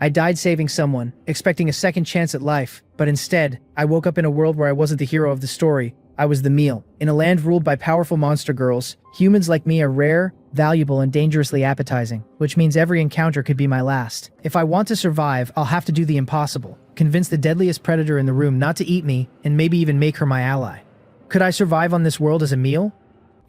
I died saving someone, expecting a second chance at life, but instead, I woke up in a world where I wasn't the hero of the story. I was the meal. In a land ruled by powerful monster girls, humans like me are rare, valuable, and dangerously appetizing, which means every encounter could be my last. If I want to survive, I'll have to do the impossible. Convince the deadliest predator in the room not to eat me, and maybe even make her my ally. Could I survive on this world as a meal?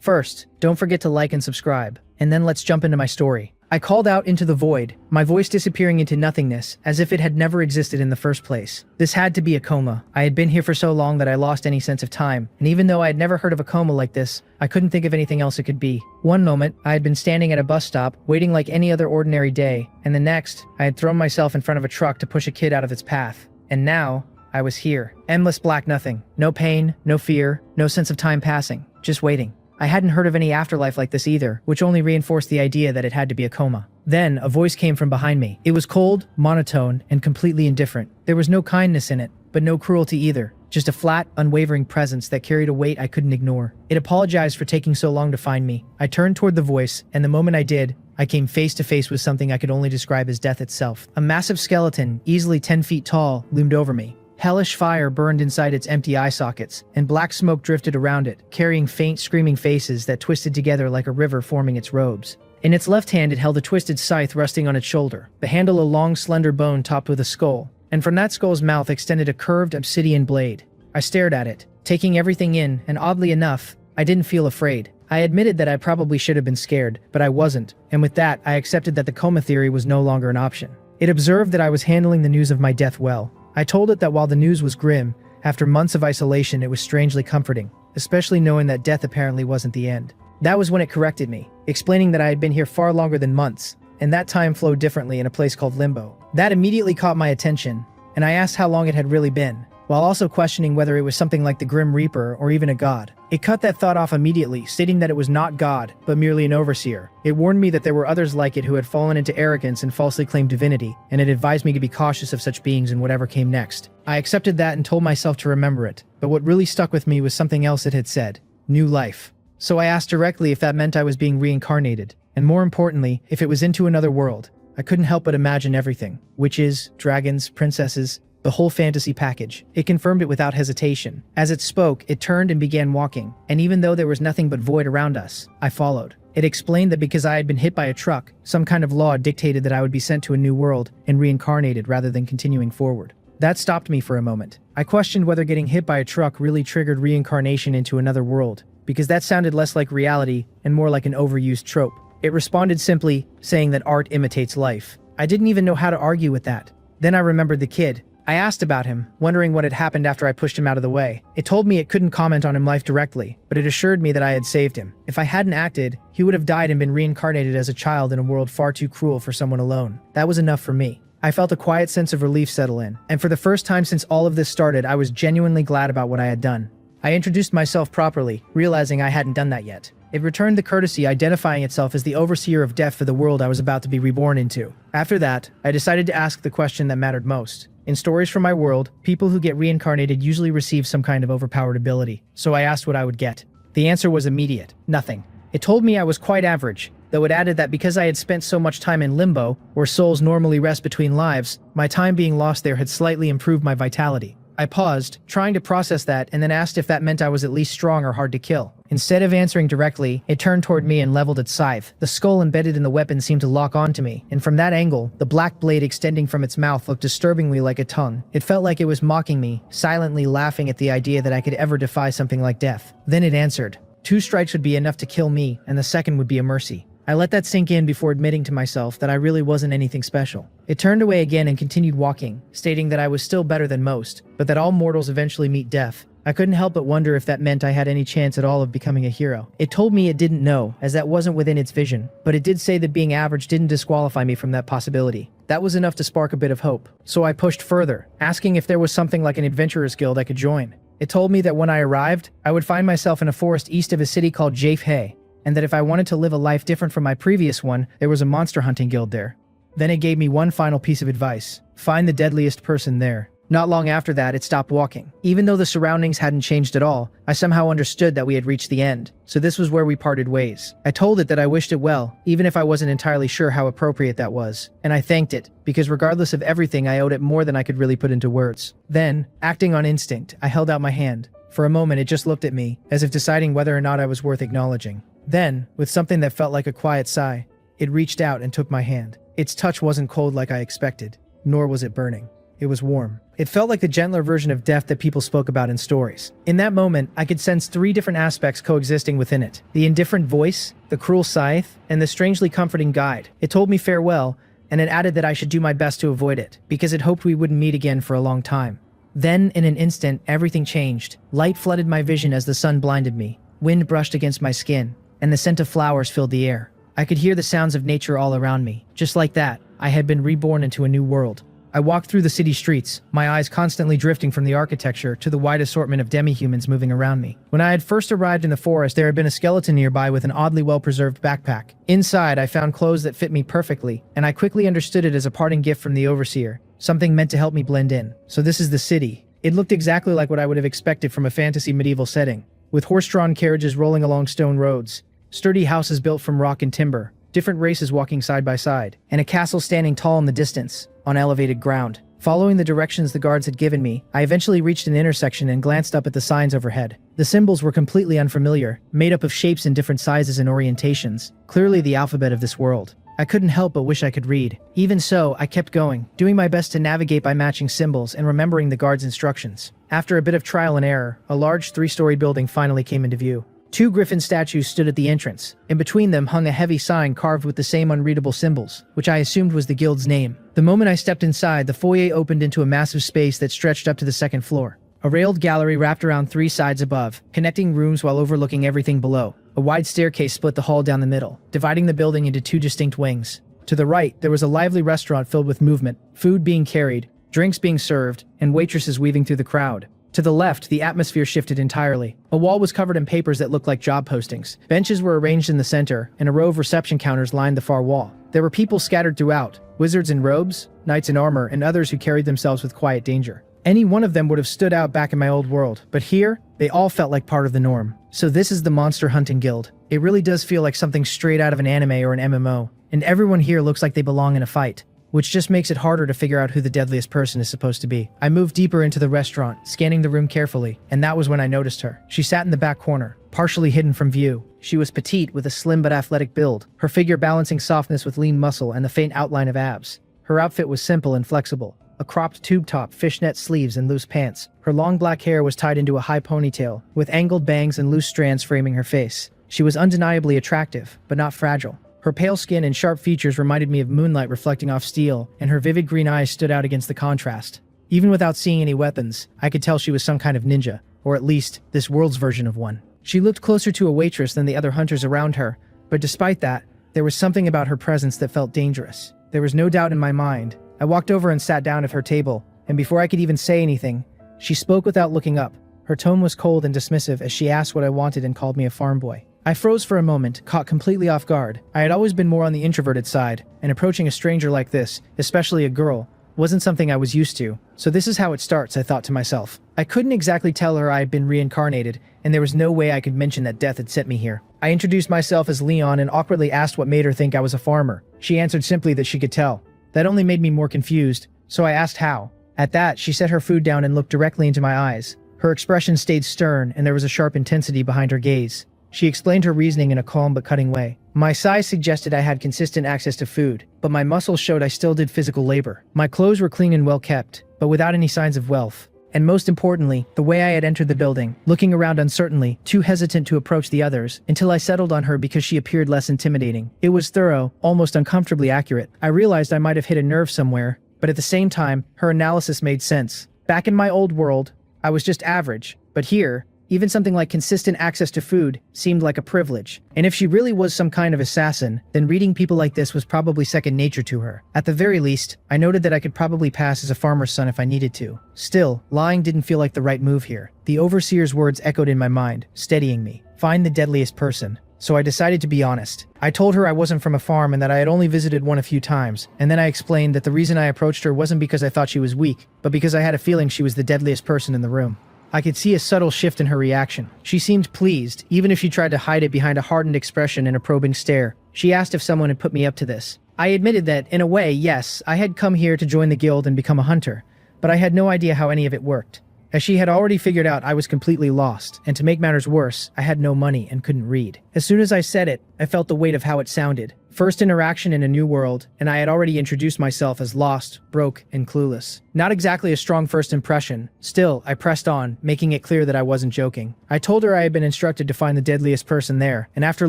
First, don't forget to like and subscribe, and then let's jump into my story. I called out into the void, my voice disappearing into nothingness, as if it had never existed in the first place. This had to be a coma. I had been here for so long that I lost any sense of time, and even though I had never heard of a coma like this, I couldn't think of anything else it could be. One moment, I had been standing at a bus stop, waiting like any other ordinary day, and the next, I had thrown myself in front of a truck to push a kid out of its path. And now, I was here. Endless black nothing. No pain, no fear, no sense of time passing. Just waiting. I hadn't heard of any afterlife like this either, which only reinforced the idea that it had to be a coma. Then, a voice came from behind me. It was cold, monotone, and completely indifferent. There was no kindness in it, but no cruelty either. Just a flat, unwavering presence that carried a weight I couldn't ignore. It apologized for taking so long to find me. I turned toward the voice, and the moment I did, I came face to face with something I could only describe as death itself. A massive skeleton, easily 10 feet tall, loomed over me. Hellish fire burned inside its empty eye sockets, and black smoke drifted around it, carrying faint, screaming faces that twisted together like a river forming its robes. In its left hand it held a twisted scythe resting on its shoulder, the handle a long, slender bone topped with a skull, and from that skull's mouth extended a curved obsidian blade. I stared at it, taking everything in, and oddly enough, I didn't feel afraid. I admitted that I probably should have been scared, but I wasn't, and with that, I accepted that the coma theory was no longer an option. It observed that I was handling the news of my death well. I told it that while the news was grim, after months of isolation it was strangely comforting, especially knowing that death apparently wasn't the end. That was when it corrected me, explaining that I had been here far longer than months, and that time flowed differently in a place called Limbo. That immediately caught my attention, and I asked how long it had really been, while also questioning whether it was something like the Grim Reaper or even a god. It cut that thought off immediately, stating that it was not God, but merely an overseer. It warned me that there were others like it who had fallen into arrogance and falsely claimed divinity, and it advised me to be cautious of such beings in whatever came next. I accepted that and told myself to remember it, but what really stuck with me was something else it had said: new life. So I asked directly if that meant I was being reincarnated, and more importantly, if it was into another world. I couldn't help but imagine everything: witches, dragons, princesses, the whole fantasy package. It confirmed it without hesitation. As it spoke, it turned and began walking, and even though there was nothing but void around us, I followed. It explained that because I had been hit by a truck, some kind of law dictated that I would be sent to a new world and reincarnated rather than continuing forward. That stopped me for a moment. I questioned whether getting hit by a truck really triggered reincarnation into another world, because that sounded less like reality and more like an overused trope. It responded simply, saying that art imitates life. I didn't even know how to argue with that. Then I remembered the kid. I asked about him, wondering what had happened after I pushed him out of the way. It told me it couldn't comment on him life directly, but it assured me that I had saved him. If I hadn't acted, he would have died and been reincarnated as a child in a world far too cruel for someone alone. That was enough for me. I felt a quiet sense of relief settle in, and for the first time since all of this started, I was genuinely glad about what I had done. I introduced myself properly, realizing I hadn't done that yet. It returned the courtesy, identifying itself as the overseer of death for the world I was about to be reborn into. After that, I decided to ask the question that mattered most. In stories from my world, people who get reincarnated usually receive some kind of overpowered ability, so I asked what I would get. The answer was immediate: nothing. It told me I was quite average, though it added that because I had spent so much time in limbo, where souls normally rest between lives, my time being lost there had slightly improved my vitality. I paused, trying to process that, and then asked if that meant I was at least strong or hard to kill. Instead of answering directly, it turned toward me and leveled its scythe. The skull embedded in the weapon seemed to lock onto me, and from that angle, the black blade extending from its mouth looked disturbingly like a tongue. It felt like it was mocking me, silently laughing at the idea that I could ever defy something like death. Then it answered. 2 strikes would be enough to kill me, and the second would be a mercy. I let that sink in before admitting to myself that I really wasn't anything special. It turned away again and continued walking, stating that I was still better than most, but that all mortals eventually meet death. I couldn't help but wonder if that meant I had any chance at all of becoming a hero. It told me it didn't know, as that wasn't within its vision, but it did say that being average didn't disqualify me from that possibility. That was enough to spark a bit of hope. So I pushed further, asking if there was something like an adventurer's guild I could join. It told me that when I arrived, I would find myself in a forest east of a city called Jafhe, and that if I wanted to live a life different from my previous one, there was a monster hunting guild there. Then it gave me one final piece of advice: find the deadliest person there. Not long after that, it stopped walking. Even though the surroundings hadn't changed at all, I somehow understood that we had reached the end. So this was where we parted ways. I told it that I wished it well, even if I wasn't entirely sure how appropriate that was. And I thanked it, because regardless of everything, I owed it more than I could really put into words. Then, acting on instinct, I held out my hand. For a moment, it just looked at me, as if deciding whether or not I was worth acknowledging. Then, with something that felt like a quiet sigh, it reached out and took my hand. Its touch wasn't cold like I expected, nor was it burning. It was warm. It felt like the gentler version of death that people spoke about in stories. In that moment, I could sense 3 different aspects coexisting within it. The indifferent voice, the cruel scythe, and the strangely comforting guide. It told me farewell, and it added that I should do my best to avoid it, because it hoped we wouldn't meet again for a long time. Then, in an instant, everything changed. Light flooded my vision as the sun blinded me. Wind brushed against my skin, and the scent of flowers filled the air. I could hear the sounds of nature all around me. Just like that, I had been reborn into a new world. I walked through the city streets, my eyes constantly drifting from the architecture to the wide assortment of demi-humans moving around me. When I had first arrived in the forest, there had been a skeleton nearby with an oddly well-preserved backpack. Inside, I found clothes that fit me perfectly, and I quickly understood it as a parting gift from the overseer, something meant to help me blend in. So this is the city. It looked exactly like what I would have expected from a fantasy medieval setting, with horse-drawn carriages rolling along stone roads, sturdy houses built from rock and timber, different races walking side by side, and a castle standing tall in the distance, on elevated ground. Following the directions the guards had given me, I eventually reached an intersection and glanced up at the signs overhead. The symbols were completely unfamiliar, made up of shapes in different sizes and orientations, clearly the alphabet of this world. I couldn't help but wish I could read. Even so, I kept going, doing my best to navigate by matching symbols and remembering the guards' instructions. After a bit of trial and error, a large 3-story building finally came into view. 2 griffin statues stood at the entrance, and between them hung a heavy sign carved with the same unreadable symbols, which I assumed was the guild's name. The moment I stepped inside, the foyer opened into a massive space that stretched up to the 2nd floor. A railed gallery wrapped around 3 sides above, connecting rooms while overlooking everything below. A wide staircase split the hall down the middle, dividing the building into 2 distinct wings. To the right, there was a lively restaurant filled with movement, food being carried, drinks being served, and waitresses weaving through the crowd. To the left, the atmosphere shifted entirely. A wall was covered in papers that looked like job postings. Benches were arranged in the center, and a row of reception counters lined the far wall. There were people scattered throughout, wizards in robes, knights in armor, and others who carried themselves with quiet danger. Any one of them would have stood out back in my old world, but here, they all felt like part of the norm. So this is the Monster Hunting Guild. It really does feel like something straight out of an anime or an MMO, and everyone here looks like they belong in a fight, which just makes it harder to figure out who the deadliest person is supposed to be. I moved deeper into the restaurant, scanning the room carefully, and that was when I noticed her. She sat in the back corner, partially hidden from view. She was petite with a slim but athletic build, her figure balancing softness with lean muscle and the faint outline of abs. Her outfit was simple and flexible. A cropped tube top, fishnet sleeves, and loose pants. Her long black hair was tied into a high ponytail, with angled bangs and loose strands framing her face. She was undeniably attractive, but not fragile. Her pale skin and sharp features reminded me of moonlight reflecting off steel, and her vivid green eyes stood out against the contrast. Even without seeing any weapons, I could tell she was some kind of ninja, or at least, this world's version of one. She looked closer to a waitress than the other hunters around her, but despite that, there was something about her presence that felt dangerous. There was no doubt in my mind. I walked over and sat down at her table, and before I could even say anything, she spoke without looking up. Her tone was cold and dismissive as she asked what I wanted and called me a farm boy. I froze for a moment, caught completely off guard. I had always been more on the introverted side, and approaching a stranger like this, especially a girl, wasn't something I was used to. So this is how it starts, I thought to myself. I couldn't exactly tell her I had been reincarnated, and there was no way I could mention that death had sent me here. I introduced myself as Leon and awkwardly asked what made her think I was a farmer. She answered simply that she could tell. That only made me more confused, so I asked how. At that, she set her food down and looked directly into my eyes. Her expression stayed stern, and there was a sharp intensity behind her gaze. She explained her reasoning in a calm but cutting way. My size suggested I had consistent access to food, but my muscles showed I still did physical labor. My clothes were clean and well kept, but without any signs of wealth. And most importantly, the way I had entered the building, looking around uncertainly, too hesitant to approach the others, until I settled on her because she appeared less intimidating. It was thorough, almost uncomfortably accurate. I realized I might have hit a nerve somewhere, but at the same time, her analysis made sense. Back in my old world, I was just average, but here, even something like consistent access to food seemed like a privilege. And if she really was some kind of assassin, then reading people like this was probably second nature to her. At the very least, I noted that I could probably pass as a farmer's son if I needed to. Still, lying didn't feel like the right move here. The overseer's words echoed in my mind, steadying me. Find the deadliest person. so I decided to be honest. I told her I wasn't from a farm and that I had only visited one a few times, and then I explained that the reason I approached her wasn't because I thought she was weak, but because I had a feeling she was the deadliest person in the room. I could see a subtle shift in her reaction. She seemed pleased, even if she tried to hide it behind a hardened expression and a probing stare. She asked if someone had put me up to this. I admitted that, in a way, yes, I had come here to join the guild and become a hunter, but I had no idea how any of it worked. As she had already figured out, I was completely lost, and to make matters worse, I had no money and couldn't read. As soon as I said it, I felt the weight of how it sounded. First interaction in a new world, and I had already introduced myself as lost, broke, and clueless. Not exactly a strong first impression. Still, I pressed on, making it clear that I wasn't joking. I told her I had been instructed to find the deadliest person there, and after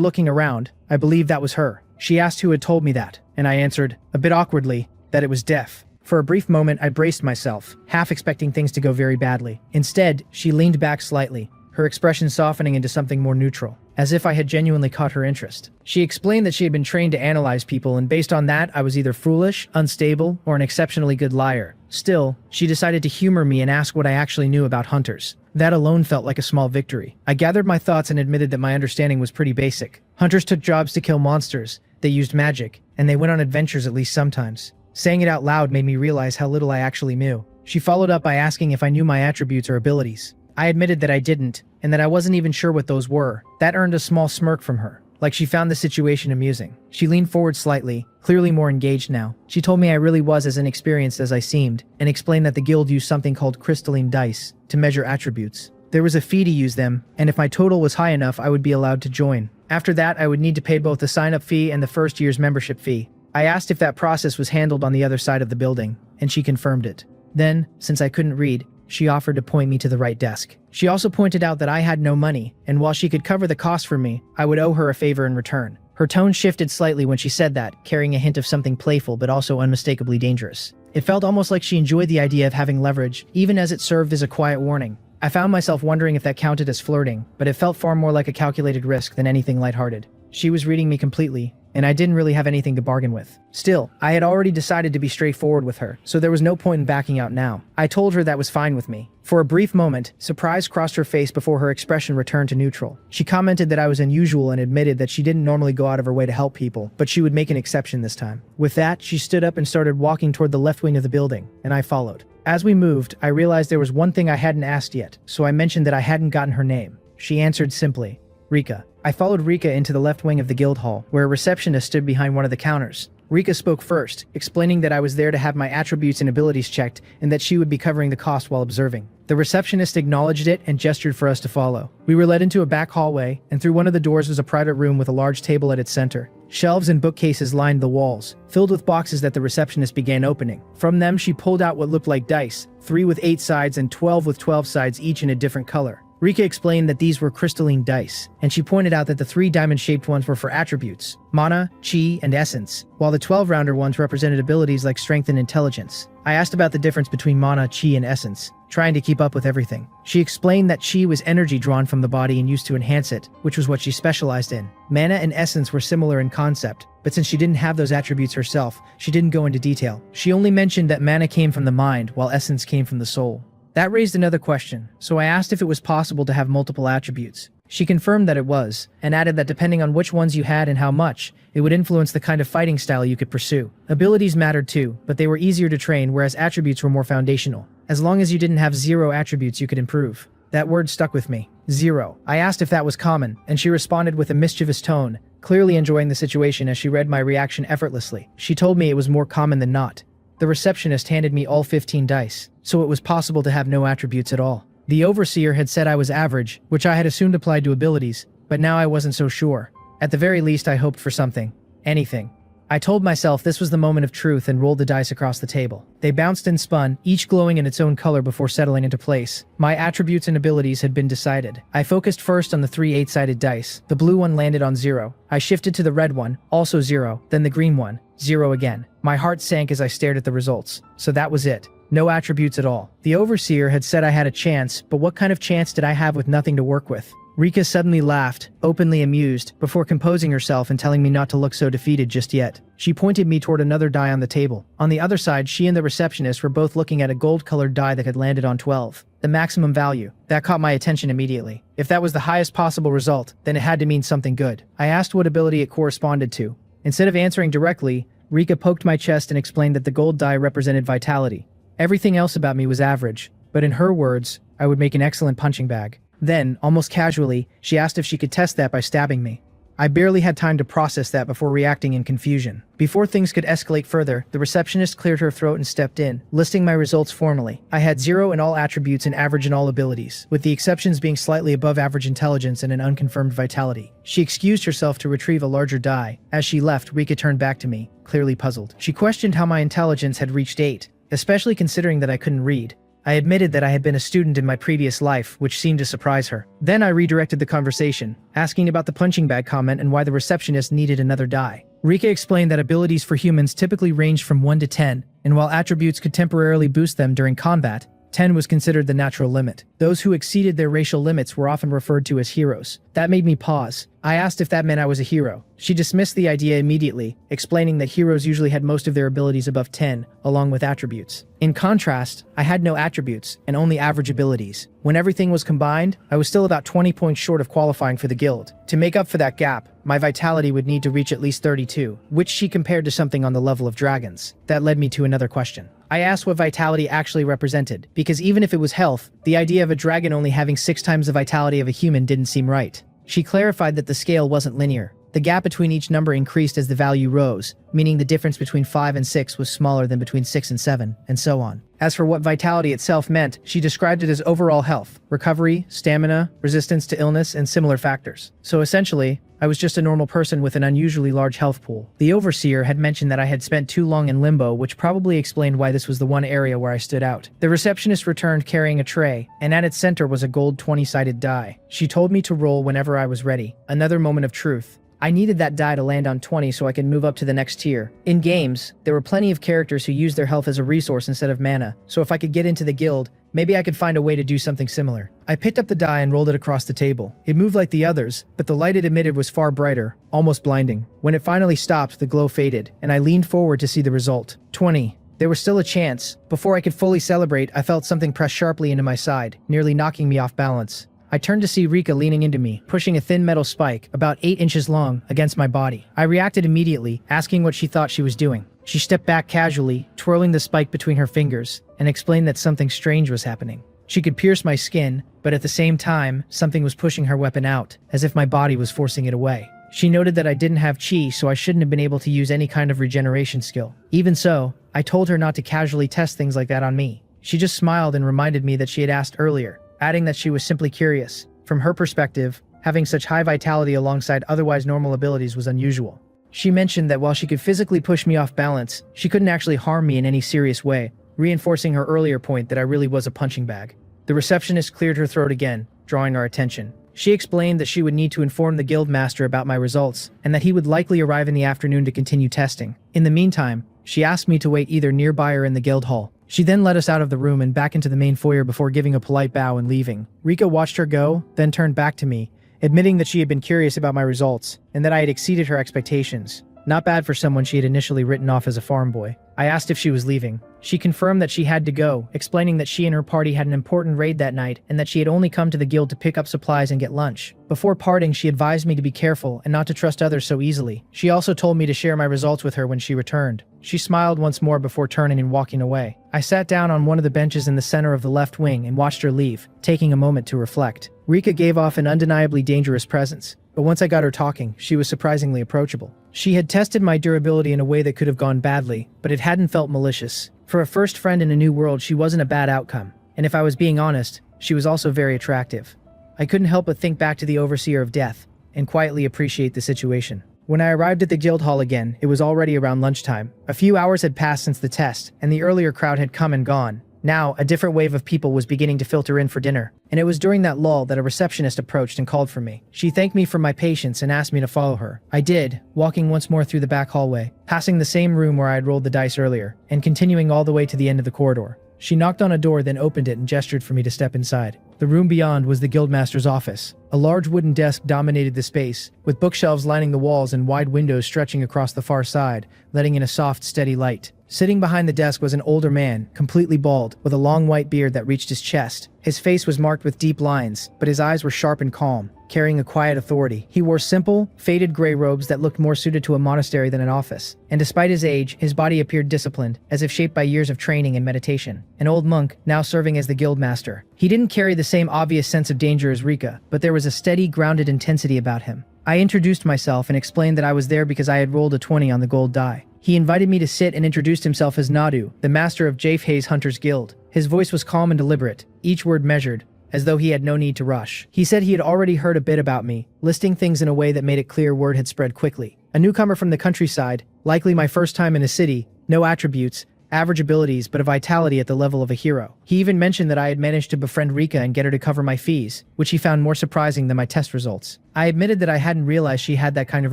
looking around, I believed that was her. She asked who had told me that, and I answered, a bit awkwardly, that it was Def. For a brief moment, I braced myself, half expecting things to go very badly. Instead, she leaned back slightly, her expression softening into something more neutral, as if I had genuinely caught her interest. She explained that she had been trained to analyze people, and based on that, I was either foolish, unstable, or an exceptionally good liar. Still, she decided to humor me and ask what I actually knew about hunters. That alone felt like a small victory. I gathered my thoughts and admitted that my understanding was pretty basic. Hunters took jobs to kill monsters, they used magic, and they went on adventures at least sometimes. Saying it out loud made me realize how little I actually knew. She followed up by asking if I knew my attributes or abilities. I admitted that I didn't, and that I wasn't even sure what those were. That earned a small smirk from her, like she found the situation amusing. She leaned forward slightly, clearly more engaged now. She told me I really was as inexperienced as I seemed, and explained that the guild used something called crystalline dice to measure attributes. There was a fee to use them, and if my total was high enough, I would be allowed to join. After that, I would need to pay both the sign-up fee and the first year's membership fee. I asked if that process was handled on the other side of the building, and she confirmed it. Then, since I couldn't read, she offered to point me to the right desk. She also pointed out that I had no money, and while she could cover the cost for me, I would owe her a favor in return. Her tone shifted slightly when she said that, carrying a hint of something playful but also unmistakably dangerous. It felt almost like she enjoyed the idea of having leverage, even as it served as a quiet warning. I found myself wondering if that counted as flirting, but it felt far more like a calculated risk than anything lighthearted. She was reading me completely, and I didn't really have anything to bargain with. Still, I had already decided to be straightforward with her, so there was no point in backing out now. I told her that was fine with me. For a brief moment, surprise crossed her face before her expression returned to neutral. She commented that I was unusual and admitted that she didn't normally go out of her way to help people, but she would make an exception this time. With that, she stood up and started walking toward the left wing of the building, and I followed. As we moved, I realized there was one thing I hadn't asked yet, so I mentioned that I hadn't gotten her name. She answered simply, Rika. I followed Rika into the left wing of the guild hall, where a receptionist stood behind one of the counters. Rika spoke first, explaining that I was there to have my attributes and abilities checked, and that she would be covering the cost while observing. The receptionist acknowledged it and gestured for us to follow. We were led into a back hallway, and through one of the doors was a private room with a large table at its center. Shelves and bookcases lined the walls, filled with boxes that the receptionist began opening. From them, she pulled out what looked like dice, 3 with 8 sides and 12 with 12 sides, each in a different color. Rika explained that these were crystalline dice, and she pointed out that the 3 diamond-shaped ones were for attributes, mana, chi, and essence, while the 12-rounder ones represented abilities like strength and intelligence. I asked about the difference between mana, chi, and essence, trying to keep up with everything. She explained that chi was energy drawn from the body and used to enhance it, which was what she specialized in. Mana and essence were similar in concept, but since she didn't have those attributes herself, she didn't go into detail. She only mentioned that mana came from the mind, while essence came from the soul. That raised another question, so I asked if it was possible to have multiple attributes. She confirmed that it was, and added that depending on which ones you had and how much, it would influence the kind of fighting style you could pursue. Abilities mattered too, but they were easier to train, whereas attributes were more foundational. As long as you didn't have 0 attributes, you could improve. That word stuck with me. 0. I asked if that was common, and she responded with a mischievous tone, clearly enjoying the situation as she read my reaction effortlessly. She told me it was more common than not. The receptionist handed me all 15 dice, so it was possible to have no attributes at all. The overseer had said I was average, which I had assumed applied to abilities, but now I wasn't so sure. At the very least, I hoped for something. Anything. I told myself this was the moment of truth and rolled the dice across the table. They bounced and spun, each glowing in its own color before settling into place. My attributes and abilities had been decided. I focused first on the 3 8-sided dice. The blue one landed on 0. I shifted to the red one, also 0, then the green one, 0 again. My heart sank as I stared at the results. So that was it. No attributes at all. The overseer had said I had a chance, but what kind of chance did I have with nothing to work with? Rika suddenly laughed, openly amused, before composing herself and telling me not to look so defeated just yet. She pointed me toward another die on the table. On the other side, she and the receptionist were both looking at a gold-colored die that had landed on 12. The maximum value. That caught my attention immediately. If that was the highest possible result, then it had to mean something good. I asked what ability it corresponded to. Instead of answering directly, Rika poked my chest and explained that the gold die represented vitality. Everything else about me was average, but in her words, I would make an excellent punching bag. Then, almost casually, she asked if she could test that by stabbing me. I barely had time to process that before reacting in confusion. Before things could escalate further, the receptionist cleared her throat and stepped in, listing my results formally. I had 0 in all attributes and average in all abilities, with the exceptions being slightly above average intelligence and an unconfirmed vitality. She excused herself to retrieve a larger die. As she left, Rika turned back to me, clearly puzzled. She questioned how my intelligence had reached 8, especially considering that I couldn't read. I admitted that I had been a student in my previous life, which seemed to surprise her. Then I redirected the conversation, asking about the punching bag comment and why the receptionist needed another die. Rika explained that abilities for humans typically ranged from 1 to 10, and while attributes could temporarily boost them during combat, 10 was considered the natural limit. Those who exceeded their racial limits were often referred to as heroes. That made me pause. I asked if that meant I was a hero. She dismissed the idea immediately, explaining that heroes usually had most of their abilities above 10, along with attributes. In contrast, I had no attributes, and only average abilities. When everything was combined, I was still about 20 points short of qualifying for the guild. To make up for that gap, my vitality would need to reach at least 32, which she compared to something on the level of dragons. That led me to another question. I asked what vitality actually represented, because even if it was health, the idea of a dragon only having 6 times the vitality of a human didn't seem right. She clarified that the scale wasn't linear. The gap between each number increased as the value rose, meaning the difference between 5 and 6 was smaller than between 6 and 7, and so on. As for what vitality itself meant, she described it as overall health, recovery, stamina, resistance to illness, and similar factors. So essentially, I was just a normal person with an unusually large health pool. The overseer had mentioned that I had spent too long in limbo, which probably explained why this was the one area where I stood out. The receptionist returned carrying a tray, and at its center was a gold 20-sided die. She told me to roll whenever I was ready. Another moment of truth. I needed that die to land on 20 so I could move up to the next tier. In games, there were plenty of characters who used their health as a resource instead of mana, so if I could get into the guild, maybe I could find a way to do something similar. I picked up the die and rolled it across the table. It moved like the others, but the light it emitted was far brighter, almost blinding. When it finally stopped, the glow faded, and I leaned forward to see the result. 20. There was still a chance. Before I could fully celebrate, I felt something press sharply into my side, nearly knocking me off balance. I turned to see Rika leaning into me, pushing a thin metal spike, about 8 inches long, against my body. I reacted immediately, asking what she thought she was doing. She stepped back casually, twirling the spike between her fingers, and explained that something strange was happening. She could pierce my skin, but at the same time, something was pushing her weapon out, as if my body was forcing it away. She noted that I didn't have chi, so I shouldn't have been able to use any kind of regeneration skill. Even so, I told her not to casually test things like that on me. She just smiled and reminded me that she had asked earlier, adding that she was simply curious. From her perspective, having such high vitality alongside otherwise normal abilities was unusual. She mentioned that while she could physically push me off balance, she couldn't actually harm me in any serious way, reinforcing her earlier point that I really was a punching bag. The receptionist cleared her throat again, drawing our attention. She explained that she would need to inform the guild master about my results, and that he would likely arrive in the afternoon to continue testing. In the meantime, she asked me to wait either nearby or in the guild hall. She then led us out of the room and back into the main foyer before giving a polite bow and leaving. Rika watched her go, then turned back to me, admitting that she had been curious about my results, and that I had exceeded her expectations. Not bad for someone she had initially written off as a farm boy. I asked if she was leaving. She confirmed that she had to go, explaining that she and her party had an important raid that night and that she had only come to the guild to pick up supplies and get lunch. Before parting, she advised me to be careful and not to trust others so easily. She also told me to share my results with her when she returned. She smiled once more before turning and walking away. I sat down on one of the benches in the center of the left wing and watched her leave, taking a moment to reflect. Rika gave off an undeniably dangerous presence, but once I got her talking, she was surprisingly approachable. She had tested my durability in a way that could have gone badly, but it hadn't felt malicious. For a first friend in a new world, she wasn't a bad outcome, and if I was being honest, she was also very attractive. I couldn't help but think back to the Overseer of Death, and quietly appreciate the situation. When I arrived at the guild hall again, it was already around lunchtime. A few hours had passed since the test, and the earlier crowd had come and gone. Now, a different wave of people was beginning to filter in for dinner, and it was during that lull that a receptionist approached and called for me. She thanked me for my patience and asked me to follow her. I did, walking once more through the back hallway, passing the same room where I had rolled the dice earlier, and continuing all the way to the end of the corridor. She knocked on a door, then opened it and gestured for me to step inside. The room beyond was the guildmaster's office. A large wooden desk dominated the space, with bookshelves lining the walls and wide windows stretching across the far side, letting in a soft, steady light. Sitting behind the desk was an older man, completely bald, with a long white beard that reached his chest. His face was marked with deep lines, but his eyes were sharp and calm, carrying a quiet authority. He wore simple, faded gray robes that looked more suited to a monastery than an office. And despite his age, his body appeared disciplined, as if shaped by years of training and meditation. An old monk, now serving as the guild master. He didn't carry the same obvious sense of danger as Rika, but there was a steady, grounded intensity about him. I introduced myself and explained that I was there because I had rolled a 20 on the gold die. He invited me to sit and introduced himself as Nadu, the master of Jafe's Hunters Guild. His voice was calm and deliberate, each word measured, as though he had no need to rush. He said he had already heard a bit about me, listing things in a way that made it clear word had spread quickly. A newcomer from the countryside, likely my first time in a city, no attributes, average abilities, but a vitality at the level of a hero. He even mentioned that I had managed to befriend Rika and get her to cover my fees, which he found more surprising than my test results. I admitted that I hadn't realized she had that kind of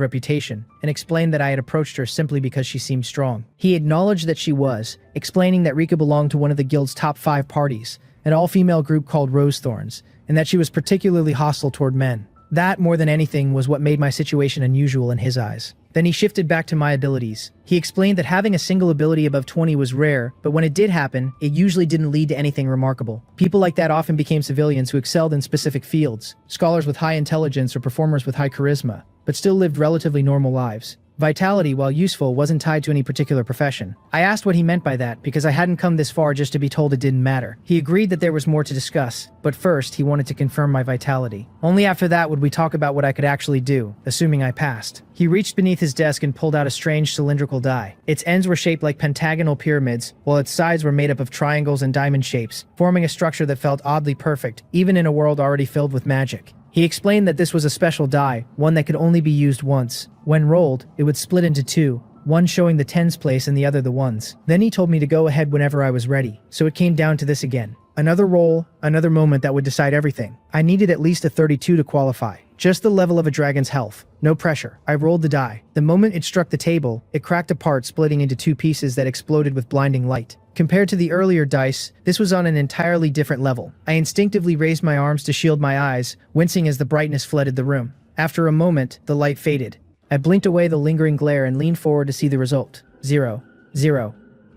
reputation, and explained that I had approached her simply because she seemed strong. He acknowledged that she was, explaining that Rika belonged to one of the guild's top 5 parties, an all-female group called Rosethorns, and that she was particularly hostile toward men. That, more than anything, was what made my situation unusual in his eyes. Then he shifted back to my abilities. He explained that having a single ability above 20 was rare, but when it did happen, it usually didn't lead to anything remarkable. People like that often became civilians who excelled in specific fields, scholars with high intelligence or performers with high charisma, but still lived relatively normal lives. Vitality, while useful, wasn't tied to any particular profession. I asked what he meant by that, because I hadn't come this far just to be told it didn't matter. He agreed that there was more to discuss, but first he wanted to confirm my vitality. Only after that would we talk about what I could actually do, assuming I passed. He reached beneath his desk and pulled out a strange cylindrical die. Its ends were shaped like pentagonal pyramids, while its sides were made up of triangles and diamond shapes, forming a structure that felt oddly perfect, even in a world already filled with magic. He explained that this was a special die, one that could only be used once. When rolled, it would split into 2, one showing the tens place and the other the ones. Then he told me to go ahead whenever I was ready, so it came down to this again. Another roll, another moment that would decide everything. I needed at least a 32 to qualify. Just the level of a dragon's health. No pressure. I rolled the die. The moment it struck the table, it cracked apart, splitting into 2 pieces that exploded with blinding light. Compared to the earlier dice, this was on an entirely different level. I instinctively raised my arms to shield my eyes, wincing as the brightness flooded the room. After a moment, the light faded. I blinked away the lingering glare and leaned forward to see the result. 0. 0.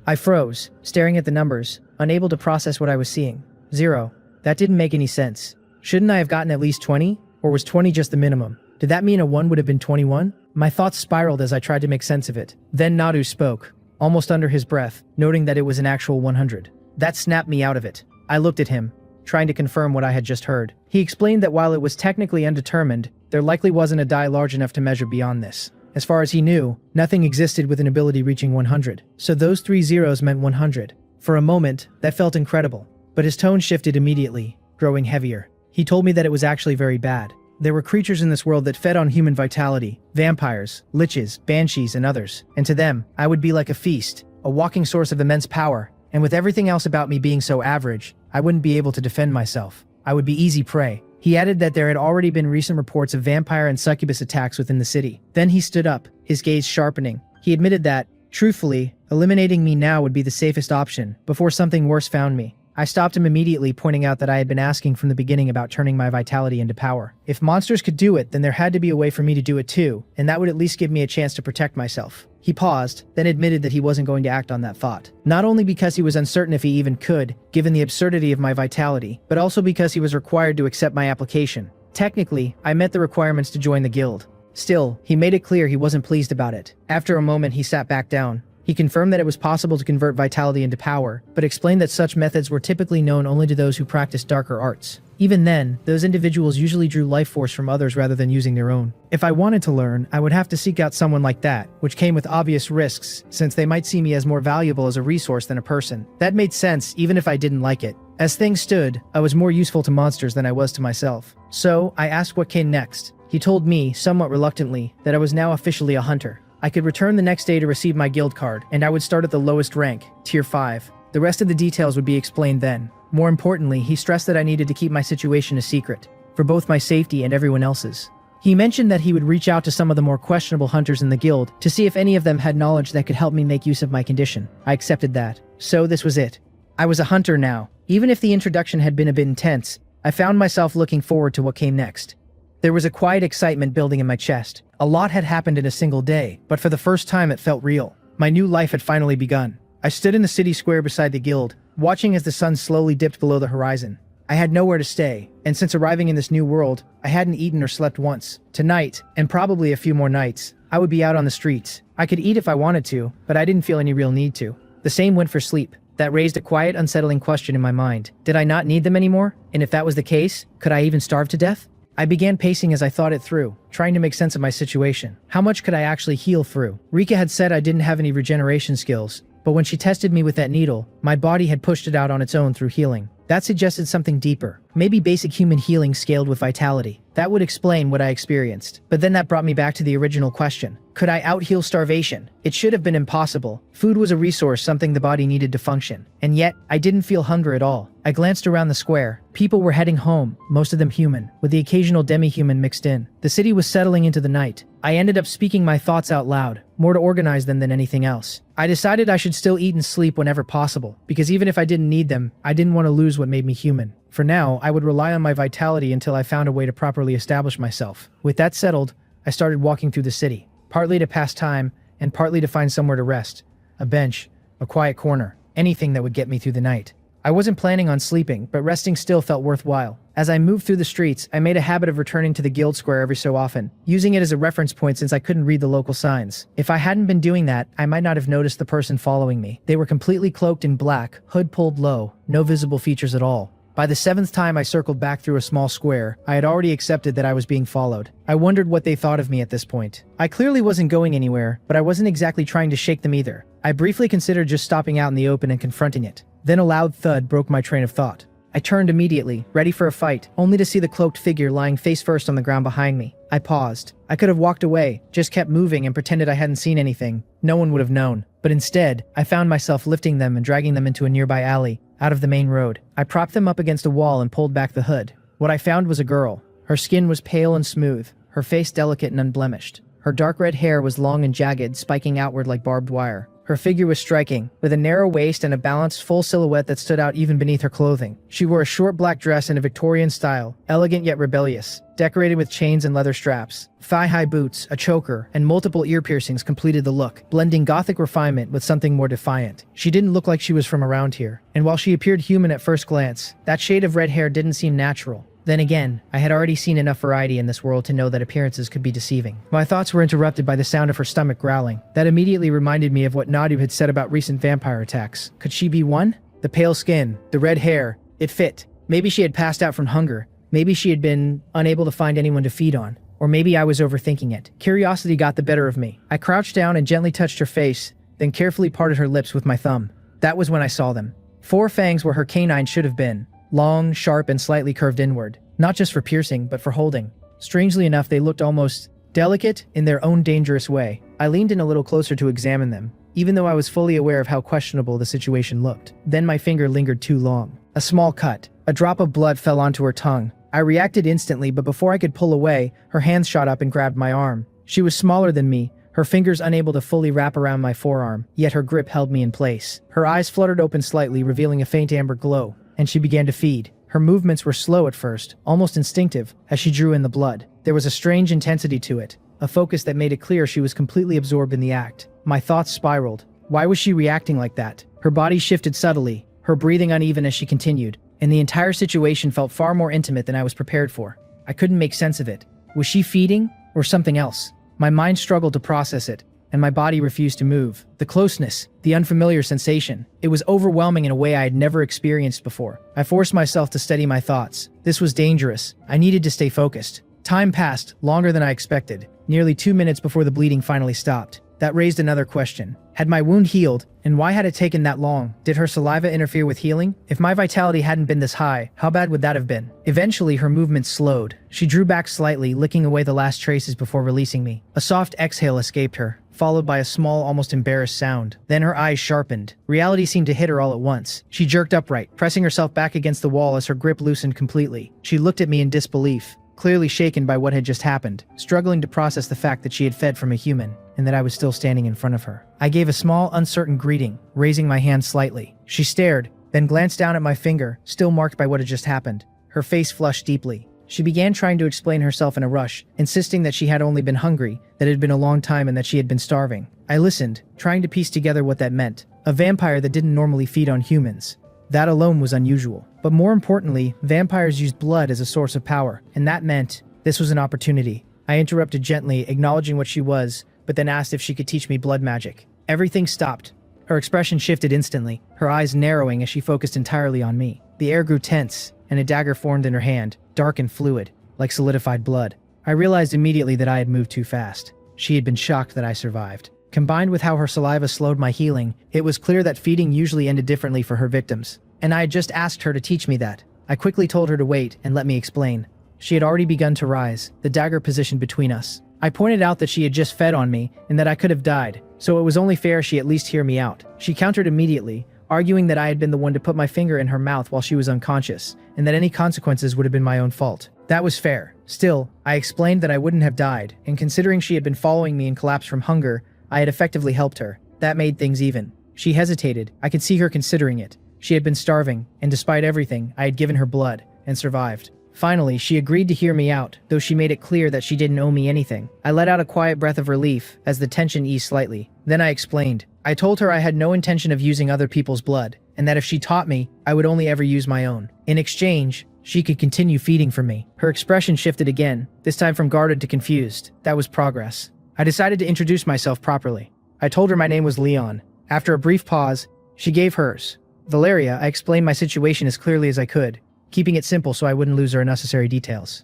I froze, staring at the numbers, unable to process what I was seeing. 0. That didn't make any sense. Shouldn't I have gotten at least 20? Or was 20 just the minimum? Did that mean a 1 would have been 21? My thoughts spiraled as I tried to make sense of it. Then Nadu spoke, almost under his breath, noting that it was an actual 100. That snapped me out of it. I looked at him, trying to confirm what I had just heard. He explained that while it was technically undetermined, there likely wasn't a die large enough to measure beyond this. As far as he knew, nothing existed with an ability reaching 100. So those 3 zeros meant 100. For a moment, that felt incredible. But his tone shifted immediately, growing heavier. He told me that it was actually very bad. There were creatures in this world that fed on human vitality, vampires, liches, banshees, and others. And to them, I would be like a feast, a walking source of immense power. And with everything else about me being so average, I wouldn't be able to defend myself. I would be easy prey. He added that there had already been recent reports of vampire and succubus attacks within the city. Then he stood up, his gaze sharpening. He admitted that, truthfully, eliminating me now would be the safest option, before something worse found me. I stopped him immediately, pointing out that I had been asking from the beginning about turning my vitality into power. If monsters could do it, then there had to be a way for me to do it too, and that would at least give me a chance to protect myself. He paused, then admitted that he wasn't going to act on that thought. Not only because he was uncertain if he even could, given the absurdity of my vitality, but also because he was required to accept my application. Technically, I met the requirements to join the guild. Still, he made it clear he wasn't pleased about it. After a moment, he sat back down. He confirmed that it was possible to convert vitality into power, but explained that such methods were typically known only to those who practiced darker arts. Even then, those individuals usually drew life force from others rather than using their own. If I wanted to learn, I would have to seek out someone like that, which came with obvious risks, since they might see me as more valuable as a resource than a person. That made sense, even if I didn't like it. As things stood, I was more useful to monsters than I was to myself. So, I asked what came next. He told me, somewhat reluctantly, that I was now officially a hunter. I could return the next day to receive my guild card, and I would start at the lowest rank, Tier 5. The rest of the details would be explained then. More importantly, he stressed that I needed to keep my situation a secret, for both my safety and everyone else's. He mentioned that he would reach out to some of the more questionable hunters in the guild to see if any of them had knowledge that could help me make use of my condition. I accepted that. So this was it. I was a hunter now. Even if the introduction had been a bit intense, I found myself looking forward to what came next. There was a quiet excitement building in my chest. A lot had happened in a single day, but for the first time it felt real. My new life had finally begun. I stood in the city square beside the guild, watching as the sun slowly dipped below the horizon. I had nowhere to stay, and since arriving in this new world, I hadn't eaten or slept once. Tonight, and probably a few more nights, I would be out on the streets. I could eat if I wanted to, but I didn't feel any real need to. The same went for sleep. That raised a quiet, unsettling question in my mind. Did I not need them anymore? And if that was the case, could I even starve to death? I began pacing as I thought it through, trying to make sense of my situation. How much could I actually heal through? Rika had said I didn't have any regeneration skills, but when she tested me with that needle, my body had pushed it out on its own through healing. That suggested something deeper. Maybe basic human healing scaled with vitality. That would explain what I experienced. But then that brought me back to the original question. Could I out-heal starvation? It should have been impossible. Food was a resource, something the body needed to function. And yet, I didn't feel hunger at all. I glanced around the square. People were heading home, most of them human, with the occasional demi-human mixed in. The city was settling into the night. I ended up speaking my thoughts out loud, more to organize them than anything else. I decided I should still eat and sleep whenever possible, because even if I didn't need them, I didn't want to lose what made me human. For now, I would rely on my vitality until I found a way to properly establish myself. With that settled, I started walking through the city, partly to pass time, and partly to find somewhere to rest. A bench, a quiet corner, anything that would get me through the night. I wasn't planning on sleeping, but resting still felt worthwhile. As I moved through the streets, I made a habit of returning to the guild square every so often, using it as a reference point since I couldn't read the local signs. If I hadn't been doing that, I might not have noticed the person following me. They were completely cloaked in black, hood pulled low, no visible features at all. By the 7th time I circled back through a small square, I had already accepted that I was being followed. I wondered what they thought of me at this point. I clearly wasn't going anywhere, but I wasn't exactly trying to shake them either. I briefly considered just stopping out in the open and confronting it. Then a loud thud broke my train of thought. I turned immediately, ready for a fight, only to see the cloaked figure lying face first on the ground behind me. I paused. I could have walked away, just kept moving and pretended I hadn't seen anything. No one would have known. But instead, I found myself lifting them and dragging them into a nearby alley, out of the main road. I propped them up against a wall and pulled back the hood. What I found was a girl. Her skin was pale and smooth, her face delicate and unblemished. Her dark red hair was long and jagged, spiking outward like barbed wire. Her figure was striking, with a narrow waist and a balanced, full silhouette that stood out even beneath her clothing. She wore a short black dress in a Victorian style, elegant yet rebellious, decorated with chains and leather straps. Thigh-high boots, a choker, and multiple ear piercings completed the look, blending gothic refinement with something more defiant. She didn't look like she was from around here, and while she appeared human at first glance, that shade of red hair didn't seem natural. Then again, I had already seen enough variety in this world to know that appearances could be deceiving. My thoughts were interrupted by the sound of her stomach growling. That immediately reminded me of what Nadu had said about recent vampire attacks. Could she be one? The pale skin, the red hair, it fit. Maybe she had passed out from hunger. Maybe she had been unable to find anyone to feed on. Or maybe I was overthinking it. Curiosity got the better of me. I crouched down and gently touched her face, then carefully parted her lips with my thumb. That was when I saw them. 4 fangs where her canine should have been. Long, sharp, and slightly curved inward. Not just for piercing, but for holding. Strangely enough, they looked almost delicate in their own dangerous way. I leaned in a little closer to examine them, even though I was fully aware of how questionable the situation looked. Then my finger lingered too long. A small cut. A drop of blood fell onto her tongue. I reacted instantly, but before I could pull away, her hands shot up and grabbed my arm. She was smaller than me, her fingers unable to fully wrap around my forearm, yet her grip held me in place. Her eyes fluttered open slightly, revealing a faint amber glow, and she began to feed. Her movements were slow at first, almost instinctive, as she drew in the blood. There was a strange intensity to it, a focus that made it clear she was completely absorbed in the act. My thoughts spiraled. Why was she reacting like that? Her body shifted subtly, her breathing uneven as she continued, and the entire situation felt far more intimate than I was prepared for. I couldn't make sense of it. Was she feeding, or something else? My mind struggled to process it, and my body refused to move. The closeness, the unfamiliar sensation, it was overwhelming in a way I had never experienced before. I forced myself to steady my thoughts. This was dangerous. I needed to stay focused. Time passed, longer than I expected, nearly 2 minutes before the bleeding finally stopped. That raised another question. Had my wound healed, and why had it taken that long? Did her saliva interfere with healing? If my vitality hadn't been this high, how bad would that have been? Eventually, her movements slowed. She drew back slightly, licking away the last traces before releasing me. A soft exhale escaped her, followed by a small, almost embarrassed sound. Then her eyes sharpened. Reality seemed to hit her all at once. She jerked upright, pressing herself back against the wall as her grip loosened completely. She looked at me in disbelief, clearly shaken by what had just happened, struggling to process the fact that she had fed from a human, and that I was still standing in front of her. I gave a small, uncertain greeting, raising my hand slightly. She stared, then glanced down at my finger, still marked by what had just happened. Her face flushed deeply. She began trying to explain herself in a rush, insisting that she had only been hungry, that it had been a long time and that she had been starving. I listened, trying to piece together what that meant. a vampire that didn't normally feed on humans. That alone was unusual. But more importantly, vampires used blood as a source of power, and that meant this was an opportunity. I interrupted gently, acknowledging what she was, but then asked if she could teach me blood magic. Everything stopped. Her expression shifted instantly, her eyes narrowing as she focused entirely on me. The air grew tense, and a dagger formed in her hand, dark and fluid, like solidified blood. I realized immediately that I had moved too fast. She had been shocked that I survived. Combined with how her saliva slowed my healing, it was clear that feeding usually ended differently for her victims. And I had just asked her to teach me that. I quickly told her to wait and let me explain. She had already begun to rise, the dagger positioned between us. I pointed out that she had just fed on me and that I could have died, so it was only fair she at least hear me out. She countered immediately, arguing that I had been the one to put my finger in her mouth while she was unconscious, and that any consequences would have been my own fault. That was fair. Still, I explained that I wouldn't have died, and considering she had been following me and collapsed from hunger, I had effectively helped her. That made things even. She hesitated. I could see her considering it. She had been starving, and despite everything, I had given her blood, and survived. Finally, she agreed to hear me out, though she made it clear that she didn't owe me anything. I let out a quiet breath of relief as the tension eased slightly. Then I explained. I told her I had no intention of using other people's blood, and that if she taught me, I would only ever use my own. In exchange, she could continue feeding from me. Her expression shifted again, this time from guarded to confused. That was progress. I decided to introduce myself properly. I told her my name was Leon. After a brief pause, she gave hers. Valeria, I explained my situation as clearly as I could, keeping it simple so I wouldn't lose her unnecessary details.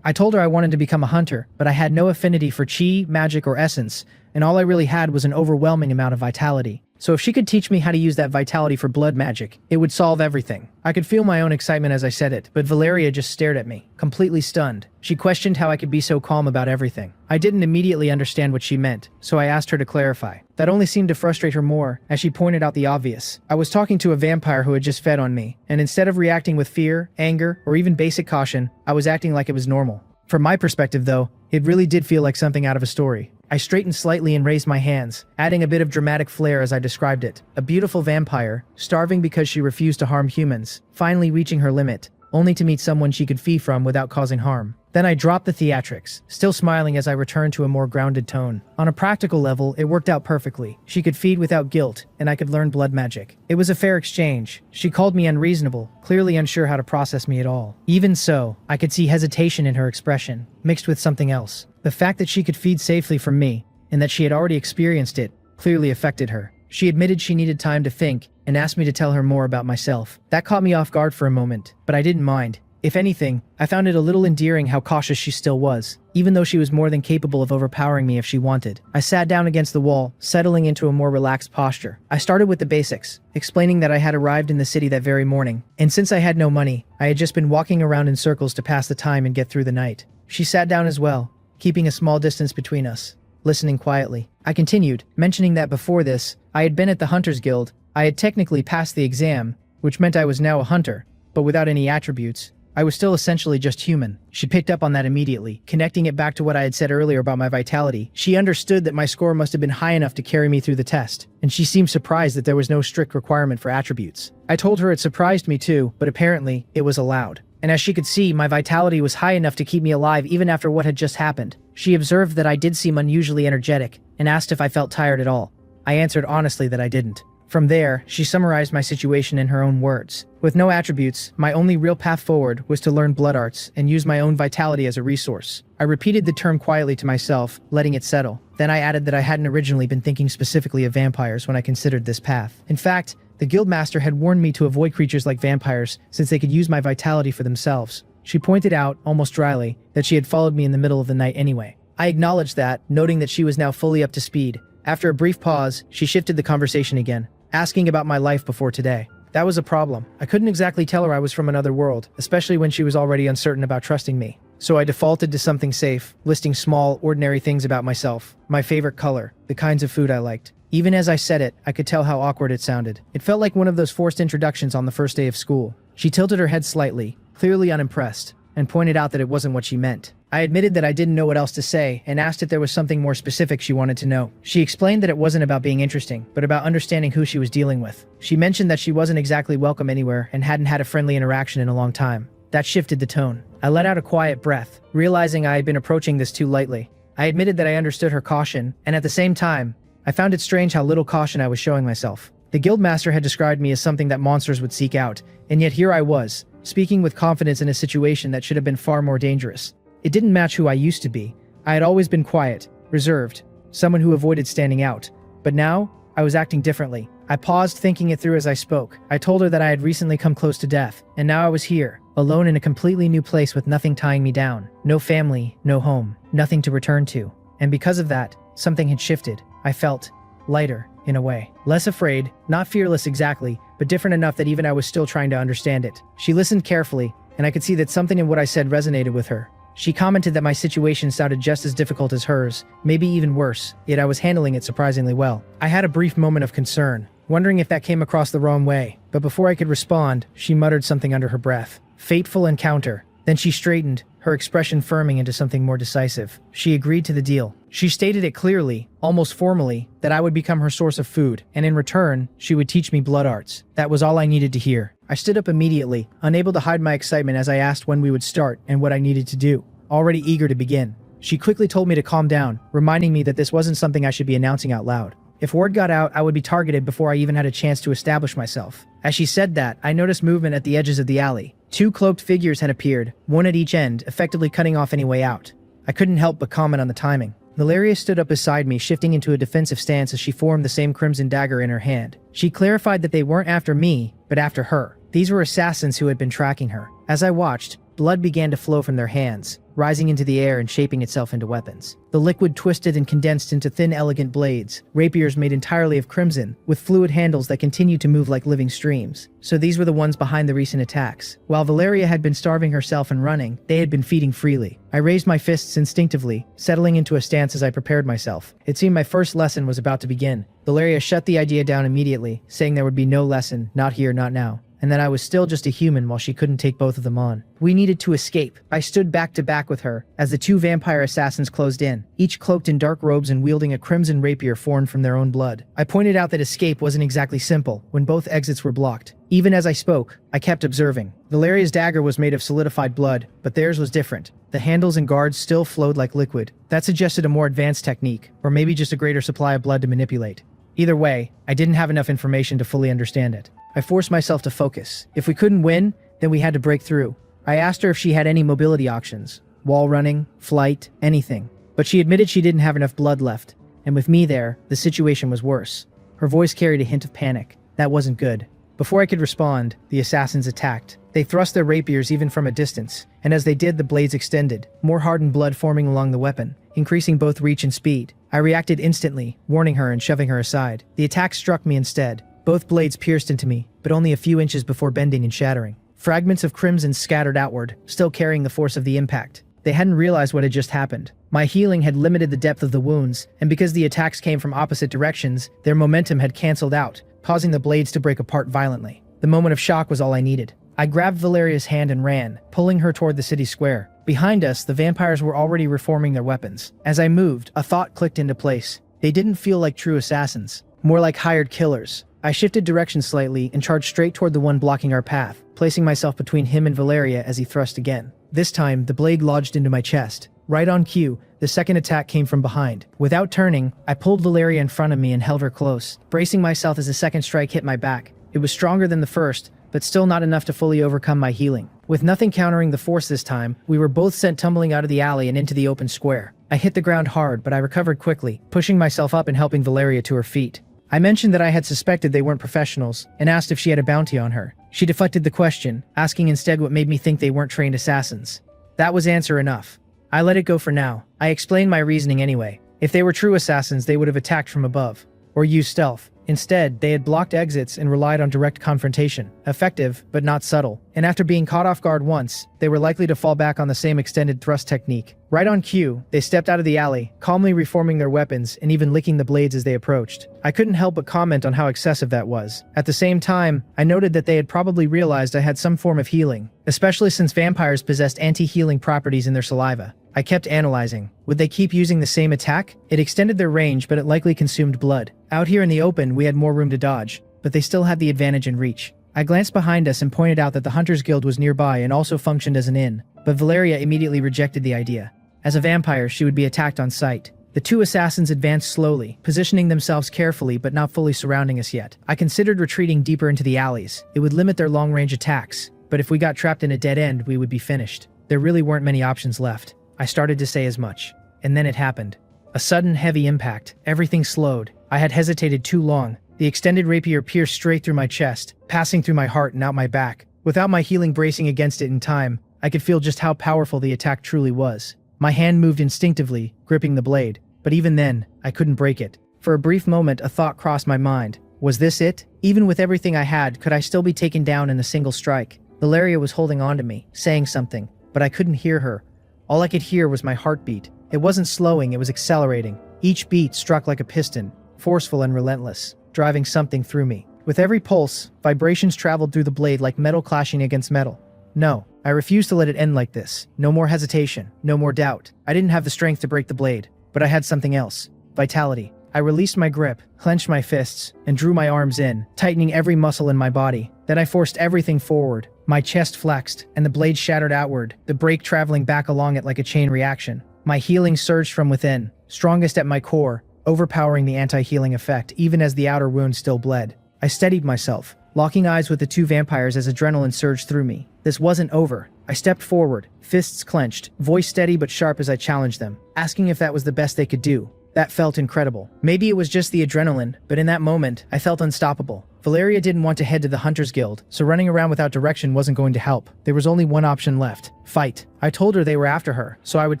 I told her I wanted to become a hunter, but I had no affinity for chi, magic, or essence, and all I really had was an overwhelming amount of vitality. So if she could teach me how to use that vitality for blood magic, it would solve everything. I could feel my own excitement as I said it, but Valeria just stared at me, completely stunned. She questioned how I could be so calm about everything. I didn't immediately understand what she meant, so I asked her to clarify. That only seemed to frustrate her more, as she pointed out the obvious. I was talking to a vampire who had just fed on me, and instead of reacting with fear, anger, or even basic caution, I was acting like it was normal. From my perspective, though, it really did feel like something out of a story. I straightened slightly and raised my hands, adding a bit of dramatic flair as I described it. A beautiful vampire, starving because she refused to harm humans, finally reaching her limit, only to meet someone she could feed from without causing harm. Then I dropped the theatrics, still smiling as I returned to a more grounded tone. On a practical level, it worked out perfectly. She could feed without guilt, and I could learn blood magic. It was a fair exchange. She called me unreasonable, clearly unsure how to process me at all. Even so, I could see hesitation in her expression, mixed with something else. The fact that she could feed safely from me, and that she had already experienced it, clearly affected her. She admitted she needed time to think, and asked me to tell her more about myself. That caught me off guard for a moment, but I didn't mind. If anything, I found it a little endearing how cautious she still was, even though she was more than capable of overpowering me if she wanted. I sat down against the wall, settling into a more relaxed posture. I started with the basics, explaining that I had arrived in the city that very morning, and since I had no money, I had just been walking around in circles to pass the time and get through the night. She sat down as well, keeping a small distance between us, listening quietly. I continued, mentioning that before this, I had been at the Hunter's Guild. I had technically passed the exam, which meant I was now a hunter, but without any attributes. I was still essentially just human. She picked up on that immediately, connecting it back to what I had said earlier about my vitality. She understood that my score must have been high enough to carry me through the test, and she seemed surprised that there was no strict requirement for attributes. I told her it surprised me too, but apparently, it was allowed. And as she could see, my vitality was high enough to keep me alive even after what had just happened. She observed that I did seem unusually energetic, and asked if I felt tired at all. I answered honestly that I didn't. From there, she summarized my situation in her own words. With no attributes, my only real path forward was to learn blood arts and use my own vitality as a resource. I repeated the term quietly to myself, letting it settle. Then I added that I hadn't originally been thinking specifically of vampires when I considered this path. In fact, the guildmaster had warned me to avoid creatures like vampires since they could use my vitality for themselves. She pointed out, almost dryly, that she had followed me in the middle of the night anyway. I acknowledged that, noting that she was now fully up to speed. After a brief pause, she shifted the conversation again, asking about my life before today. That was a problem. I couldn't exactly tell her I was from another world, especially when she was already uncertain about trusting me. So I defaulted to something safe, listing small, ordinary things about myself. My favorite color, the kinds of food I liked. Even as I said it, I could tell how awkward it sounded. It felt like one of those forced introductions on the first day of school. She tilted her head slightly, clearly unimpressed, and pointed out that it wasn't what she meant. I admitted that I didn't know what else to say and asked if there was something more specific she wanted to know. She explained that it wasn't about being interesting, but about understanding who she was dealing with. She mentioned that she wasn't exactly welcome anywhere and hadn't had a friendly interaction in a long time. That shifted the tone. I let out a quiet breath, realizing I had been approaching this too lightly. I admitted that I understood her caution, and at the same time, I found it strange how little caution I was showing myself. The guildmaster had described me as something that monsters would seek out, and yet here I was, speaking with confidence in a situation that should have been far more dangerous. It didn't match who I used to be. I had always been quiet, reserved, someone who avoided standing out. But now, I was acting differently. I paused, thinking it through as I spoke. I told her that I had recently come close to death, and now I was here, alone in a completely new place with nothing tying me down. No family, no home, nothing to return to. And because of that, something had shifted. I felt lighter, in a way. Less afraid, not fearless exactly, but different enough that even I was still trying to understand it. She listened carefully, and I could see that something in what I said resonated with her. She commented that my situation sounded just as difficult as hers, maybe even worse, yet I was handling it surprisingly well. I had a brief moment of concern, wondering if that came across the wrong way, but before I could respond, she muttered something under her breath. Fateful encounter. Then she straightened, her expression firming into something more decisive. She agreed to the deal. She stated it clearly, almost formally, that I would become her source of food, and in return, she would teach me blood arts. That was all I needed to hear. I stood up immediately, unable to hide my excitement as I asked when we would start and what I needed to do, already eager to begin. She quickly told me to calm down, reminding me that this wasn't something I should be announcing out loud. If word got out, I would be targeted before I even had a chance to establish myself. As she said that, I noticed movement at the edges of the alley. 2 cloaked figures had appeared, one at each end, effectively cutting off any way out. I couldn't help but comment on the timing. Valeria stood up beside me, shifting into a defensive stance as she formed the same crimson dagger in her hand. She clarified that they weren't after me, but after her. These were assassins who had been tracking her. As I watched, blood began to flow from their hands, rising into the air and shaping itself into weapons. The liquid twisted and condensed into thin, elegant blades, rapiers made entirely of crimson, with fluid handles that continued to move like living streams. So these were the ones behind the recent attacks. While Valeria had been starving herself and running, they had been feeding freely. I raised my fists instinctively, settling into a stance as I prepared myself. It seemed my first lesson was about to begin. Valeria shut the idea down immediately, saying there would be no lesson, not here, not now, and that I was still just a human while she couldn't take both of them on. We needed to escape. I stood back to back with her as the 2 vampire assassins closed in, each cloaked in dark robes and wielding a crimson rapier formed from their own blood. I pointed out that escape wasn't exactly simple when both exits were blocked. Even as I spoke, I kept observing. Valeria's dagger was made of solidified blood, but theirs was different. The handles and guards still flowed like liquid. That suggested a more advanced technique, or maybe just a greater supply of blood to manipulate. Either way, I didn't have enough information to fully understand it. I forced myself to focus. If we couldn't win, then we had to break through. I asked her if she had any mobility options. Wall running, flight, anything. But she admitted she didn't have enough blood left. And with me there, the situation was worse. Her voice carried a hint of panic. That wasn't good. Before I could respond, the assassins attacked. They thrust their rapiers even from a distance, and as they did, the blades extended, more hardened blood forming along the weapon, increasing both reach and speed. I reacted instantly, warning her and shoving her aside. The attack struck me instead. Both blades pierced into me, but only a few inches before bending and shattering. Fragments of crimson scattered outward, still carrying the force of the impact. They hadn't realized what had just happened. My healing had limited the depth of the wounds, and because the attacks came from opposite directions, their momentum had canceled out, causing the blades to break apart violently. The moment of shock was all I needed. I grabbed Valeria's hand and ran, pulling her toward the city square. Behind us, the vampires were already reforming their weapons. As I moved, a thought clicked into place. They didn't feel like true assassins, more like hired killers. I shifted direction slightly and charged straight toward the one blocking our path, placing myself between him and Valeria as he thrust again. This time, the blade lodged into my chest. Right on cue, the second attack came from behind. Without turning, I pulled Valeria in front of me and held her close, bracing myself as the second strike hit my back. It was stronger than the first, but still not enough to fully overcome my healing. With nothing countering the force this time, we were both sent tumbling out of the alley and into the open square. I hit the ground hard, but I recovered quickly, pushing myself up and helping Valeria to her feet. I mentioned that I had suspected they weren't professionals, and asked if she had a bounty on her. She deflected the question, asking instead what made me think they weren't trained assassins. That was answer enough. I let it go for now. I explained my reasoning anyway. If they were true assassins, they would have attacked from above, or used stealth. Instead, they had blocked exits and relied on direct confrontation. Effective, but not subtle. And after being caught off guard once, they were likely to fall back on the same extended thrust technique. Right on cue, they stepped out of the alley, calmly reforming their weapons and even licking the blades as they approached. I couldn't help but comment on how excessive that was. At the same time, I noted that they had probably realized I had some form of healing, especially since vampires possessed anti-healing properties in their saliva. I kept analyzing. Would they keep using the same attack? It extended their range, but it likely consumed blood. Out here in the open, we had more room to dodge, but they still had the advantage in reach. I glanced behind us and pointed out that the Hunters Guild was nearby and also functioned as an inn, but Valeria immediately rejected the idea. As a vampire, she would be attacked on sight. The two assassins advanced slowly, positioning themselves carefully but not fully surrounding us yet. I considered retreating deeper into the alleys. It would limit their long-range attacks, but if we got trapped in a dead end, we would be finished. There really weren't many options left. I started to say as much. And then it happened. A sudden, heavy impact. Everything slowed. I had hesitated too long. The extended rapier pierced straight through my chest, passing through my heart and out my back. Without my healing bracing against it in time, I could feel just how powerful the attack truly was. My hand moved instinctively, gripping the blade. But even then, I couldn't break it. For a brief moment, a thought crossed my mind. Was this it? Even with everything I had, could I still be taken down in a single strike? Valeria was holding on to me, saying something, but I couldn't hear her. All I could hear was my heartbeat. It wasn't slowing, it was accelerating. Each beat struck like a piston, forceful and relentless, driving something through me. With every pulse, vibrations traveled through the blade like metal clashing against metal. No, I refused to let it end like this. No more hesitation, no more doubt. I didn't have the strength to break the blade, but I had something else. Vitality. I released my grip, clenched my fists, and drew my arms in, tightening every muscle in my body. Then I forced everything forward. My chest flexed, and the blade shattered outward, the break traveling back along it like a chain reaction. My healing surged from within, strongest at my core, overpowering the anti-healing effect, even as the outer wound still bled. I steadied myself, locking eyes with the two vampires as adrenaline surged through me. This wasn't over. I stepped forward, fists clenched, voice steady but sharp as I challenged them, asking if that was the best they could do. That felt incredible. Maybe it was just the adrenaline, but in that moment, I felt unstoppable. Valeria didn't want to head to the Hunters Guild, so running around without direction wasn't going to help. There was only one option left: fight. I told her they were after her, so I would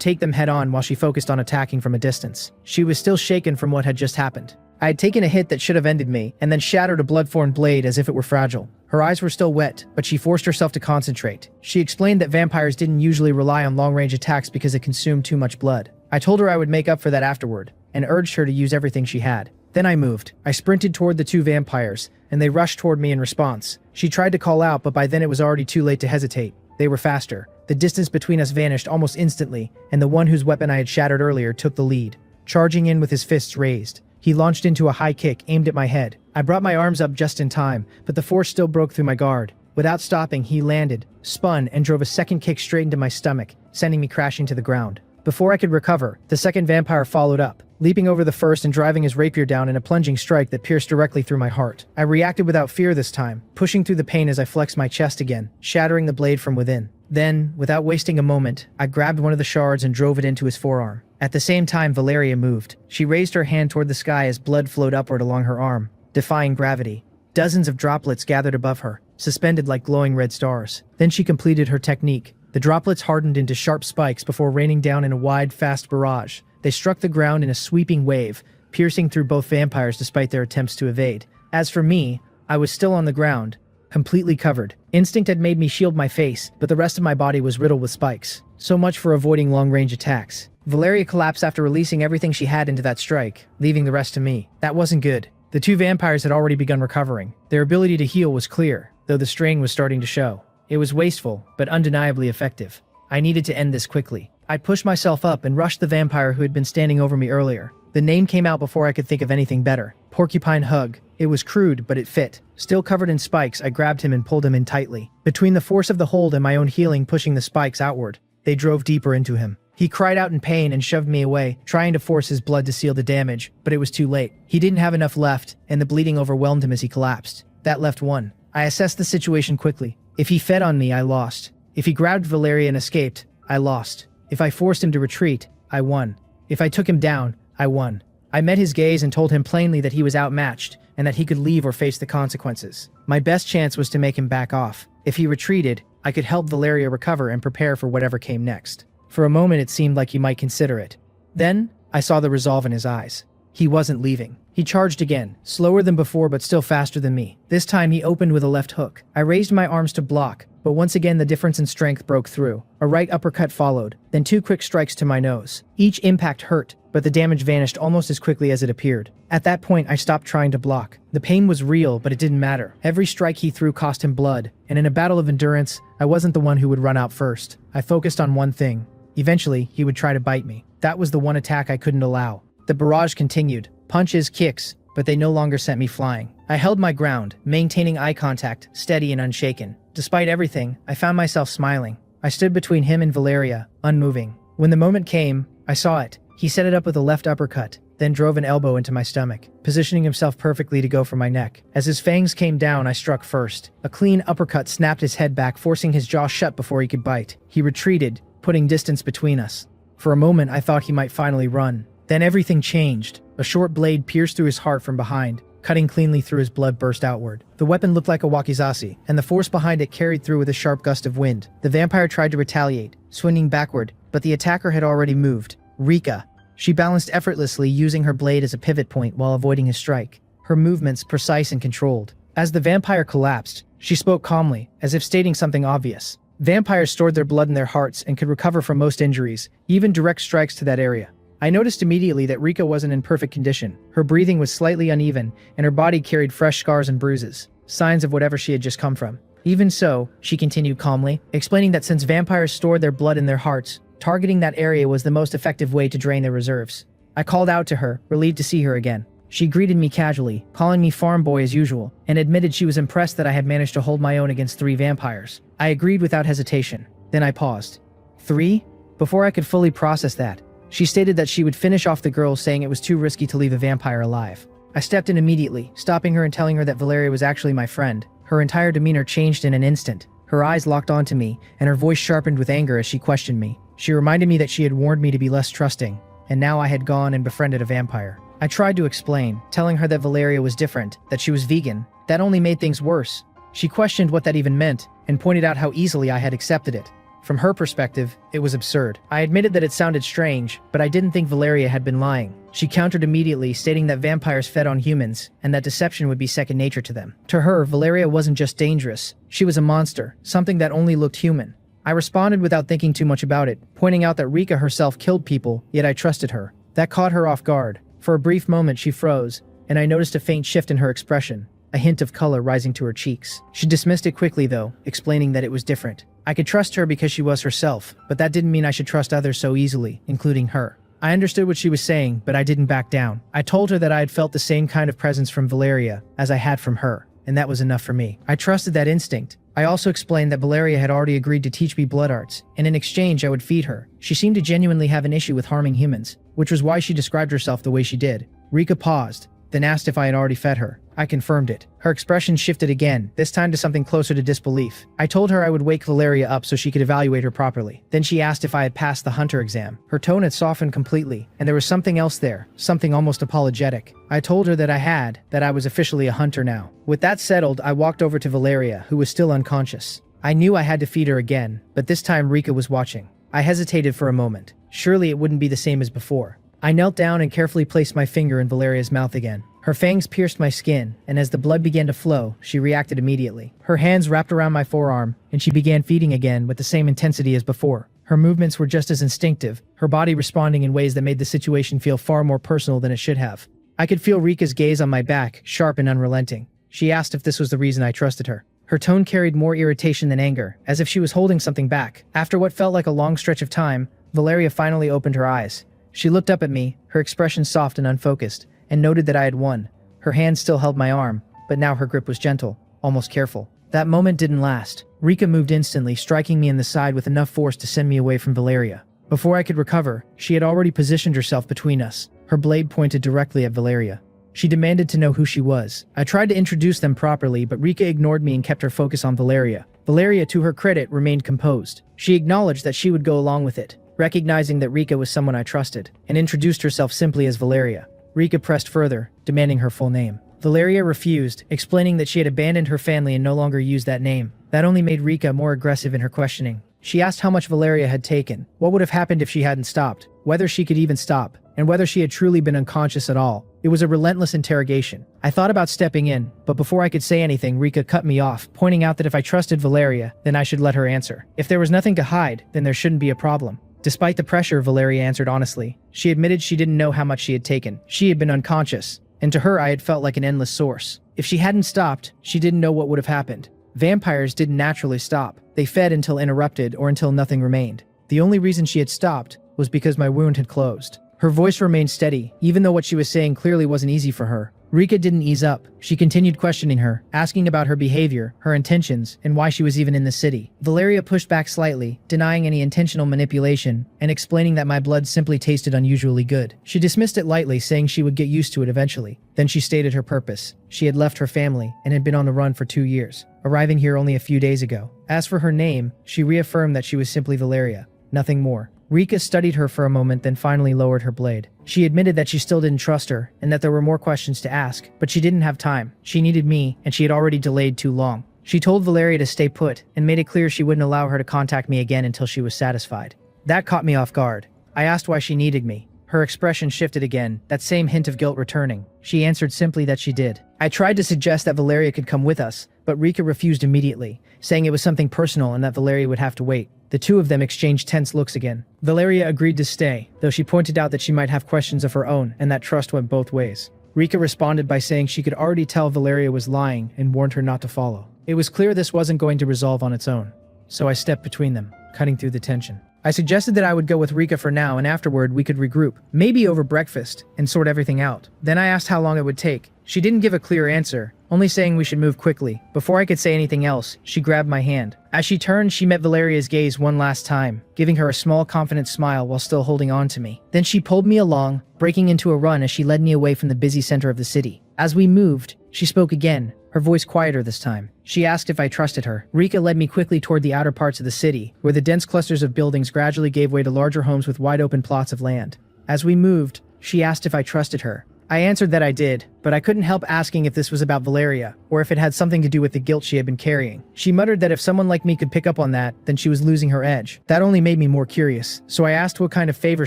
take them head on while she focused on attacking from a distance. She was still shaken from what had just happened. I had taken a hit that should have ended me, and then shattered a blood-formed blade as if it were fragile. Her eyes were still wet, but she forced herself to concentrate. She explained that vampires didn't usually rely on long-range attacks because it consumed too much blood. I told her I would make up for that afterward, and urged her to use everything she had. Then I moved. I sprinted toward the two vampires, and they rushed toward me in response. She tried to call out, but by then it was already too late to hesitate. They were faster. The distance between us vanished almost instantly, and the one whose weapon I had shattered earlier took the lead. Charging in with his fists raised, he launched into a high kick aimed at my head. I brought my arms up just in time, but the force still broke through my guard. Without stopping, he landed, spun, and drove a second kick straight into my stomach, sending me crashing to the ground. Before I could recover, the second vampire followed up, leaping over the first and driving his rapier down in a plunging strike that pierced directly through my heart. I reacted without fear this time, pushing through the pain as I flexed my chest again, shattering the blade from within. Then, without wasting a moment, I grabbed one of the shards and drove it into his forearm. At the same time, Valeria moved. She raised her hand toward the sky as blood flowed upward along her arm, defying gravity. Dozens of droplets gathered above her, suspended like glowing red stars. Then she completed her technique. The droplets hardened into sharp spikes before raining down in a wide, fast barrage. They struck the ground in a sweeping wave, piercing through both vampires despite their attempts to evade. As for me, I was still on the ground, completely covered. Instinct had made me shield my face, but the rest of my body was riddled with spikes. So much for avoiding long-range attacks. Valeria collapsed after releasing everything she had into that strike, leaving the rest to me. That wasn't good. The two vampires had already begun recovering. Their ability to heal was clear, though the strain was starting to show. It was wasteful, but undeniably effective. I needed to end this quickly. I pushed myself up and rushed the vampire who had been standing over me earlier. The name came out before I could think of anything better. Porcupine Hug. It was crude, but it fit. Still covered in spikes, I grabbed him and pulled him in tightly. Between the force of the hold and my own healing pushing the spikes outward, they drove deeper into him. He cried out in pain and shoved me away, trying to force his blood to seal the damage, but it was too late. He didn't have enough left, and the bleeding overwhelmed him as he collapsed. That left one. I assessed the situation quickly. If he fed on me, I lost. If he grabbed Valeria and escaped, I lost. If I forced him to retreat, I won. If I took him down, I won. I met his gaze and told him plainly that he was outmatched, and that he could leave or face the consequences. My best chance was to make him back off. If he retreated, I could help Valeria recover and prepare for whatever came next. For a moment it seemed like he might consider it. Then, I saw the resolve in his eyes. He wasn't leaving. He charged again, slower than before but still faster than me. This time he opened with a left hook. I raised my arms to block, but once again the difference in strength broke through. A right uppercut followed, then two quick strikes to my nose. Each impact hurt, but the damage vanished almost as quickly as it appeared. At that point I stopped trying to block. The pain was real, but it didn't matter. Every strike he threw cost him blood, and in a battle of endurance, I wasn't the one who would run out first. I focused on one thing. Eventually, he would try to bite me. That was the one attack I couldn't allow. The barrage continued. Punches, kicks, but they no longer sent me flying. I held my ground, maintaining eye contact, steady and unshaken. Despite everything, I found myself smiling. I stood between him and Valeria, unmoving. When the moment came, I saw it. He set it up with a left uppercut, then drove an elbow into my stomach, positioning himself perfectly to go for my neck. As his fangs came down, I struck first. A clean uppercut snapped his head back, forcing his jaw shut before he could bite. He retreated, putting distance between us. For a moment, I thought he might finally run. Then everything changed. A short blade pierced through his heart from behind, cutting cleanly through his blood burst outward. The weapon looked like a wakizashi, and the force behind it carried through with a sharp gust of wind. The vampire tried to retaliate, swinging backward, but the attacker had already moved. Rika. She balanced effortlessly, using her blade as a pivot point while avoiding his strike. Her movements precise and controlled. As the vampire collapsed, she spoke calmly, as if stating something obvious. Vampires stored their blood in their hearts and could recover from most injuries, even direct strikes to that area. I noticed immediately that Rika wasn't in perfect condition. Her breathing was slightly uneven, and her body carried fresh scars and bruises, signs of whatever she had just come from. Even so, she continued calmly, explaining that since vampires stored their blood in their hearts, targeting that area was the most effective way to drain their reserves. I called out to her, relieved to see her again. She greeted me casually, calling me farm boy as usual, and admitted she was impressed that I had managed to hold my own against 3 vampires. I agreed without hesitation. Then I paused. 3? Before I could fully process that, she stated that she would finish off the girl, saying it was too risky to leave a vampire alive. I stepped in immediately, stopping her and telling her that Valeria was actually my friend. Her entire demeanor changed in an instant. Her eyes locked onto me, and her voice sharpened with anger as she questioned me. She reminded me that she had warned me to be less trusting, and now I had gone and befriended a vampire. I tried to explain, telling her that Valeria was different, that she was vegan. That only made things worse. She questioned what that even meant, and pointed out how easily I had accepted it. From her perspective, it was absurd. I admitted that it sounded strange, but I didn't think Valeria had been lying. She countered immediately, stating that vampires fed on humans, and that deception would be second nature to them. To her, Valeria wasn't just dangerous. She was a monster, something that only looked human. I responded without thinking too much about it, pointing out that Rika herself killed people, yet I trusted her. That caught her off guard. For a brief moment she froze, and I noticed a faint shift in her expression, a hint of color rising to her cheeks. She dismissed it quickly though, explaining that it was different. I could trust her because she was herself, but that didn't mean I should trust others so easily, including her. I understood what she was saying, but I didn't back down. I told her that I had felt the same kind of presence from Valeria as I had from her, and that was enough for me. I trusted that instinct. I also explained that Valeria had already agreed to teach me blood arts, and in exchange I would feed her. She seemed to genuinely have an issue with harming humans, which was why she described herself the way she did. Rika paused, then asked if I had already fed her. I confirmed it. Her expression shifted again, this time to something closer to disbelief. I told her I would wake Valeria up so she could evaluate her properly. Then she asked if I had passed the hunter exam. Her tone had softened completely, and there was something else there, something almost apologetic. I told her that I was officially a hunter now. With that settled, I walked over to Valeria, who was still unconscious. I knew I had to feed her again, but this time Rika was watching. I hesitated for a moment. Surely it wouldn't be the same as before. I knelt down and carefully placed my finger in Valeria's mouth again. Her fangs pierced my skin, and as the blood began to flow, she reacted immediately. Her hands wrapped around my forearm, and she began feeding again with the same intensity as before. Her movements were just as instinctive, her body responding in ways that made the situation feel far more personal than it should have. I could feel Rika's gaze on my back, sharp and unrelenting. She asked if this was the reason I trusted her. Her tone carried more irritation than anger, as if she was holding something back. After what felt like a long stretch of time, Valeria finally opened her eyes. She looked up at me, her expression soft and unfocused, and noted that I had won. Her hand still held my arm, but now her grip was gentle, almost careful. That moment didn't last. Rika moved instantly, striking me in the side with enough force to send me away from Valeria. Before I could recover, she had already positioned herself between us. Her blade pointed directly at Valeria. She demanded to know who she was. I tried to introduce them properly, but Rika ignored me and kept her focus on Valeria. Valeria, to her credit, remained composed. She acknowledged that she would go along with it, recognizing that Rika was someone I trusted, and introduced herself simply as Valeria. Rika pressed further, demanding her full name. Valeria refused, explaining that she had abandoned her family and no longer used that name. That only made Rika more aggressive in her questioning. She asked how much Valeria had taken, what would have happened if she hadn't stopped, whether she could even stop, and whether she had truly been unconscious at all. It was a relentless interrogation. I thought about stepping in, but before I could say anything, Rika cut me off, pointing out that if I trusted Valeria, then I should let her answer. If there was nothing to hide, then there shouldn't be a problem. Despite the pressure, Valeria answered honestly. She admitted she didn't know how much she had taken. She had been unconscious, and to her I had felt like an endless source. If she hadn't stopped, she didn't know what would have happened. Vampires didn't naturally stop. They fed until interrupted or until nothing remained. The only reason she had stopped was because my wound had closed. Her voice remained steady, even though what she was saying clearly wasn't easy for her. Rika didn't ease up. She continued questioning her, asking about her behavior, her intentions, and why she was even in the city. Valeria pushed back slightly, denying any intentional manipulation, and explaining that my blood simply tasted unusually good. She dismissed it lightly, saying she would get used to it eventually. Then she stated her purpose. She had left her family and had been on the run for 2 years, arriving here only a few days ago. As for her name, she reaffirmed that she was simply Valeria, nothing more. Rika studied her for a moment, then finally lowered her blade. She admitted that she still didn't trust her and that there were more questions to ask, but she didn't have time. She needed me, and she had already delayed too long. She told Valeria to stay put and made it clear she wouldn't allow her to contact me again until she was satisfied. That caught me off guard. I asked why she needed me. Her expression shifted again, that same hint of guilt returning. She answered simply that she did. I tried to suggest that Valeria could come with us, but Rika refused immediately, saying it was something personal and that Valeria would have to wait. The two of them exchanged tense looks again. Valeria agreed to stay, though she pointed out that she might have questions of her own and that trust went both ways. Rika responded by saying she could already tell Valeria was lying and warned her not to follow. It was clear this wasn't going to resolve on its own, so I stepped between them, cutting through the tension. I suggested that I would go with Rika for now, and afterward we could regroup, maybe over breakfast, and sort everything out. Then I asked how long it would take. She didn't give a clear answer, only saying we should move quickly. Before I could say anything else, she grabbed my hand. As she turned, she met Valeria's gaze one last time, giving her a small, confident smile while still holding on to me. Then she pulled me along, breaking into a run as she led me away from the busy center of the city. As we moved, she spoke again, her voice quieter this time. She asked if I trusted her. Rika led me quickly toward the outer parts of the city, where the dense clusters of buildings gradually gave way to larger homes with wide-open plots of land. As we moved, she asked if I trusted her. I answered that I did, but I couldn't help asking if this was about Valeria, or if it had something to do with the guilt she had been carrying. She muttered that if someone like me could pick up on that, then she was losing her edge. That only made me more curious, so I asked what kind of favor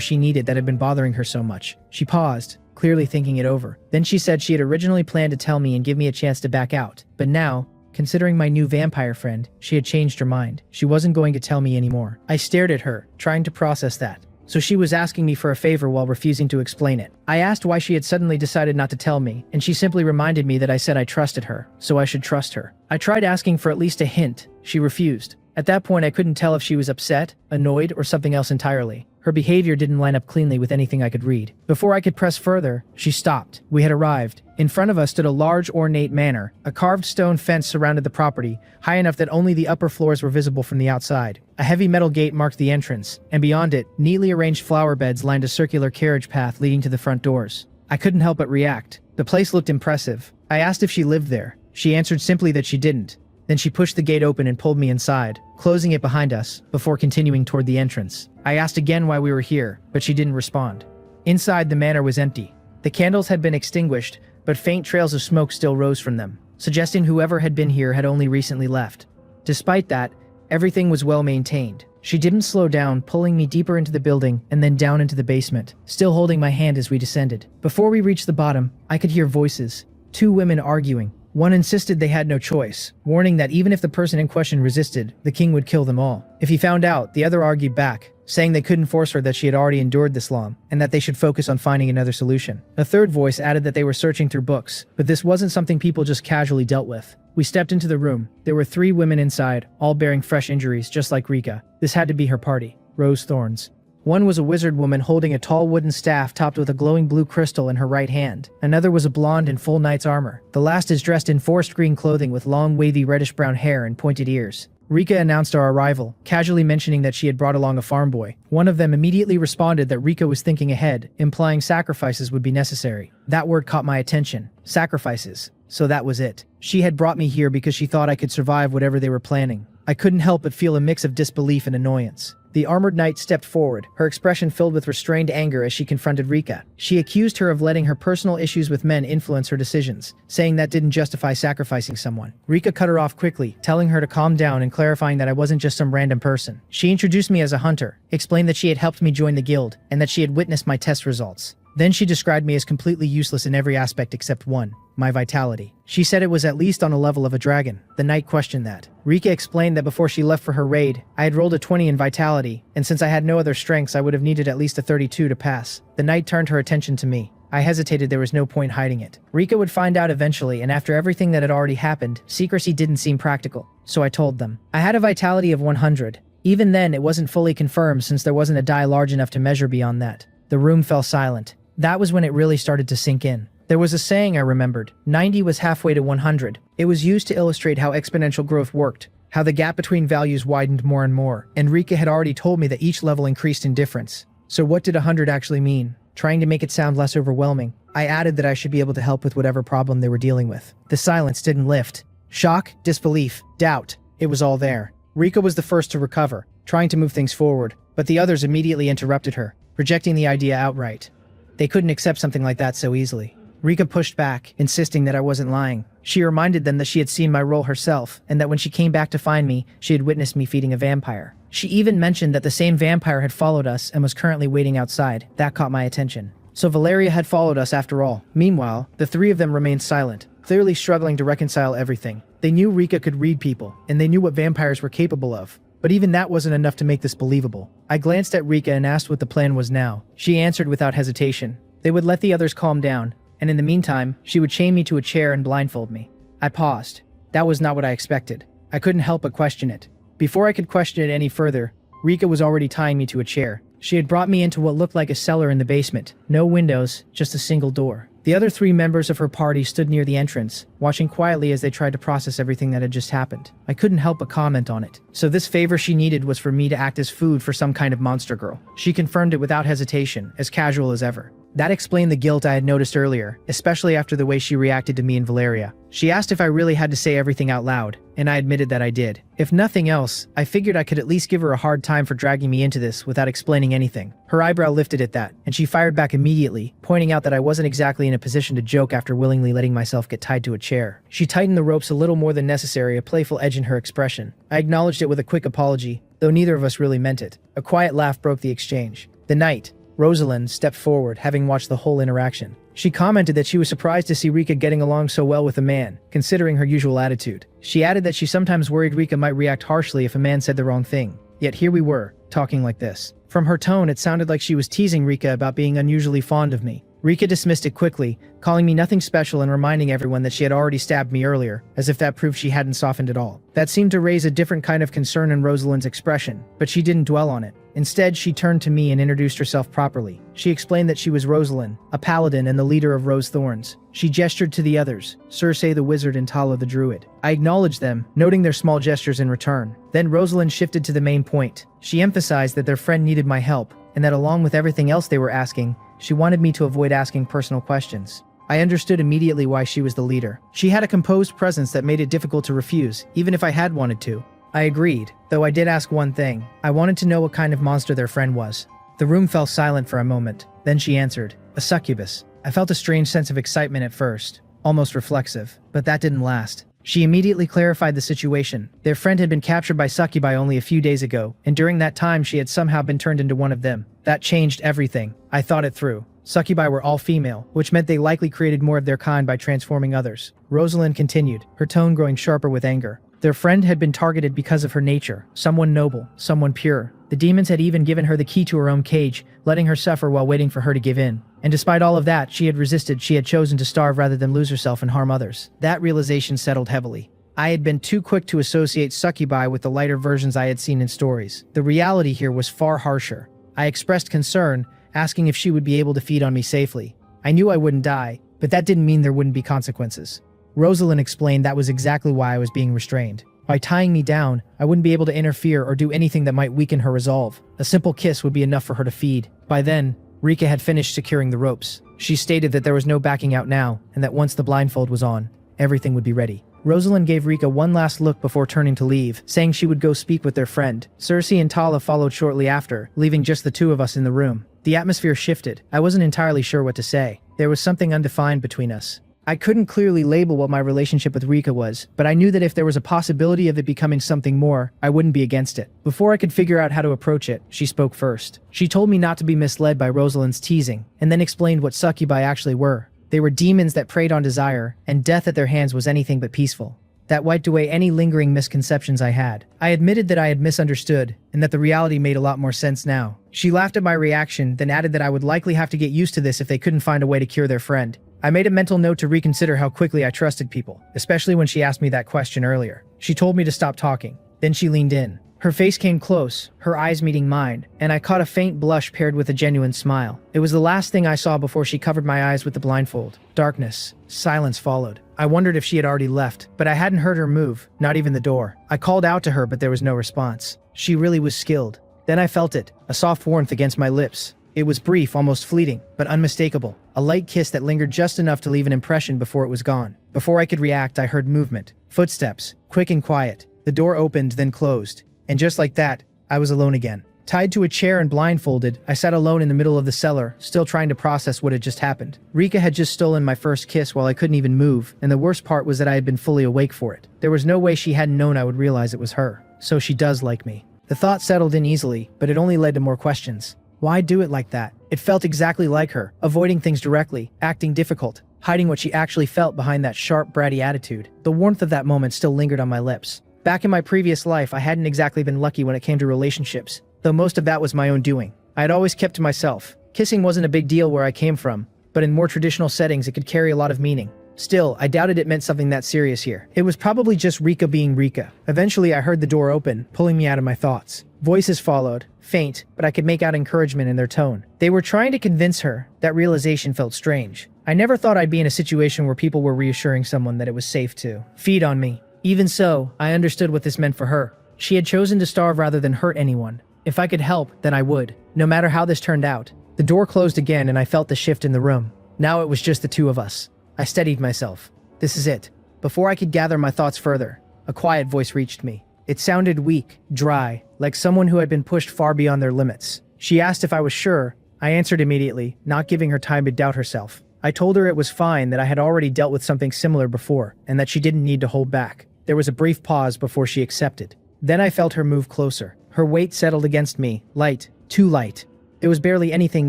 she needed that had been bothering her so much. She paused, clearly thinking it over. Then she said she had originally planned to tell me and give me a chance to back out, but now, considering my new vampire friend, she had changed her mind. She wasn't going to tell me anymore. I stared at her, trying to process that. So she was asking me for a favor while refusing to explain it. I asked why she had suddenly decided not to tell me, and she simply reminded me that I said I trusted her, so I should trust her. I tried asking for at least a hint. She refused. At that point, I couldn't tell if she was upset, annoyed, or something else entirely. Her behavior didn't line up cleanly with anything I could read. Before I could press further, she stopped. We had arrived. In front of us stood a large ornate manor. A carved stone fence surrounded the property, high enough that only the upper floors were visible from the outside. A heavy metal gate marked the entrance, and beyond it, neatly arranged flower beds lined a circular carriage path leading to the front doors. I couldn't help but react. The place looked impressive. I asked if she lived there. She answered simply that she didn't. Then she pushed the gate open and pulled me inside, closing it behind us, before continuing toward the entrance. I asked again why we were here, but she didn't respond. Inside, the manor was empty. The candles had been extinguished, but faint trails of smoke still rose from them, suggesting whoever had been here had only recently left. Despite that, everything was well maintained. She didn't slow down, pulling me deeper into the building and then down into the basement, still holding my hand as we descended. Before we reached the bottom, I could hear voices, 2 women arguing. One insisted they had no choice, warning that even if the person in question resisted, the king would kill them all. If he found out, the other argued back, saying they couldn't force her, that she had already endured this long, and that they should focus on finding another solution. A third voice added that they were searching through books, but this wasn't something people just casually dealt with. We stepped into the room. There were 3 women inside, all bearing fresh injuries, just like Rika. This had to be her party. Rose thorns. One was a wizard woman holding a tall wooden staff topped with a glowing blue crystal in her right hand. Another was a blonde in full knight's armor. The last is dressed in forest green clothing with long wavy reddish-brown hair and pointed ears. Rika announced our arrival, casually mentioning that she had brought along a farm boy. One of them immediately responded that Rika was thinking ahead, implying sacrifices would be necessary. That word caught my attention. Sacrifices. So that was it. She had brought me here because she thought I could survive whatever they were planning. I couldn't help but feel a mix of disbelief and annoyance. The armored knight stepped forward, her expression filled with restrained anger as she confronted Rika. She accused her of letting her personal issues with men influence her decisions, saying that didn't justify sacrificing someone. Rika cut her off quickly, telling her to calm down and clarifying that I wasn't just some random person. She introduced me as a hunter, explained that she had helped me join the guild, and that she had witnessed my test results. Then she described me as completely useless in every aspect except one, my vitality. She said it was at least on a level of a dragon. The knight questioned that. Rika explained that before she left for her raid, I had rolled a 20 in vitality, and since I had no other strengths, I would have needed at least a 32 to pass. The knight turned her attention to me. I hesitated. There was no point hiding it. Rika would find out eventually, and after everything that had already happened, secrecy didn't seem practical. So I told them. I had a vitality of 100. Even then, it wasn't fully confirmed since there wasn't a die large enough to measure beyond that. The room fell silent. That was when it really started to sink in. There was a saying I remembered. 90 was halfway to 100. It was used to illustrate how exponential growth worked, how the gap between values widened more and more. Enrique had already told me that each level increased in difference. So what did 100 actually mean? Trying to make it sound less overwhelming, I added that I should be able to help with whatever problem they were dealing with. The silence didn't lift. Shock, disbelief, doubt. It was all there. Rika was the first to recover, trying to move things forward, but the others immediately interrupted her, rejecting the idea outright. They couldn't accept something like that so easily. Rika pushed back, insisting that I wasn't lying. She reminded them that she had seen my role herself, and that when she came back to find me, she had witnessed me feeding a vampire. She even mentioned that the same vampire had followed us and was currently waiting outside. That caught my attention. So Valeria had followed us after all. Meanwhile, the three of them remained silent, clearly struggling to reconcile everything. They knew Rika could read people, and they knew what vampires were capable of. But even that wasn't enough to make this believable. I glanced at Rika and asked what the plan was now. She answered without hesitation. They would let the others calm down, and in the meantime, she would chain me to a chair and blindfold me. I paused. That was not what I expected. I couldn't help but question it. Before I could question it any further, Rika was already tying me to a chair. She had brought me into what looked like a cellar in the basement. No windows, just a single door. The other three members of her party stood near the entrance, watching quietly as they tried to process everything that had just happened. I couldn't help but comment on it. So this favor she needed was for me to act as food for some kind of monster girl. She confirmed it without hesitation, as casual as ever. That explained the guilt I had noticed earlier, especially after the way she reacted to me and Valeria. She asked if I really had to say everything out loud, and I admitted that I did. If nothing else, I figured I could at least give her a hard time for dragging me into this without explaining anything. Her eyebrow lifted at that, and she fired back immediately, pointing out that I wasn't exactly in a position to joke after willingly letting myself get tied to a chair. She tightened the ropes a little more than necessary, a playful edge in her expression. I acknowledged it with a quick apology, though neither of us really meant it. A quiet laugh broke the exchange. The knight, Rosalind, stepped forward, having watched the whole interaction. She commented that she was surprised to see Rika getting along so well with a man, considering her usual attitude. She added that she sometimes worried Rika might react harshly if a man said the wrong thing. Yet here we were, talking like this. From her tone, it sounded like she was teasing Rika about being unusually fond of me. Rika dismissed it quickly, calling me nothing special and reminding everyone that she had already stabbed me earlier, as if that proved she hadn't softened at all. That seemed to raise a different kind of concern in Rosalind's expression, but she didn't dwell on it. Instead, she turned to me and introduced herself properly. She explained that she was Rosalind, a paladin and the leader of Rose Thorns. She gestured to the others, Circe the wizard and Tala the druid. I acknowledged them, noting their small gestures in return. Then Rosalind shifted to the main point. She emphasized that their friend needed my help, and that along with everything else they were asking, she wanted me to avoid asking personal questions. I understood immediately why she was the leader. She had a composed presence that made it difficult to refuse, even if I had wanted to. I agreed, though I did ask one thing. I wanted to know what kind of monster their friend was. The room fell silent for a moment. Then she answered, a succubus. I felt a strange sense of excitement at first, almost reflexive, but that didn't last. She immediately clarified the situation. Their friend had been captured by succubi only a few days ago, and during that time she had somehow been turned into one of them. That changed everything. I thought it through. Succubi were all female, which meant they likely created more of their kind by transforming others. Rosalind continued, her tone growing sharper with anger. Their friend had been targeted because of her nature, someone noble, someone pure. The demons had even given her the key to her own cage, letting her suffer while waiting for her to give in. And despite all of that, she had resisted. She had chosen to starve rather than lose herself and harm others. That realization settled heavily. I had been too quick to associate succubi with the lighter versions I had seen in stories. The reality here was far harsher. I expressed concern, asking if she would be able to feed on me safely. I knew I wouldn't die, but that didn't mean there wouldn't be consequences. Rosalind explained that was exactly why I was being restrained. By tying me down, I wouldn't be able to interfere or do anything that might weaken her resolve. A simple kiss would be enough for her to feed. By then, Rika had finished securing the ropes. She stated that there was no backing out now, and that once the blindfold was on, everything would be ready. Rosalind gave Rika one last look before turning to leave, saying she would go speak with their friend. Circe and Tala followed shortly after, leaving just the two of us in the room. The atmosphere shifted. I wasn't entirely sure what to say. There was something undefined between us. I couldn't clearly label what my relationship with Rika was, but I knew that if there was a possibility of it becoming something more, I wouldn't be against it. Before I could figure out how to approach it, she spoke first. She told me not to be misled by Rosalind's teasing, and then explained what succubi actually were. They were demons that preyed on desire, and death at their hands was anything but peaceful. That wiped away any lingering misconceptions I had. I admitted that I had misunderstood, and that the reality made a lot more sense now. She laughed at my reaction, then added that I would likely have to get used to this if they couldn't find a way to cure their friend. I made a mental note to reconsider how quickly I trusted people, especially when she asked me that question earlier. She told me to stop talking. Then she leaned in. Her face came close, her eyes meeting mine, and I caught a faint blush paired with a genuine smile. It was the last thing I saw before she covered my eyes with the blindfold. Darkness. Silence followed. I wondered if she had already left, but I hadn't heard her move, not even the door. I called out to her, but there was no response. She really was skilled. Then I felt it, a soft warmth against my lips. It was brief, almost fleeting, but unmistakable. A light kiss that lingered just enough to leave an impression before it was gone. Before I could react, I heard movement. Footsteps, quick and quiet. The door opened, then closed. And just like that, I was alone again. Tied to a chair and blindfolded, I sat alone in the middle of the cellar, still trying to process what had just happened. Rika had just stolen my first kiss while I couldn't even move, and the worst part was that I had been fully awake for it. There was no way she hadn't known I would realize it was her. So she does like me. The thought settled in easily, but it only led to more questions. Why do it like that? It felt exactly like her, avoiding things directly, acting difficult, hiding what she actually felt behind that sharp, bratty attitude. The warmth of that moment still lingered on my lips. Back in my previous life, I hadn't exactly been lucky when it came to relationships, though most of that was my own doing. I had always kept to myself. Kissing wasn't a big deal where I came from, but in more traditional settings it could carry a lot of meaning. Still, I doubted it meant something that serious here. It was probably just Rika being Rika. Eventually I heard the door open, pulling me out of my thoughts. Voices followed, faint, but I could make out encouragement in their tone. They were trying to convince her. That realization felt strange. I never thought I'd be in a situation where people were reassuring someone that it was safe to feed on me. Even so, I understood what this meant for her. She had chosen to starve rather than hurt anyone. If I could help, then I would, no matter how this turned out. The door closed again and I felt the shift in the room. Now it was just the two of us. I steadied myself. This is it. Before I could gather my thoughts further, a quiet voice reached me. It sounded weak, dry, like someone who had been pushed far beyond their limits. She asked if I was sure. I answered immediately, not giving her time to doubt herself. I told her it was fine, that I had already dealt with something similar before, and that she didn't need to hold back. There was a brief pause before she accepted. Then I felt her move closer. Her weight settled against me, light, too light. There was barely anything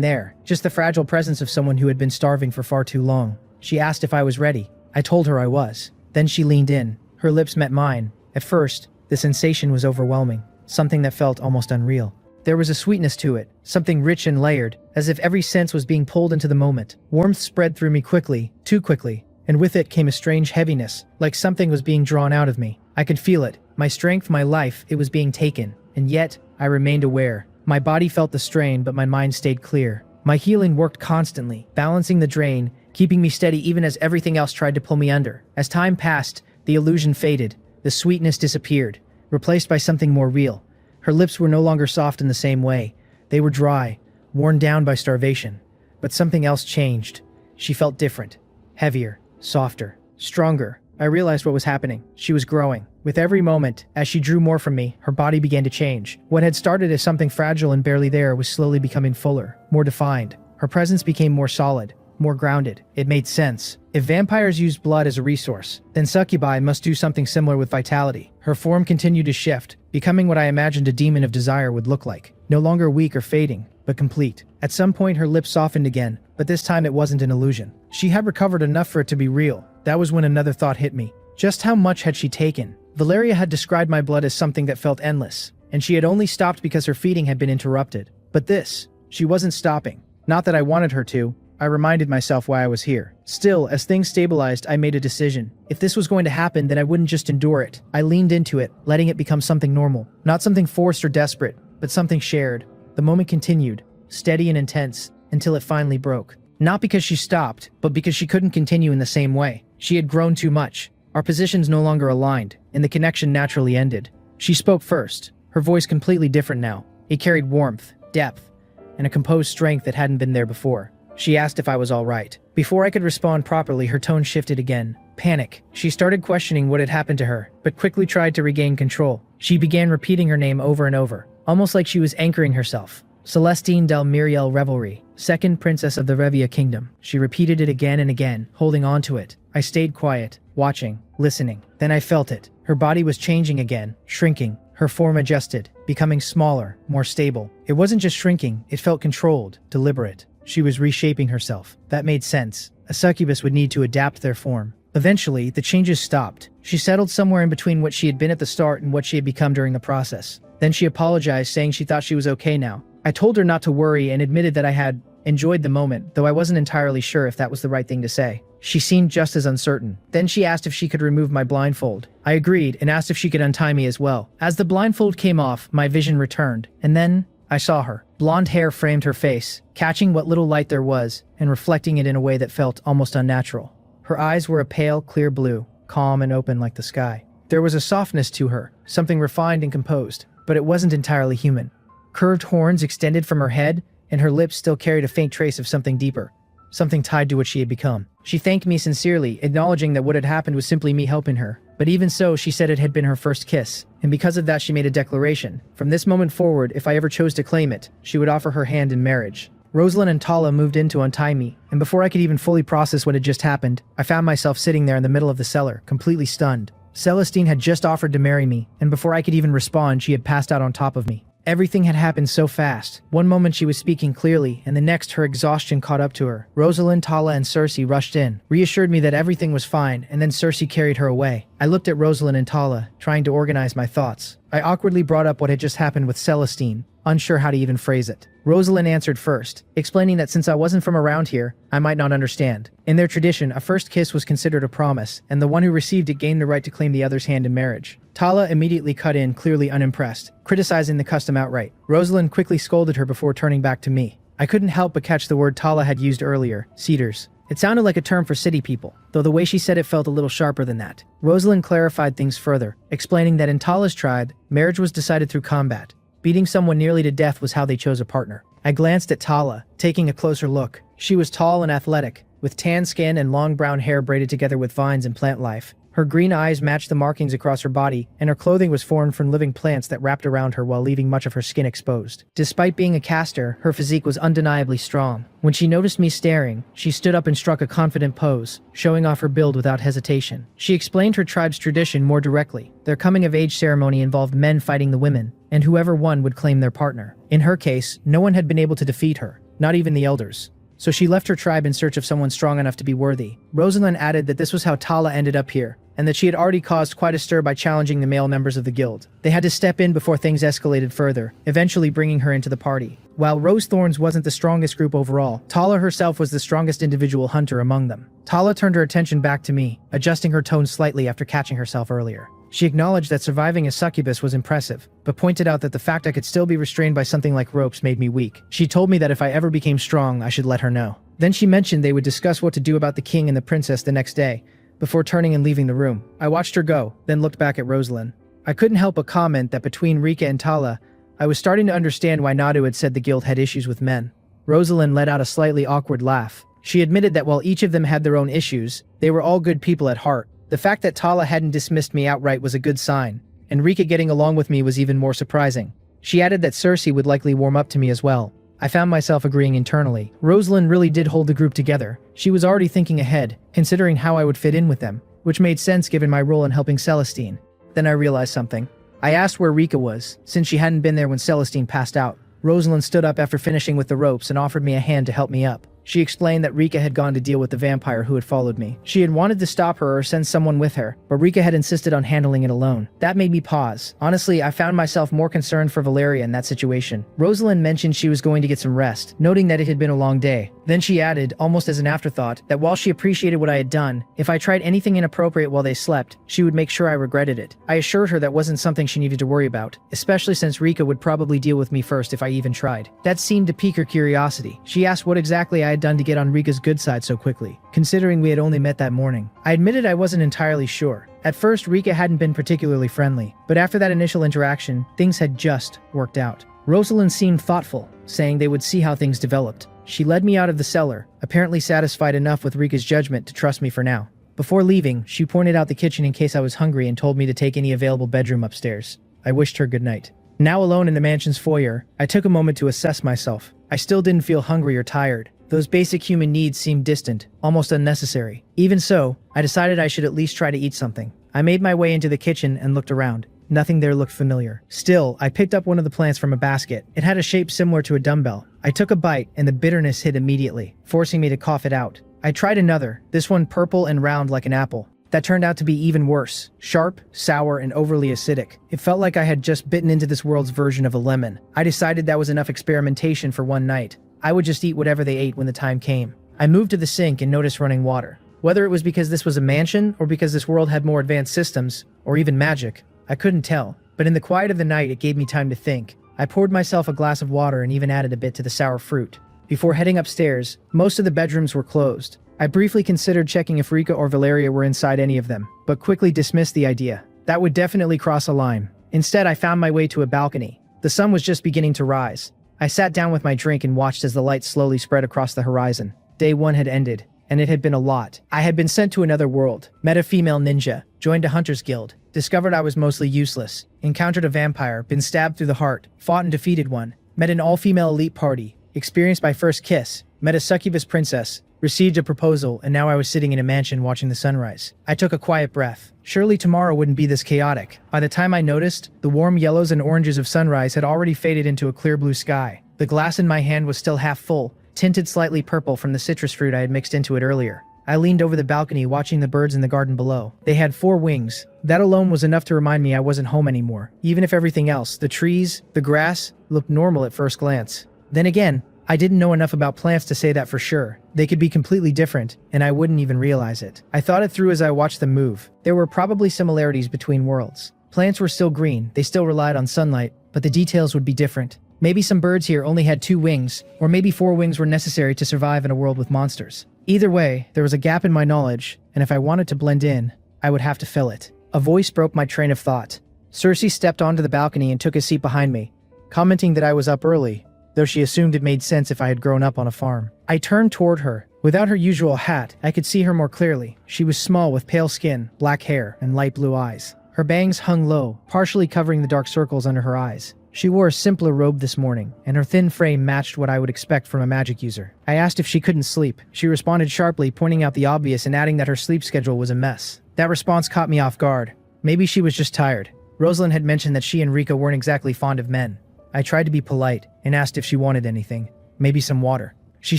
there, just the fragile presence of someone who had been starving for far too long. She asked if I was ready. I told her I was. Then she leaned in. Her lips met mine. At first, the sensation was overwhelming, something that felt almost unreal. There was a sweetness to it, something rich and layered, as if every sense was being pulled into the moment. Warmth spread through me quickly, too quickly, and with it came a strange heaviness, like something was being drawn out of me. I could feel it. My strength, my life, it was being taken. And yet, I remained aware. My body felt the strain, but my mind stayed clear. My healing worked constantly, balancing the drain, keeping me steady even as everything else tried to pull me under. As time passed, the illusion faded. The sweetness disappeared, replaced by something more real. Her lips were no longer soft in the same way. They were dry, worn down by starvation. But something else changed. She felt different. Heavier, softer, stronger. I realized what was happening. She was growing. With every moment, as she drew more from me, her body began to change. What had started as something fragile and barely there was slowly becoming fuller, more defined. Her presence became more solid, more grounded. It made sense. If vampires used blood as a resource, then succubi must do something similar with vitality. Her form continued to shift, becoming what I imagined a demon of desire would look like. No longer weak or fading, but complete. At some point her lips softened again, but this time it wasn't an illusion. She had recovered enough for it to be real. That was when another thought hit me. Just how much had she taken? Valeria had described my blood as something that felt endless, and she had only stopped because her feeding had been interrupted. But this, she wasn't stopping. Not that I wanted her to. I reminded myself why I was here. Still, as things stabilized, I made a decision. If this was going to happen, then I wouldn't just endure it. I leaned into it, letting it become something normal. Not something forced or desperate, but something shared. The moment continued, steady and intense, until it finally broke. Not because she stopped, but because she couldn't continue in the same way. She had grown too much. Our positions no longer aligned, and the connection naturally ended. She spoke first, her voice completely different now. It carried warmth, depth, and a composed strength that hadn't been there before. She asked if I was all right. Before I could respond properly, her tone shifted again. Panic. She started questioning what had happened to her, but quickly tried to regain control. She began repeating her name over and over, almost like she was anchoring herself. Celestine del Miriel Revelry, second princess of the Revia kingdom. She repeated it again and again, holding on to it. I stayed quiet, watching, listening. Then I felt it. Her body was changing again, shrinking. Her form adjusted, becoming smaller, more stable. It wasn't just shrinking, it felt controlled, deliberate. She was reshaping herself. That made sense. A succubus would need to adapt their form. Eventually, the changes stopped. She settled somewhere in between what she had been at the start and what she had become during the process. Then she apologized, saying she thought she was okay now. I told her not to worry and admitted that I had enjoyed the moment, though I wasn't entirely sure if that was the right thing to say. She seemed just as uncertain. Then she asked if she could remove my blindfold. I agreed and asked if she could untie me as well. As the blindfold came off, my vision returned, and then I saw her. Blonde hair framed her face, catching what little light there was and reflecting it in a way that felt almost unnatural. Her eyes were a pale, clear blue, calm and open like the sky. There was a softness to her, something refined and composed, but it wasn't entirely human. Curved horns extended from her head, and her lips still carried a faint trace of something deeper, something tied to what she had become. She thanked me sincerely, acknowledging that what had happened was simply me helping her. But even so, she said it had been her first kiss, and because of that she made a declaration. From this moment forward, if I ever chose to claim it, she would offer her hand in marriage. Rosalind and Tala moved in to untie me, and before I could even fully process what had just happened, I found myself sitting there in the middle of the cellar, completely stunned. Celestine had just offered to marry me, and before I could even respond, she had passed out on top of me. Everything had happened so fast. One moment she was speaking clearly, and the next her exhaustion caught up to her. Rosalind, Tala, and Cersei rushed in, reassured me that everything was fine, and then Cersei carried her away. I looked at Rosalind and Tala, trying to organize my thoughts. I awkwardly brought up what had just happened with Celestine, unsure how to even phrase it. Rosalind answered first, explaining that since I wasn't from around here, I might not understand. In their tradition, a first kiss was considered a promise, and the one who received it gained the right to claim the other's hand in marriage. Tala immediately cut in, clearly unimpressed, criticizing the custom outright. Rosalind quickly scolded her before turning back to me. I couldn't help but catch the word Tala had used earlier, cedars. It sounded like a term for city people, though the way she said it felt a little sharper than that. Rosalind clarified things further, explaining that in Tala's tribe, marriage was decided through combat. Beating someone nearly to death was how they chose a partner. I glanced at Tala, taking a closer look. She was tall and athletic, with tan skin and long brown hair braided together with vines and plant life. Her green eyes matched the markings across her body, and her clothing was formed from living plants that wrapped around her while leaving much of her skin exposed. Despite being a caster, her physique was undeniably strong. When she noticed me staring, she stood up and struck a confident pose, showing off her build without hesitation. She explained her tribe's tradition more directly. Their coming-of-age ceremony involved men fighting the women, and whoever won would claim their partner. In her case, no one had been able to defeat her, not even the elders. So she left her tribe in search of someone strong enough to be worthy. Rosalind added that this was how Tala ended up here, and that she had already caused quite a stir by challenging the male members of the guild. They had to step in before things escalated further, eventually bringing her into the party. While Rose Thorns wasn't the strongest group overall, Tala herself was the strongest individual hunter among them. Tala turned her attention back to me, adjusting her tone slightly after catching herself earlier. She acknowledged that surviving as succubus was impressive, but pointed out that the fact I could still be restrained by something like ropes made me weak. She told me that if I ever became strong, I should let her know. Then she mentioned they would discuss what to do about the king and the princess the next day, before turning and leaving the room. I watched her go, then looked back at Rosalind. I couldn't help but comment that between Rika and Tala, I was starting to understand why Nadu had said the guild had issues with men. Rosalind let out a slightly awkward laugh. She admitted that while each of them had their own issues, they were all good people at heart. The fact that Tala hadn't dismissed me outright was a good sign, and Rika getting along with me was even more surprising. She added that Cersei would likely warm up to me as well. I found myself agreeing internally. Rosalind really did hold the group together. She was already thinking ahead, considering how I would fit in with them, which made sense given my role in helping Celestine. Then I realized something. I asked where Rika was, since she hadn't been there when Celestine passed out. Rosalind stood up after finishing with the ropes and offered me a hand to help me up. She explained that Rika had gone to deal with the vampire who had followed me. She had wanted to stop her or send someone with her, but Rika had insisted on handling it alone. That made me pause. Honestly, I found myself more concerned for Valeria in that situation. Rosalind mentioned she was going to get some rest, noting that it had been a long day. Then she added, almost as an afterthought, that while she appreciated what I had done, if I tried anything inappropriate while they slept, she would make sure I regretted it. I assured her that wasn't something she needed to worry about, especially since Rika would probably deal with me first if I even tried. That seemed to pique her curiosity. She asked what exactly I had done to get on Rika's good side so quickly, considering we had only met that morning. I admitted I wasn't entirely sure. At first, Rika hadn't been particularly friendly, but after that initial interaction, things had just worked out. Rosalind seemed thoughtful, saying they would see how things developed. She led me out of the cellar, apparently satisfied enough with Rika's judgment to trust me for now. Before leaving, she pointed out the kitchen in case I was hungry and told me to take any available bedroom upstairs. I wished her good night. Now alone in the mansion's foyer, I took a moment to assess myself. I still didn't feel hungry or tired. Those basic human needs seemed distant, almost unnecessary. Even so, I decided I should at least try to eat something. I made my way into the kitchen and looked around. Nothing there looked familiar. Still, I picked up one of the plants from a basket. It had a shape similar to a dumbbell. I took a bite, and the bitterness hit immediately, forcing me to cough it out. I tried another, this one purple and round like an apple. That turned out to be even worse. Sharp, sour, and overly acidic. It felt like I had just bitten into this world's version of a lemon. I decided that was enough experimentation for one night. I would just eat whatever they ate when the time came. I moved to the sink and noticed running water. Whether it was because this was a mansion, or because this world had more advanced systems, or even magic, I couldn't tell. But in the quiet of the night, it gave me time to think. I poured myself a glass of water and even added a bit to the sour fruit. Before heading upstairs, most of the bedrooms were closed. I briefly considered checking if Rika or Valeria were inside any of them, but quickly dismissed the idea. That would definitely cross a line. Instead, I found my way to a balcony. The sun was just beginning to rise. I sat down with my drink and watched as the light slowly spread across the horizon. Day 1 had ended, and it had been a lot. I had been sent to another world, met a female ninja, joined a hunter's guild, discovered I was mostly useless, encountered a vampire, been stabbed through the heart, fought and defeated one, met an all-female elite party, experienced my first kiss, met a succubus princess, received a proposal, and now I was sitting in a mansion watching the sunrise. I took a quiet breath. Surely tomorrow wouldn't be this chaotic. By the time I noticed, the warm yellows and oranges of sunrise had already faded into a clear blue sky. The glass in my hand was still half full, tinted slightly purple from the citrus fruit I had mixed into it earlier. I leaned over the balcony watching the birds in the garden below. They had 4 wings. That alone was enough to remind me I wasn't home anymore, even if everything else, the trees, the grass, looked normal at first glance. Then again, I didn't know enough about plants to say that for sure. They could be completely different, and I wouldn't even realize it. I thought it through as I watched them move. There were probably similarities between worlds. Plants were still green, they still relied on sunlight, but the details would be different. Maybe some birds here only had 2 wings, or maybe 4 wings were necessary to survive in a world with monsters. Either way, there was a gap in my knowledge, and if I wanted to blend in, I would have to fill it. A voice broke my train of thought. Cersei stepped onto the balcony and took a seat behind me, commenting that I was up early, though she assumed it made sense if I had grown up on a farm. I turned toward her. Without her usual hat, I could see her more clearly. She was small with pale skin, black hair, and light blue eyes. Her bangs hung low, partially covering the dark circles under her eyes. She wore a simpler robe this morning, and her thin frame matched what I would expect from a magic user. I asked if she couldn't sleep. She responded sharply, pointing out the obvious and adding that her sleep schedule was a mess. That response caught me off guard. Maybe she was just tired. Rosalind had mentioned that she and Rika weren't exactly fond of men. I tried to be polite and asked if she wanted anything, maybe some water. She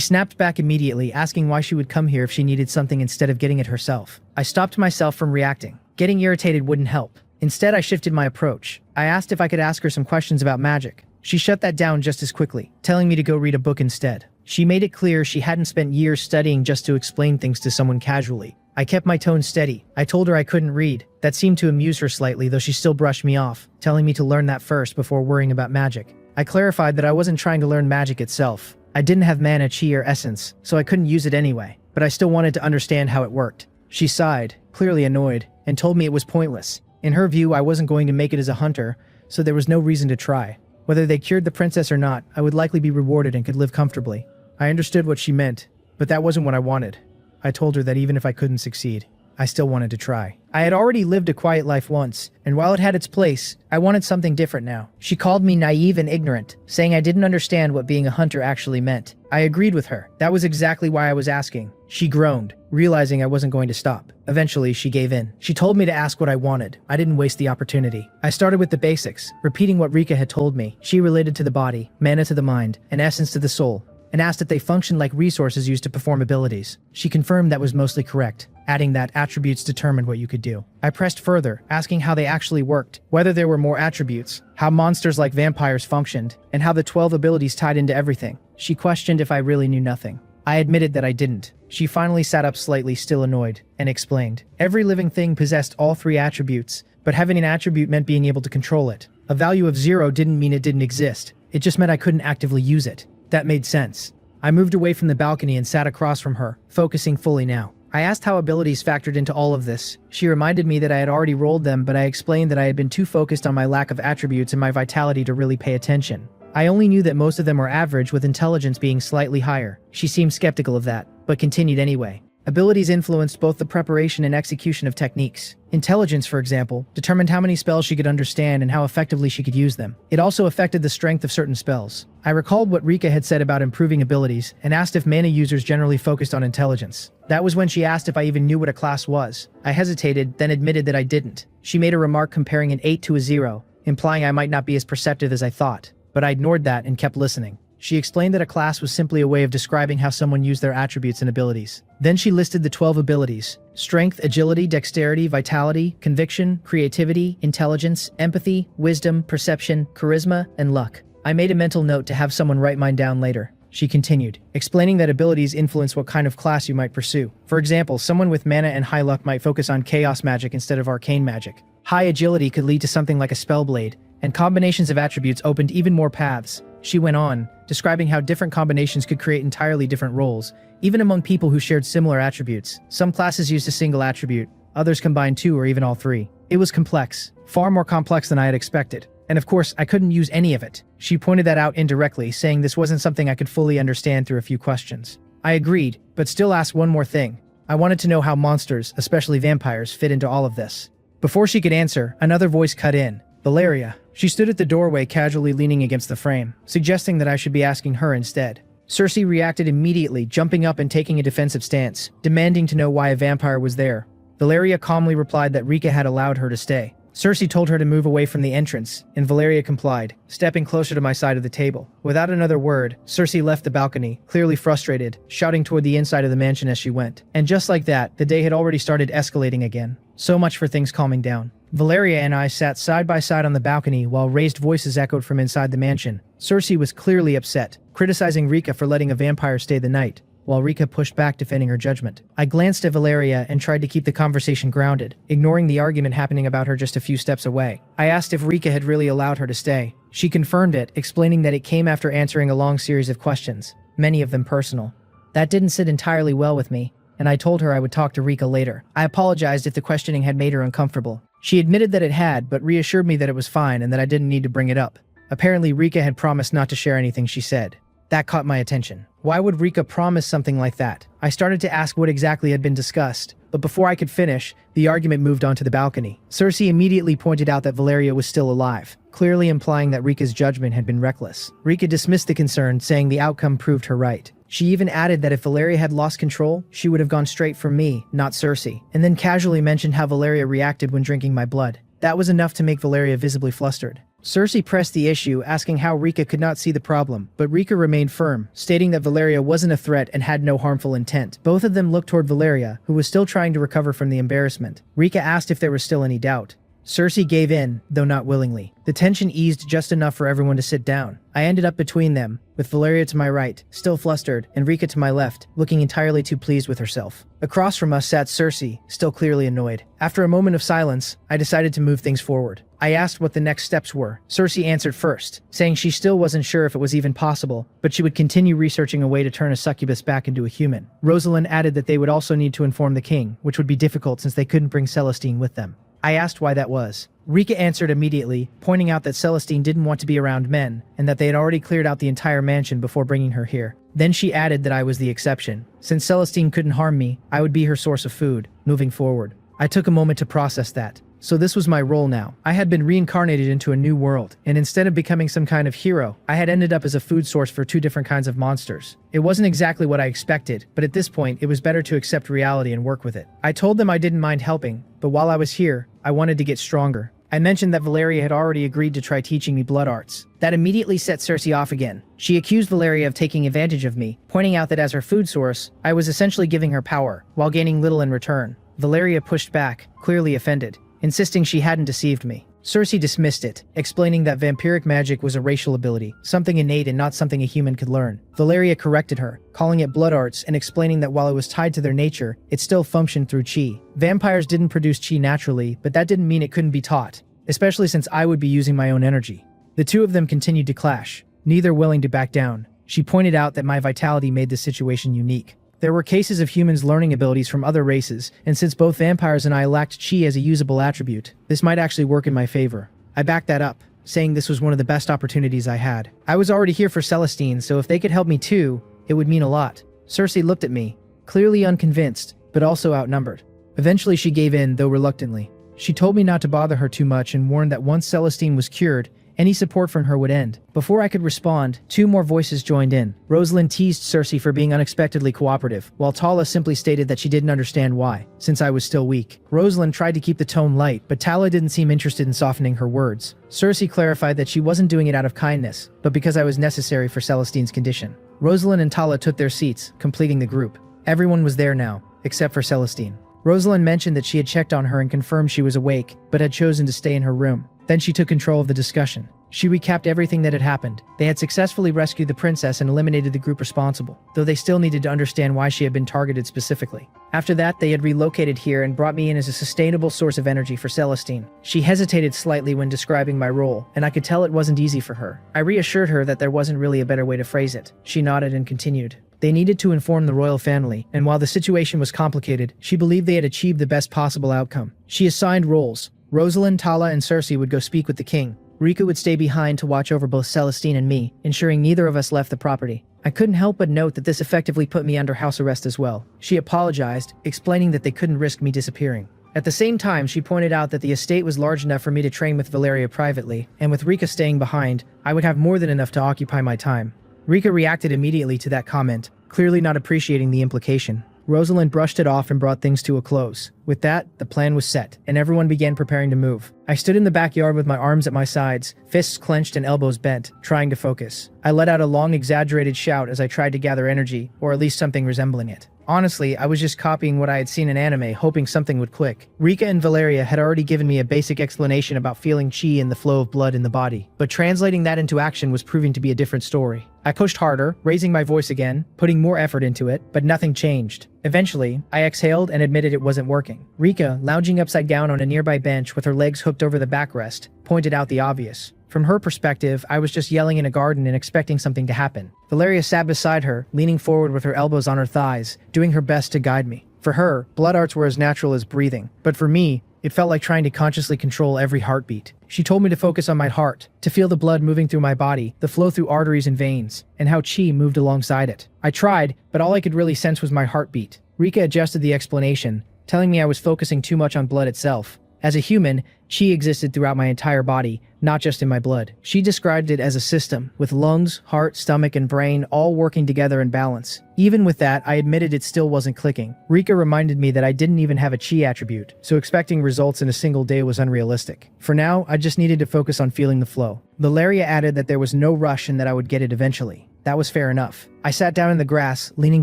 snapped back immediately, asking why she would come here if she needed something instead of getting it herself. I stopped myself from reacting. Getting irritated wouldn't help. Instead, I shifted my approach. I asked if I could ask her some questions about magic. She shut that down just as quickly, telling me to go read a book instead. She made it clear she hadn't spent years studying just to explain things to someone casually. I kept my tone steady. I told her I couldn't read. That seemed to amuse her slightly, though she still brushed me off, telling me to learn that first before worrying about magic. I clarified that I wasn't trying to learn magic itself. I didn't have mana, chi, or essence, so I couldn't use it anyway, but I still wanted to understand how it worked. She sighed, clearly annoyed, and told me it was pointless. In her view, I wasn't going to make it as a hunter, so there was no reason to try. Whether they cured the princess or not, I would likely be rewarded and could live comfortably. I understood what she meant, but that wasn't what I wanted. I told her that even if I couldn't succeed, I still wanted to try. I had already lived a quiet life once, and while it had its place, I wanted something different now. She called me naive and ignorant, saying I didn't understand what being a hunter actually meant. I agreed with her. That was exactly why I was asking. She groaned, realizing I wasn't going to stop. Eventually, she gave in. She told me to ask what I wanted. I didn't waste the opportunity. I started with the basics, repeating what Rika had told me. She related to the body, mana to the mind, and essence to the soul, and asked if they functioned like resources used to perform abilities. She confirmed that was mostly correct, adding that attributes determined what you could do. I pressed further, asking how they actually worked, whether there were more attributes, how monsters like vampires functioned, and how the 12 abilities tied into everything. She questioned if I really knew nothing. I admitted that I didn't. She finally sat up slightly, still annoyed, and explained. Every living thing possessed all 3 attributes, but having an attribute meant being able to control it. A value of 0 didn't mean it didn't exist. It just meant I couldn't actively use it. That made sense. I moved away from the balcony and sat across from her, focusing fully now. I asked how abilities factored into all of this. She reminded me that I had already rolled them, but I explained that I had been too focused on my lack of attributes and my vitality to really pay attention. I only knew that most of them were average, with intelligence being slightly higher. She seemed skeptical of that, but continued anyway. Abilities influenced both the preparation and execution of techniques. Intelligence, for example, determined how many spells she could understand and how effectively she could use them. It also affected the strength of certain spells. I recalled what Rika had said about improving abilities and asked if mana users generally focused on intelligence. That was when she asked if I even knew what a class was. I hesitated, then admitted that I didn't. She made a remark comparing an 8 to a 0, implying I might not be as perceptive as I thought, but I ignored that and kept listening. She explained that a class was simply a way of describing how someone used their attributes and abilities. Then she listed the 12 abilities: strength, agility, dexterity, vitality, conviction, creativity, intelligence, empathy, wisdom, perception, charisma, and luck. I made a mental note to have someone write mine down later. she continued, explaining that abilities influence what kind of class you might pursue. For example, someone with mana and high luck might focus on chaos magic instead of arcane magic. High agility could lead to something like a spellblade, and combinations of attributes opened even more paths. She went on, describing how different combinations could create entirely different roles, even among people who shared similar attributes. Some classes used a single attribute, others combined two or even all three. It was complex, far more complex than I had expected. And of course, I couldn't use any of it. She pointed that out indirectly, saying this wasn't something I could fully understand through a few questions. I agreed, but still asked one more thing. I wanted to know how monsters, especially vampires, fit into all of this. Before she could answer, another voice cut in. Valeria. She stood at the doorway, casually leaning against the frame, suggesting that I should be asking her instead. Cersei reacted immediately, jumping up and taking a defensive stance, demanding to know why a vampire was there. Valeria calmly replied that Rika had allowed her to stay. Cersei told her to move away from the entrance, and Valeria complied, stepping closer to my side of the table. Without another word, Cersei left the balcony, clearly frustrated, shouting toward the inside of the mansion as she went. And just like that, the day had already started escalating again. So much for things calming down. Valeria and I sat side by side on the balcony while raised voices echoed from inside the mansion. Cersei was clearly upset, criticizing Rika for letting a vampire stay the night, while Rika pushed back, defending her judgment. I glanced at Valeria and tried to keep the conversation grounded, ignoring the argument happening about her just a few steps away. I asked if Rika had really allowed her to stay. She confirmed it, explaining that it came after answering a long series of questions, many of them personal. That didn't sit entirely well with me, and I told her I would talk to Rika later. I apologized if the questioning had made her uncomfortable. She admitted that it had, but reassured me that it was fine and that I didn't need to bring it up. Apparently, Rika had promised not to share anything she said. That caught my attention. Why would Rika promise something like that? I started to ask what exactly had been discussed, but before I could finish, the argument moved onto the balcony. Cersei immediately pointed out that Valeria was still alive, clearly implying that Rika's judgment had been reckless. Rika dismissed the concern, saying the outcome proved her right. She even added that if Valeria had lost control, she would have gone straight for me, not Cersei, and then casually mentioned how Valeria reacted when drinking my blood. That was enough to make Valeria visibly flustered. Cersei pressed the issue, asking how Rika could not see the problem, but Rika remained firm, stating that Valeria wasn't a threat and had no harmful intent. Both of them looked toward Valeria, who was still trying to recover from the embarrassment. Rika asked if there was still any doubt. Cersei gave in, though not willingly. The tension eased just enough for everyone to sit down. I ended up between them, with Valeria to my right, still flustered, and Rika to my left, looking entirely too pleased with herself. Across from us sat Cersei, still clearly annoyed. After a moment of silence, I decided to move things forward. I asked what the next steps were. Cersei answered first, saying she still wasn't sure if it was even possible, but she would continue researching a way to turn a succubus back into a human. Rosalind added that they would also need to inform the king, which would be difficult since they couldn't bring Celestine with them. I asked why that was. Rika answered immediately, pointing out that Celestine didn't want to be around men, and that they had already cleared out the entire mansion before bringing her here. Then she added that I was the exception. Since Celestine couldn't harm me, I would be her source of food, moving forward. I took a moment to process that. So this was my role now. I had been reincarnated into a new world, and instead of becoming some kind of hero, I had ended up as a food source for two different kinds of monsters. It wasn't exactly what I expected, but at this point, it was better to accept reality and work with it. I told them I didn't mind helping, but while I was here, I wanted to get stronger. I mentioned that Valeria had already agreed to try teaching me blood arts. That immediately set Cersei off again. She accused Valeria of taking advantage of me, pointing out that as her food source, I was essentially giving her power, while gaining little in return. Valeria pushed back, clearly offended, insisting she hadn't deceived me. Cersei dismissed it, explaining that vampiric magic was a racial ability, something innate and not something a human could learn. Valeria corrected her, calling it blood arts and explaining that while it was tied to their nature, it still functioned through chi. Vampires didn't produce chi naturally, but that didn't mean it couldn't be taught, especially since I would be using my own energy. The two of them continued to clash, neither willing to back down. She pointed out that my vitality made the situation unique. There were cases of humans learning abilities from other races, and since both vampires and I lacked chi as a usable attribute, this might actually work in my favor. I backed that up, saying this was one of the best opportunities I had. I was already here for Celestine, so if they could help me too, it would mean a lot. Cersei looked at me, clearly unconvinced, but also outnumbered. Eventually she gave in, though reluctantly. She told me not to bother her too much and warned that once Celestine was cured, any support from her would end. Before I could respond, two more voices joined in. Rosalind teased Cersei for being unexpectedly cooperative, while Tala simply stated that she didn't understand why, since I was still weak. Rosalind tried to keep the tone light, but Tala didn't seem interested in softening her words. Cersei clarified that she wasn't doing it out of kindness, but because I was necessary for Celestine's condition. Rosalind and Tala took their seats, completing the group. Everyone was there now, except for Celestine. Rosalind mentioned that she had checked on her and confirmed she was awake, but had chosen to stay in her room. Then she took control of the discussion. She recapped everything that had happened. They had successfully rescued the princess and eliminated the group responsible, though they still needed to understand why she had been targeted specifically. After that, they had relocated here and brought me in as a sustainable source of energy for Celestine. She hesitated slightly when describing my role, and I could tell it wasn't easy for her. I reassured her that there wasn't really a better way to phrase it. She nodded and continued. They needed to inform the royal family, and while the situation was complicated, she believed they had achieved the best possible outcome. She assigned roles. Rosalind, Tala, and Cersei would go speak with the king. Rika would stay behind to watch over both Celestine and me, ensuring neither of us left the property. I couldn't help but note that this effectively put me under house arrest as well. She apologized, explaining that they couldn't risk me disappearing. At the same time, she pointed out that the estate was large enough for me to train with Valeria privately, and with Rika staying behind, I would have more than enough to occupy my time. Rika reacted immediately to that comment, clearly not appreciating the implication. Rosalind brushed it off and brought things to a close. With that, the plan was set, and everyone began preparing to move. I stood in the backyard with my arms at my sides, fists clenched and elbows bent, trying to focus. I let out a long, exaggerated shout as I tried to gather energy, or at least something resembling it. Honestly, I was just copying what I had seen in anime, hoping something would click. Rika and Valeria had already given me a basic explanation about feeling chi and the flow of blood in the body, but translating that into action was proving to be a different story. I pushed harder, raising my voice again, putting more effort into it, but nothing changed. Eventually, I exhaled and admitted it wasn't working. Rika, lounging upside down on a nearby bench with her legs hooked over the backrest, pointed out the obvious. From her perspective, I was just yelling in a garden and expecting something to happen. Valeria sat beside her, leaning forward with her elbows on her thighs, doing her best to guide me. For her, blood arts were as natural as breathing, but for me, it felt like trying to consciously control every heartbeat. She told me to focus on my heart, to feel the blood moving through my body, the flow through arteries and veins, and how chi moved alongside it. I tried, but all I could really sense was my heartbeat. Rika adjusted the explanation, telling me I was focusing too much on blood itself. As a human, chi existed throughout my entire body, not just in my blood. She described it as a system, with lungs, heart, stomach, and brain all working together in balance. Even with that, I admitted it still wasn't clicking. Rika reminded me that I didn't even have a chi attribute, so expecting results in a single day was unrealistic. For now, I just needed to focus on feeling the flow. Valeria added that there was no rush and that I would get it eventually. That was fair enough. I sat down in the grass, leaning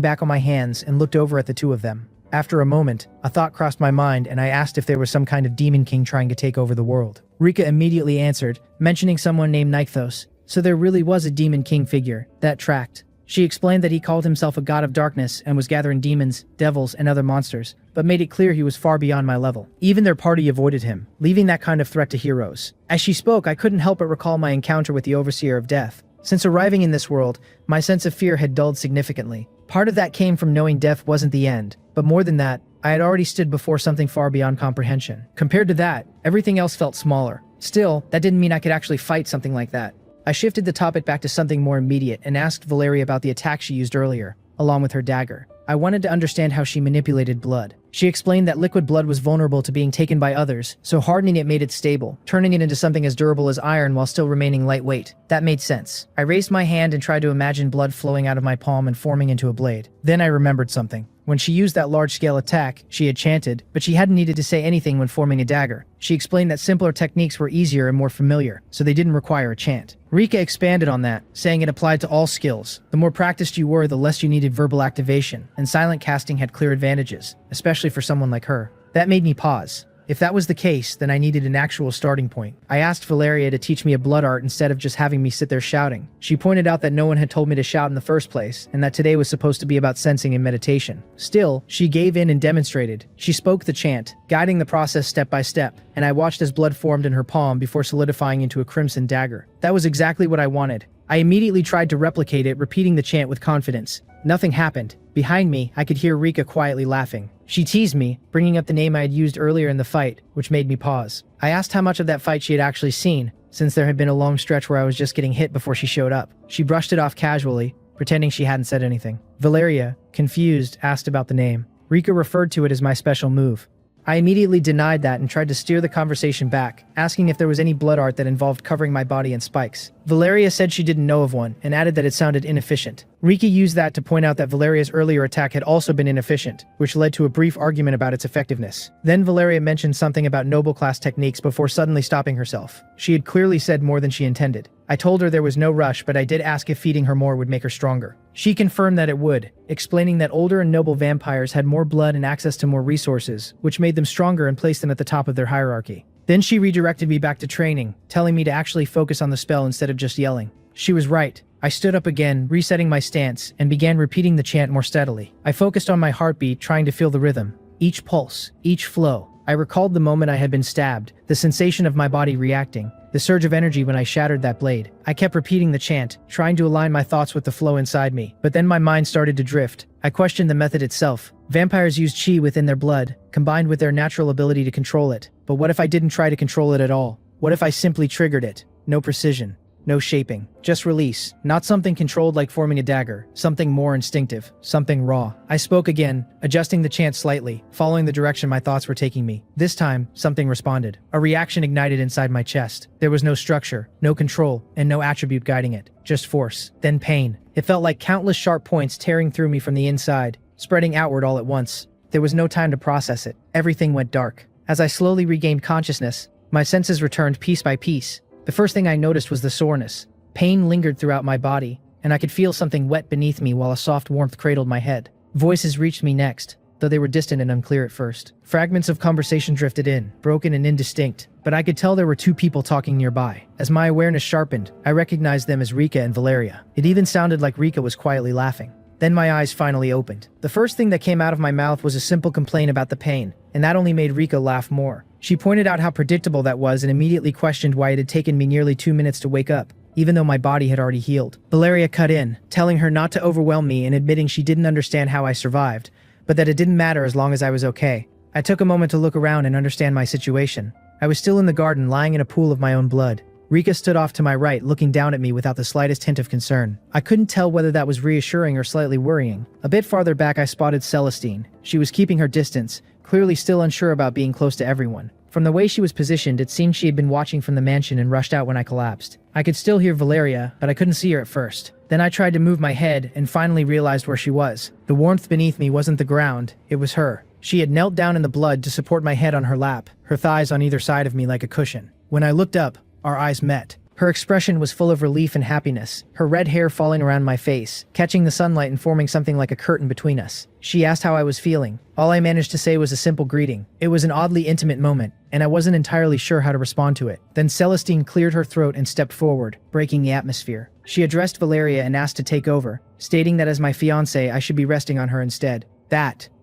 back on my hands, and looked over at the two of them. After a moment, a thought crossed my mind and I asked if there was some kind of demon king trying to take over the world. Rika immediately answered, mentioning someone named Nykthos. So there really was a demon king figure. That tracked. She explained that he called himself a god of darkness and was gathering demons, devils, and other monsters, but made it clear he was far beyond my level. Even their party avoided him, leaving that kind of threat to heroes. As she spoke, I couldn't help but recall my encounter with the Overseer of Death. Since arriving in this world, my sense of fear had dulled significantly. Part of that came from knowing death wasn't the end, but more than that, I had already stood before something far beyond comprehension. Compared to that, everything else felt smaller. Still, that didn't mean I could actually fight something like that. I shifted the topic back to something more immediate and asked Valeria about the attack she used earlier, along with her dagger. I wanted to understand how she manipulated blood. She explained that liquid blood was vulnerable to being taken by others, so hardening it made it stable, turning it into something as durable as iron while still remaining lightweight. That made sense. I raised my hand and tried to imagine blood flowing out of my palm and forming into a blade. Then I remembered something. When she used that large-scale attack, she had chanted, but she hadn't needed to say anything when forming a dagger. She explained that simpler techniques were easier and more familiar, so they didn't require a chant. Rika expanded on that, saying it applied to all skills. The more practiced you were, the less you needed verbal activation, and silent casting had clear advantages, especially for someone like her. That made me pause. If that was the case, then I needed an actual starting point. I asked Valeria to teach me a blood art instead of just having me sit there shouting. She pointed out that no one had told me to shout in the first place, and that today was supposed to be about sensing and meditation. Still, she gave in and demonstrated. She spoke the chant, guiding the process step by step, and I watched as blood formed in her palm before solidifying into a crimson dagger. That was exactly what I wanted. I immediately tried to replicate it, repeating the chant with confidence. Nothing happened. Behind me, I could hear Rika quietly laughing. She teased me, bringing up the name I had used earlier in the fight, which made me pause. I asked how much of that fight she had actually seen, since there had been a long stretch where I was just getting hit before she showed up. She brushed it off casually, pretending she hadn't said anything. Valeria, confused, asked about the name. Rika referred to it as my special move. I immediately denied that and tried to steer the conversation back, asking if there was any blood art that involved covering my body in spikes. Valeria said she didn't know of one, and added that it sounded inefficient. Rika used that to point out that Valeria's earlier attack had also been inefficient, which led to a brief argument about its effectiveness. Then Valeria mentioned something about noble class techniques before suddenly stopping herself. She had clearly said more than she intended. I told her there was no rush, but I did ask if feeding her more would make her stronger. She confirmed that it would, explaining that older and noble vampires had more blood and access to more resources, which made them stronger and placed them at the top of their hierarchy. Then she redirected me back to training, telling me to actually focus on the spell instead of just yelling. She was right. I stood up again, resetting my stance, and began repeating the chant more steadily. I focused on my heartbeat, trying to feel the rhythm. Each pulse, each flow. I recalled the moment I had been stabbed, the sensation of my body reacting, the surge of energy when I shattered that blade. I kept repeating the chant, trying to align my thoughts with the flow inside me. But then my mind started to drift. I questioned the method itself. Vampires use chi within their blood, combined with their natural ability to control it. But what if I didn't try to control it at all? What if I simply triggered it? No precision. No shaping. Just release. Not something controlled like forming a dagger. Something more instinctive. Something raw. I spoke again, adjusting the chant slightly, following the direction my thoughts were taking me. This time, something responded. A reaction ignited inside my chest. There was no structure, no control, and no attribute guiding it. Just force. Then pain. It felt like countless sharp points tearing through me from the inside, spreading outward all at once. There was no time to process it. Everything went dark. As I slowly regained consciousness, my senses returned piece by piece. The first thing I noticed was the soreness. Pain lingered throughout my body, and I could feel something wet beneath me while a soft warmth cradled my head. Voices reached me next, though they were distant and unclear at first. Fragments of conversation drifted in, broken and indistinct, but I could tell there were two people talking nearby. As my awareness sharpened, I recognized them as Rika and Valeria. It even sounded like Rika was quietly laughing. Then my eyes finally opened. The first thing that came out of my mouth was a simple complaint about the pain, and that only made Rika laugh more. She pointed out how predictable that was and immediately questioned why it had taken me nearly 2 minutes to wake up, even though my body had already healed. Valeria cut in, telling her not to overwhelm me and admitting she didn't understand how I survived, but that it didn't matter as long as I was okay. I took a moment to look around and understand my situation. I was still in the garden, lying in a pool of my own blood. Rika stood off to my right, looking down at me without the slightest hint of concern. I couldn't tell whether that was reassuring or slightly worrying. A bit farther back, I spotted Celestine. She was keeping her distance, clearly still unsure about being close to everyone. From the way she was positioned, it seemed she had been watching from the mansion and rushed out when I collapsed. I could still hear Valeria, but I couldn't see her at first. Then I tried to move my head and finally realized where she was. The warmth beneath me wasn't the ground, it was her. She had knelt down in the blood to support my head on her lap, her thighs on either side of me like a cushion. When I looked up, our eyes met. Her expression was full of relief and happiness, her red hair falling around my face, catching the sunlight and forming something like a curtain between us. She asked how I was feeling. All I managed to say was a simple greeting. It was an oddly intimate moment, and I wasn't entirely sure how to respond to it. Then Celestine cleared her throat and stepped forward, breaking the atmosphere. She addressed Valeria and asked to take over, stating that as my fiancé, I should be resting on her instead.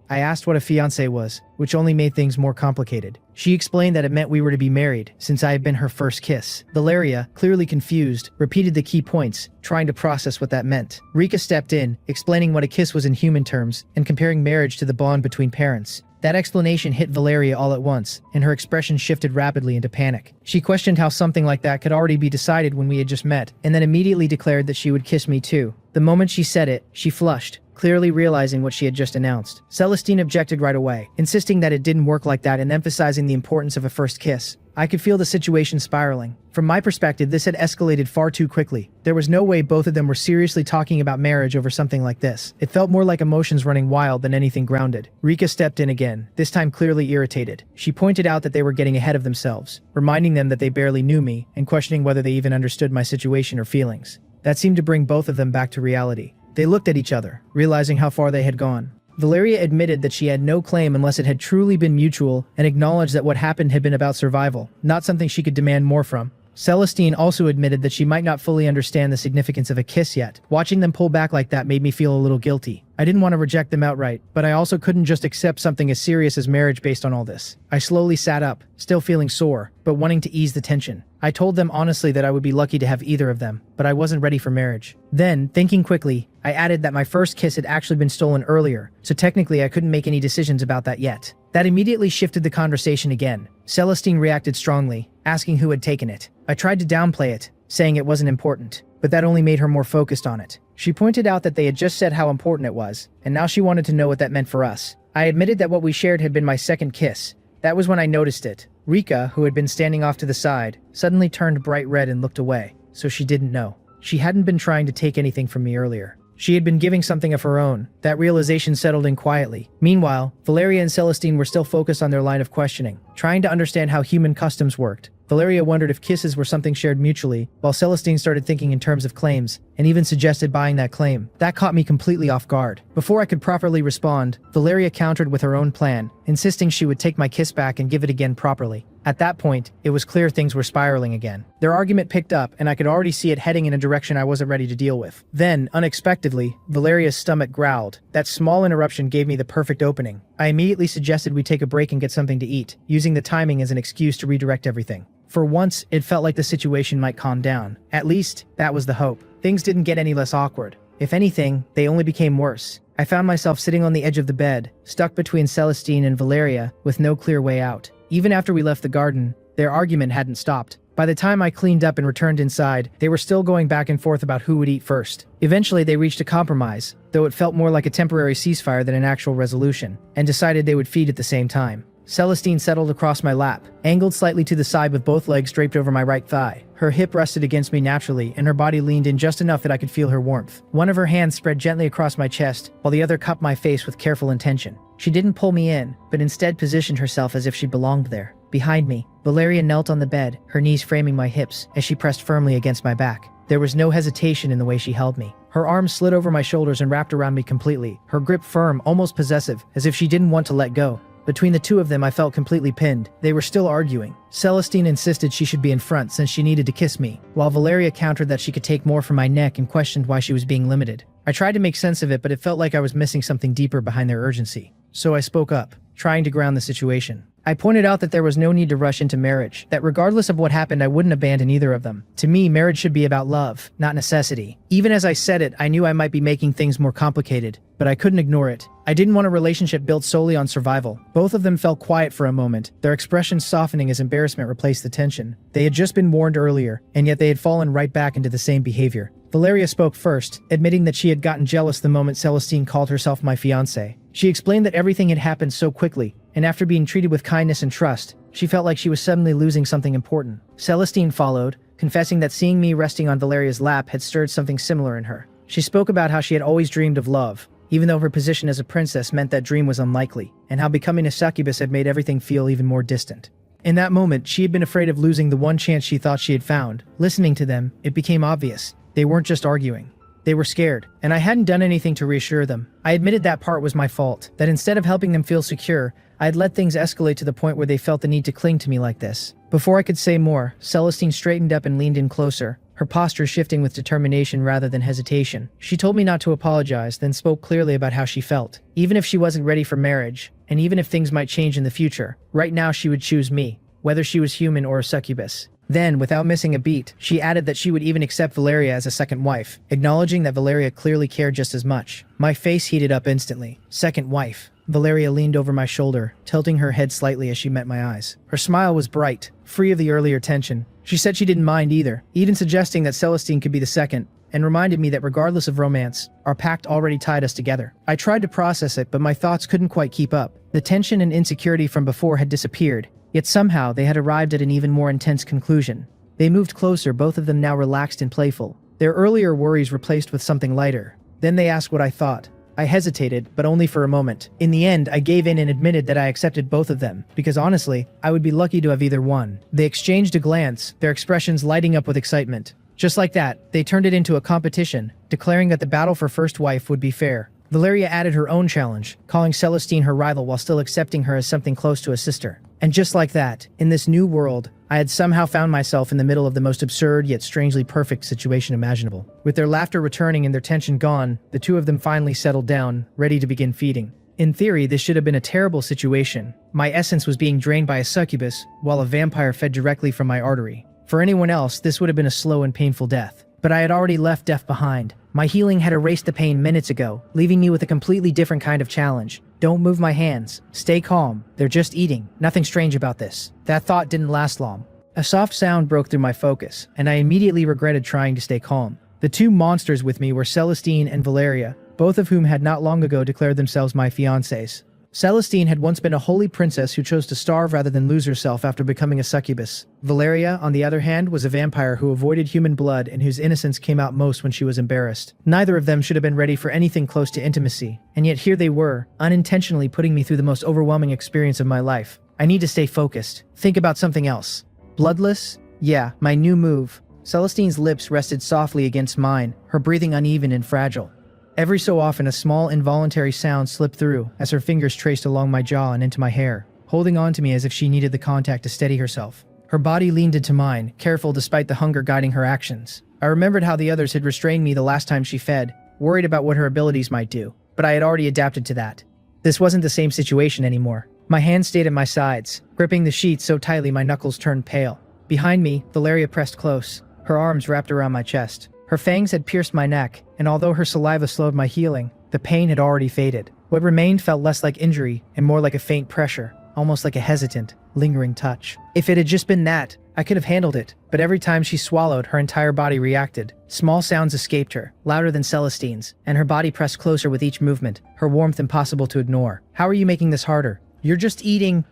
I asked what a fiancé was, which only made things more complicated. She explained that it meant we were to be married, since I had been her first kiss. Valeria, clearly confused, repeated the key points, trying to process what that meant. Rika stepped in, explaining what a kiss was in human terms, and comparing marriage to the bond between parents. That explanation hit Valeria all at once, and her expression shifted rapidly into panic. She questioned how something like that could already be decided when we had just met, and then immediately declared that she would kiss me too. The moment she said it, she flushed, clearly realizing what she had just announced. Celestine objected right away, insisting that it didn't work like that and emphasizing the importance of a first kiss. I could feel the situation spiraling. From my perspective, this had escalated far too quickly. There was no way both of them were seriously talking about marriage over something like this. It felt more like emotions running wild than anything grounded. Rika stepped in again, this time clearly irritated. She pointed out that they were getting ahead of themselves, reminding them that they barely knew me, and questioning whether they even understood my situation or feelings. That seemed to bring both of them back to reality. They looked at each other, realizing how far they had gone. Valeria admitted that she had no claim unless it had truly been mutual, and acknowledged that what happened had been about survival, not something she could demand more from. Celestine also admitted that she might not fully understand the significance of a kiss yet. Watching them pull back like that made me feel a little guilty. I didn't want to reject them outright, but I also couldn't just accept something as serious as marriage based on all this. I slowly sat up, still feeling sore, but wanting to ease the tension. I told them honestly that I would be lucky to have either of them, but I wasn't ready for marriage. Then, thinking quickly, I added that my first kiss had actually been stolen earlier, so technically I couldn't make any decisions about that yet. That immediately shifted the conversation again. Celestine reacted strongly, asking who had taken it. I tried to downplay it, saying it wasn't important, but that only made her more focused on it. She pointed out that they had just said how important it was, and now she wanted to know what that meant for us. I admitted that what we shared had been my second kiss. That was when I noticed it. Rika, who had been standing off to the side, suddenly turned bright red and looked away, so she didn't know. She hadn't been trying to take anything from me earlier. She had been giving something of her own. That realization settled in quietly. Meanwhile, Valeria and Celestine were still focused on their line of questioning, trying to understand how human customs worked. Valeria wondered if kisses were something shared mutually, while Celestine started thinking in terms of claims, and even suggested buying that claim. That caught me completely off guard. Before I could properly respond, Valeria countered with her own plan, insisting she would take my kiss back and give it again properly. At that point, it was clear things were spiraling again. Their argument picked up, and I could already see it heading in a direction I wasn't ready to deal with. Then, unexpectedly, Valeria's stomach growled. That small interruption gave me the perfect opening. I immediately suggested we take a break and get something to eat, using the timing as an excuse to redirect everything. For once, it felt like the situation might calm down. At least, that was the hope. Things didn't get any less awkward. If anything, they only became worse. I found myself sitting on the edge of the bed, stuck between Celestine and Valeria, with no clear way out. Even after we left the garden, their argument hadn't stopped. By the time I cleaned up and returned inside, they were still going back and forth about who would eat first. Eventually, they reached a compromise, though it felt more like a temporary ceasefire than an actual resolution, and decided they would feed at the same time. Celestine settled across my lap, angled slightly to the side with both legs draped over my right thigh. Her hip rested against me naturally, and her body leaned in just enough that I could feel her warmth. One of her hands spread gently across my chest, while the other cupped my face with careful intention. She didn't pull me in, but instead positioned herself as if she belonged there. Behind me, Valeria knelt on the bed, her knees framing my hips, as she pressed firmly against my back. There was no hesitation in the way she held me. Her arms slid over my shoulders and wrapped around me completely, her grip firm, almost possessive, as if she didn't want to let go. Between the two of them, I felt completely pinned. They were still arguing. Celestine insisted she should be in front since she needed to kiss me, while Valeria countered that she could take more from my neck and questioned why she was being limited. I tried to make sense of it, but it felt like I was missing something deeper behind their urgency. So I spoke up, trying to ground the situation. I pointed out that there was no need to rush into marriage, that regardless of what happened, I wouldn't abandon either of them. To me, marriage should be about love, not necessity. Even as I said it, I knew I might be making things more complicated, but I couldn't ignore it. I didn't want a relationship built solely on survival. Both of them fell quiet for a moment, their expressions softening as embarrassment replaced the tension. They had just been warned earlier, and yet they had fallen right back into the same behavior. Valeria spoke first, admitting that she had gotten jealous the moment Celestine called herself my fiancé. She explained that everything had happened so quickly, and after being treated with kindness and trust, she felt like she was suddenly losing something important. Celestine followed, confessing that seeing me resting on Valeria's lap had stirred something similar in her. She spoke about how she had always dreamed of love, even though her position as a princess meant that dream was unlikely, and how becoming a succubus had made everything feel even more distant. In that moment, she had been afraid of losing the one chance she thought she had found. Listening to them, it became obvious. They weren't just arguing. They were scared, and I hadn't done anything to reassure them. I admitted that part was my fault, that instead of helping them feel secure, I had let things escalate to the point where they felt the need to cling to me like this. Before I could say more, Celestine straightened up and leaned in closer, her posture shifting with determination rather than hesitation. She told me not to apologize, then spoke clearly about how she felt. Even if she wasn't ready for marriage, and even if things might change in the future, right now she would choose me, whether she was human or a succubus. Then, without missing a beat, she added that she would even accept Valeria as a second wife, acknowledging that Valeria clearly cared just as much. My face heated up instantly. Second wife. Valeria leaned over my shoulder, tilting her head slightly as she met my eyes. Her smile was bright, free of the earlier tension. She said she didn't mind either, even suggesting that Celestine could be the second, and reminded me that regardless of romance, our pact already tied us together. I tried to process it, but my thoughts couldn't quite keep up. The tension and insecurity from before had disappeared, yet somehow they had arrived at an even more intense conclusion. They moved closer, both of them now relaxed and playful, their earlier worries replaced with something lighter. Then they asked what I thought. I hesitated, but only for a moment. In the end, I gave in and admitted that I accepted both of them, because honestly, I would be lucky to have either one. They exchanged a glance, their expressions lighting up with excitement. Just like that, they turned it into a competition, declaring that the battle for first wife would be fair. Valeria added her own challenge, calling Celestine her rival while still accepting her as something close to a sister. And just like that, in this new world, I had somehow found myself in the middle of the most absurd yet strangely perfect situation imaginable. With their laughter returning and their tension gone, the two of them finally settled down, ready to begin feeding. In theory, this should have been a terrible situation. My essence was being drained by a succubus, while a vampire fed directly from my artery. For anyone else, this would have been a slow and painful death. But I had already left death behind. My healing had erased the pain minutes ago, leaving me with a completely different kind of challenge. Don't move my hands. Stay calm. They're just eating. Nothing strange about this. That thought didn't last long. A soft sound broke through my focus, and I immediately regretted trying to stay calm. The two monsters with me were Celestine and Valeria, both of whom had not long ago declared themselves my fiancés. Celestine had once been a holy princess who chose to starve rather than lose herself after becoming a succubus. Valeria, on the other hand, was a vampire who avoided human blood and whose innocence came out most when she was embarrassed. Neither of them should have been ready for anything close to intimacy, and yet here they were, unintentionally putting me through the most overwhelming experience of my life. I need to stay focused. Think about something else. Bloodless? Yeah, my new move. Celestine's lips rested softly against mine, her breathing uneven and fragile. Every so often, a small, involuntary sound slipped through as her fingers traced along my jaw and into my hair. holding on to me as if she needed the contact to steady herself. Her body leaned into mine, careful despite the hunger guiding her actions. I remembered how the others had restrained me the last time she fed, worried about what her abilities might do, but I had already adapted to that. This wasn't the same situation anymore. My hands stayed at my sides, gripping the sheets so tightly my knuckles turned pale. Behind me, Valeria pressed close, her arms wrapped around my chest. Her fangs had pierced my neck, and although her saliva slowed my healing, the pain had already faded. What remained felt less like injury and more like a faint pressure, almost like a hesitant, lingering touch. If it had just been that, I could have handled it, but every time she swallowed, her entire body reacted. Small sounds escaped her, louder than Celestine's, and her body pressed closer with each movement, her warmth impossible to ignore. How are you making this harder? You're just eating.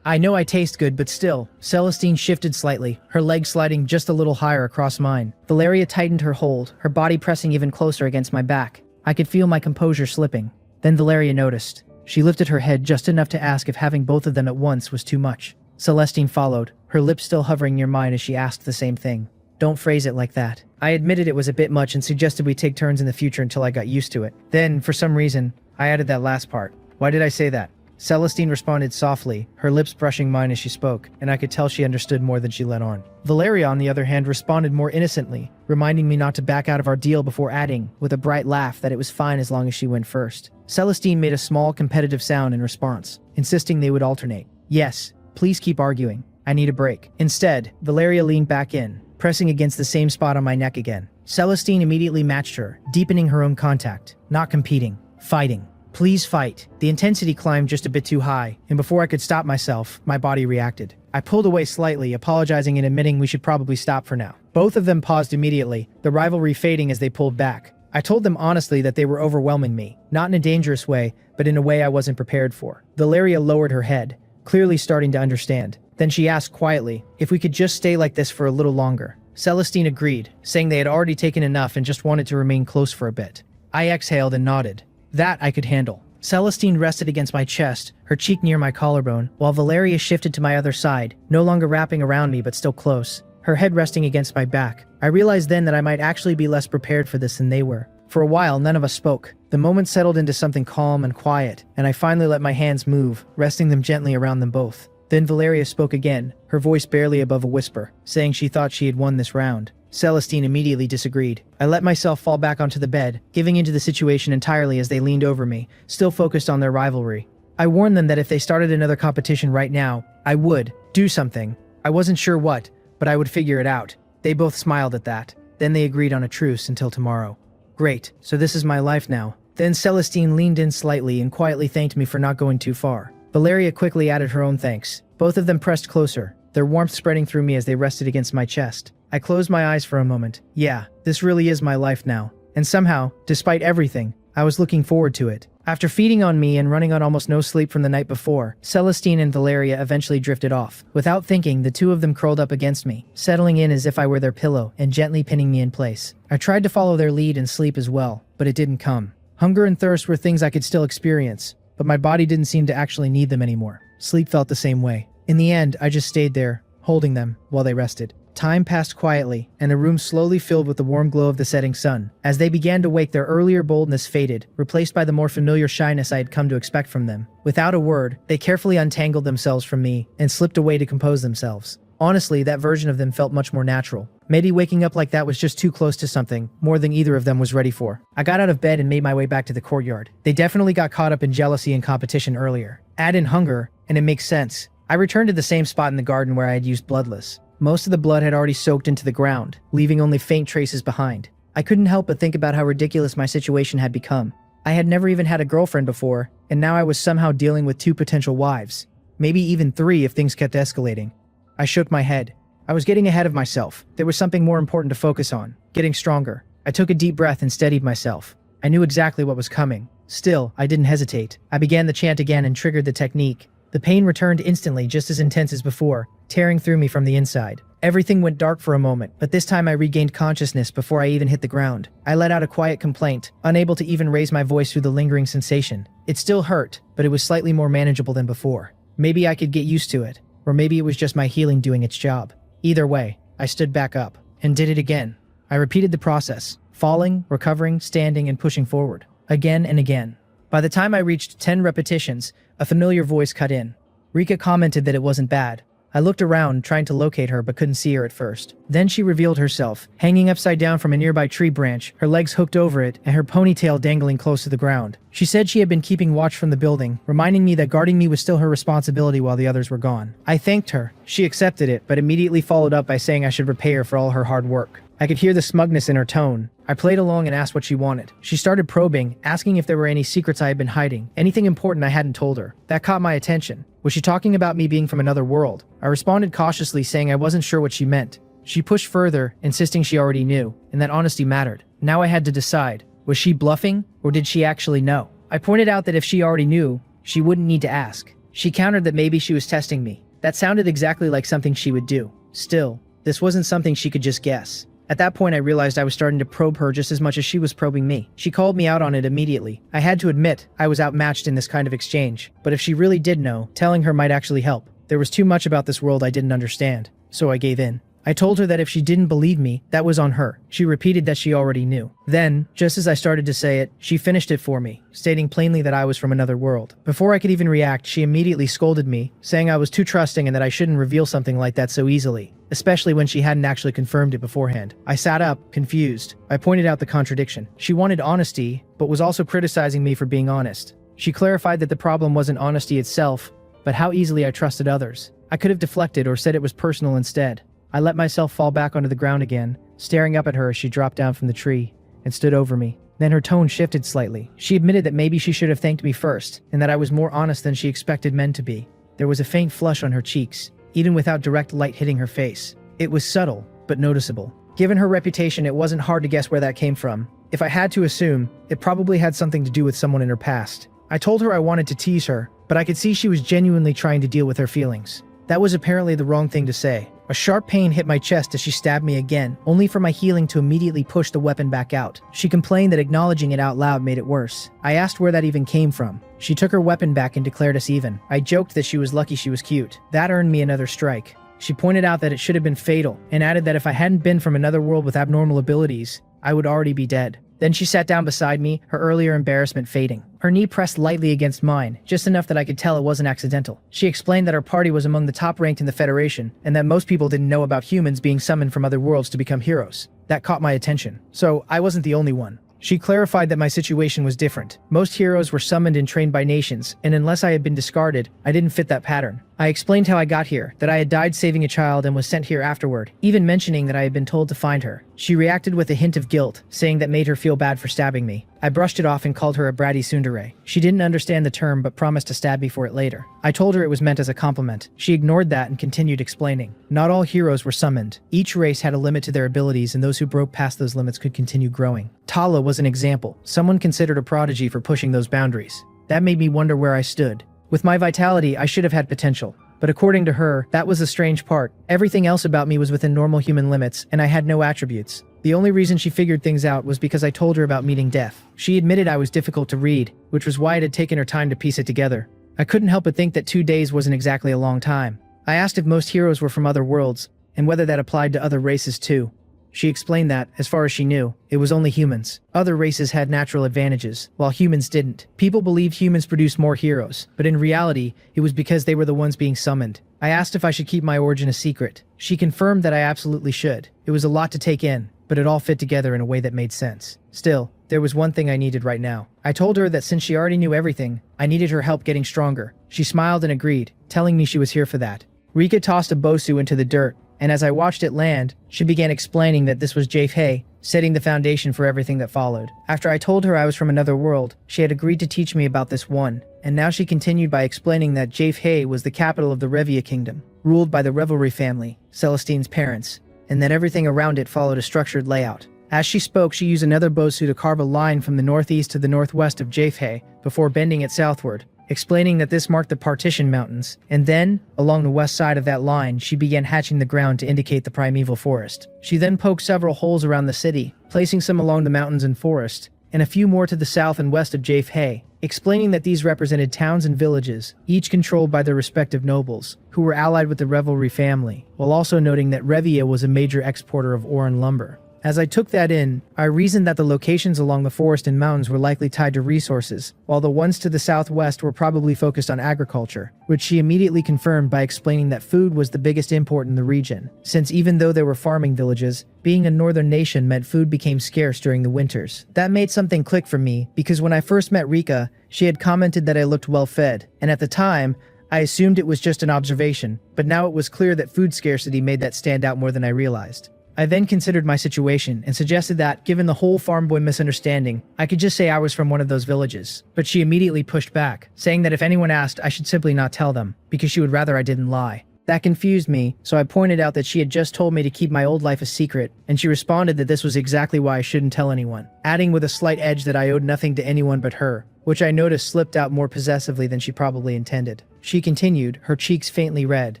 I know I taste good, but still. Celestine shifted slightly, her legs sliding just a little higher across mine. Valeria tightened her hold, her body pressing even closer against my back. I could feel my composure slipping. Then Valeria noticed. She lifted her head just enough to ask if having both of them at once was too much. Celestine followed, her lips still hovering near mine as she asked the same thing. Don't phrase it like that. I admitted it was a bit much and suggested we take turns in the future until I got used to it. Then, for some reason, I added that last part. Why did I say that? Celestine responded softly, her lips brushing mine as she spoke, and I could tell she understood more than she let on. Valeria, on the other hand, responded more innocently, reminding me not to back out of our deal before adding, with a bright laugh, that it was fine as long as she went first. Celestine made a small, competitive sound in response, insisting they would alternate. Yes, please keep arguing. I need a break. Instead, Valeria leaned back in, pressing against the same spot on my neck again. Celestine immediately matched her, deepening her own contact, not competing, fighting. Please fight. The intensity climbed just a bit too high, and before I could stop myself, my body reacted. I pulled away slightly, apologizing and admitting we should probably stop for now. Both of them paused immediately, the rivalry fading as they pulled back. I told them honestly that they were overwhelming me, not in a dangerous way, but in a way I wasn't prepared for. Valeria lowered her head, clearly starting to understand. Then she asked quietly if we could just stay like this for a little longer. Celestine agreed, saying they had already taken enough and just wanted to remain close for a bit. I exhaled and nodded. That I could handle. Celestine rested against my chest, her cheek near my collarbone, while Valeria shifted to my other side, no longer wrapping around me but still close, her head resting against my back. I realized then that I might actually be less prepared for this than they were. For a while, none of us spoke. The moment settled into something calm and quiet, and I finally let my hands move, resting them gently around them both. Then Valeria spoke again, her voice barely above a whisper, saying she thought she had won this round. Celestine immediately disagreed. I let myself fall back onto the bed, giving into the situation entirely as they leaned over me, still focused on their rivalry. I warned them that if they started another competition right now, I would do something. I wasn't sure what, but I would figure it out. They both smiled at that. Then they agreed on a truce until tomorrow. Great, so this is my life now. Then Celestine leaned in slightly and quietly thanked me for not going too far. Valeria quickly added her own thanks. Both of them pressed closer, their warmth spreading through me as they rested against my chest. I closed my eyes for a moment. Yeah, this really is my life now. And somehow, despite everything, I was looking forward to it. After feeding on me and running on almost no sleep from the night before, Celestine and Valeria eventually drifted off. Without thinking, the two of them curled up against me, settling in as if I were their pillow and gently pinning me in place. I tried to follow their lead and sleep as well, but it didn't come. Hunger and thirst were things I could still experience, but my body didn't seem to actually need them anymore. Sleep felt the same way. In the end, I just stayed there, holding them, while they rested. Time passed quietly, and the room slowly filled with the warm glow of the setting sun. As they began to wake, their earlier boldness faded, replaced by the more familiar shyness I had come to expect from them. Without a word, they carefully untangled themselves from me and slipped away to compose themselves. Honestly, that version of them felt much more natural. Maybe waking up like that was just too close to something, more than either of them was ready for. I got out of bed and made my way back to the courtyard. They definitely got caught up in jealousy and competition earlier. Add in hunger, and it makes sense. I returned to the same spot in the garden where I had used bloodless. Most of the blood had already soaked into the ground, leaving only faint traces behind. I couldn't help but think about how ridiculous my situation had become. I had never even had a girlfriend before, and now I was somehow dealing with 2 potential wives. Maybe even 3 if things kept escalating. I shook my head. I was getting ahead of myself. There was something more important to focus on, getting stronger. I took a deep breath and steadied myself. I knew exactly what was coming. Still, I didn't hesitate. I began the chant again and triggered the technique. The pain returned instantly, just as intense as before, tearing through me from the inside. Everything went dark for a moment, but this time I regained consciousness before I even hit the ground. I let out a quiet complaint, unable to even raise my voice through the lingering sensation. It still hurt, but it was slightly more manageable than before. Maybe I could get used to it, or maybe it was just my healing doing its job. Either way, I stood back up, and did it again. I repeated the process, falling, recovering, standing, and pushing forward, again and again. By the time I reached 10 repetitions, a familiar voice cut in. Rika commented that it wasn't bad. I looked around, trying to locate her, but couldn't see her at first. Then she revealed herself, hanging upside down from a nearby tree branch, her legs hooked over it, and her ponytail dangling close to the ground. She said she had been keeping watch from the building, reminding me that guarding me was still her responsibility while the others were gone. I thanked her. She accepted it, but immediately followed up by saying I should repay her for all her hard work. I could hear the smugness in her tone. I played along and asked what she wanted. She started probing, asking if there were any secrets I had been hiding, anything important I hadn't told her. That caught my attention. Was she talking about me being from another world? I responded cautiously, saying I wasn't sure what she meant. She pushed further, insisting she already knew, and that honesty mattered. Now I had to decide. Was she bluffing, or did she actually know? I pointed out that if she already knew, she wouldn't need to ask. She countered that maybe she was testing me. That sounded exactly like something she would do. Still, this wasn't something she could just guess. At that point, I realized I was starting to probe her just as much as she was probing me. She called me out on it immediately. I had to admit, I was outmatched in this kind of exchange. But if she really did know, telling her might actually help. There was too much about this world I didn't understand. So I gave in. I told her that if she didn't believe me, that was on her. She repeated that she already knew. Then, just as I started to say it, she finished it for me, stating plainly that I was from another world. Before I could even react, she immediately scolded me, saying I was too trusting and that I shouldn't reveal something like that so easily, especially when she hadn't actually confirmed it beforehand. I sat up, confused. I pointed out the contradiction. She wanted honesty, but was also criticizing me for being honest. She clarified that the problem wasn't honesty itself, but how easily I trusted others. I could have deflected or said it was personal instead. I let myself fall back onto the ground again, staring up at her as she dropped down from the tree and stood over me. Then her tone shifted slightly. She admitted that maybe she should have thanked me first, and that I was more honest than she expected men to be. There was a faint flush on her cheeks, even without direct light hitting her face. It was subtle, but noticeable. Given her reputation, it wasn't hard to guess where that came from. If I had to assume, it probably had something to do with someone in her past. I told her I wanted to tease her, but I could see she was genuinely trying to deal with her feelings. That was apparently the wrong thing to say. A sharp pain hit my chest as she stabbed me again, only for my healing to immediately push the weapon back out. She complained that acknowledging it out loud made it worse. I asked where that even came from. She took her weapon back and declared us even. I joked that she was lucky she was cute. That earned me another strike. She pointed out that it should have been fatal, and added that if I hadn't been from another world with abnormal abilities, I would already be dead. Then she sat down beside me, her earlier embarrassment fading. Her knee pressed lightly against mine, just enough that I could tell it wasn't accidental. She explained that our party was among the top ranked in the Federation, and that most people didn't know about humans being summoned from other worlds to become heroes. That caught my attention. So, I wasn't the only one. She clarified that my situation was different. Most heroes were summoned and trained by nations, and unless I had been discarded, I didn't fit that pattern. I explained how I got here, that I had died saving a child and was sent here afterward, even mentioning that I had been told to find her. She reacted with a hint of guilt, saying that made her feel bad for stabbing me. I brushed it off and called her a bratty tsundere. She didn't understand the term but promised to stab me for it later. I told her it was meant as a compliment. She ignored that and continued explaining. Not all heroes were summoned. Each race had a limit to their abilities, and those who broke past those limits could continue growing. Tala was an example, someone considered a prodigy for pushing those boundaries. That made me wonder where I stood. With my vitality, I should have had potential. But according to her, that was the strange part. Everything else about me was within normal human limits, and I had no attributes. The only reason she figured things out was because I told her about meeting death. She admitted I was difficult to read, which was why it had taken her time to piece it together. I couldn't help but think that 2 days wasn't exactly a long time. I asked if most heroes were from other worlds, and whether that applied to other races too. She explained that, as far as she knew, it was only humans. Other races had natural advantages, while humans didn't. People believed humans produced more heroes, but in reality, it was because they were the ones being summoned. I asked if I should keep my origin a secret. She confirmed that I absolutely should. It was a lot to take in, but it all fit together in a way that made sense. Still, there was one thing I needed right now. I told her that since she already knew everything, I needed her help getting stronger. She smiled and agreed, telling me she was here for that. Rika tossed a bosu into the dirt, and as I watched it land, she began explaining that this was Jafei, setting the foundation for everything that followed. After I told her I was from another world, she had agreed to teach me about this one, and now she continued by explaining that Jafei was the capital of the Revia kingdom, ruled by the Revelry family, Celestine's parents, and that everything around it followed a structured layout. As she spoke, she used another bosu to carve a line from the northeast to the northwest of Jafei, before bending it southward, explaining that this marked the Partition Mountains, and then, along the west side of that line, she began hatching the ground to indicate the primeval forest. She then poked several holes around the city, placing some along the mountains and forest, and a few more to the south and west of Jafei, explaining that these represented towns and villages, each controlled by their respective nobles, who were allied with the Revelry family, while also noting that Revia was a major exporter of ore and lumber. As I took that in, I reasoned that the locations along the forest and mountains were likely tied to resources, while the ones to the southwest were probably focused on agriculture, which she immediately confirmed by explaining that food was the biggest import in the region, since even though there were farming villages, being a northern nation meant food became scarce during the winters. That made something click for me, because when I first met Rika, she had commented that I looked well fed, and at the time, I assumed it was just an observation, but now it was clear that food scarcity made that stand out more than I realized. I then considered my situation and suggested that, given the whole farm boy misunderstanding, I could just say I was from one of those villages. But she immediately pushed back, saying that if anyone asked, I should simply not tell them, because she would rather I didn't lie. That confused me, so I pointed out that she had just told me to keep my old life a secret, and she responded that this was exactly why I shouldn't tell anyone, adding with a slight edge that I owed nothing to anyone but her, which I noticed slipped out more possessively than she probably intended. She continued, her cheeks faintly red,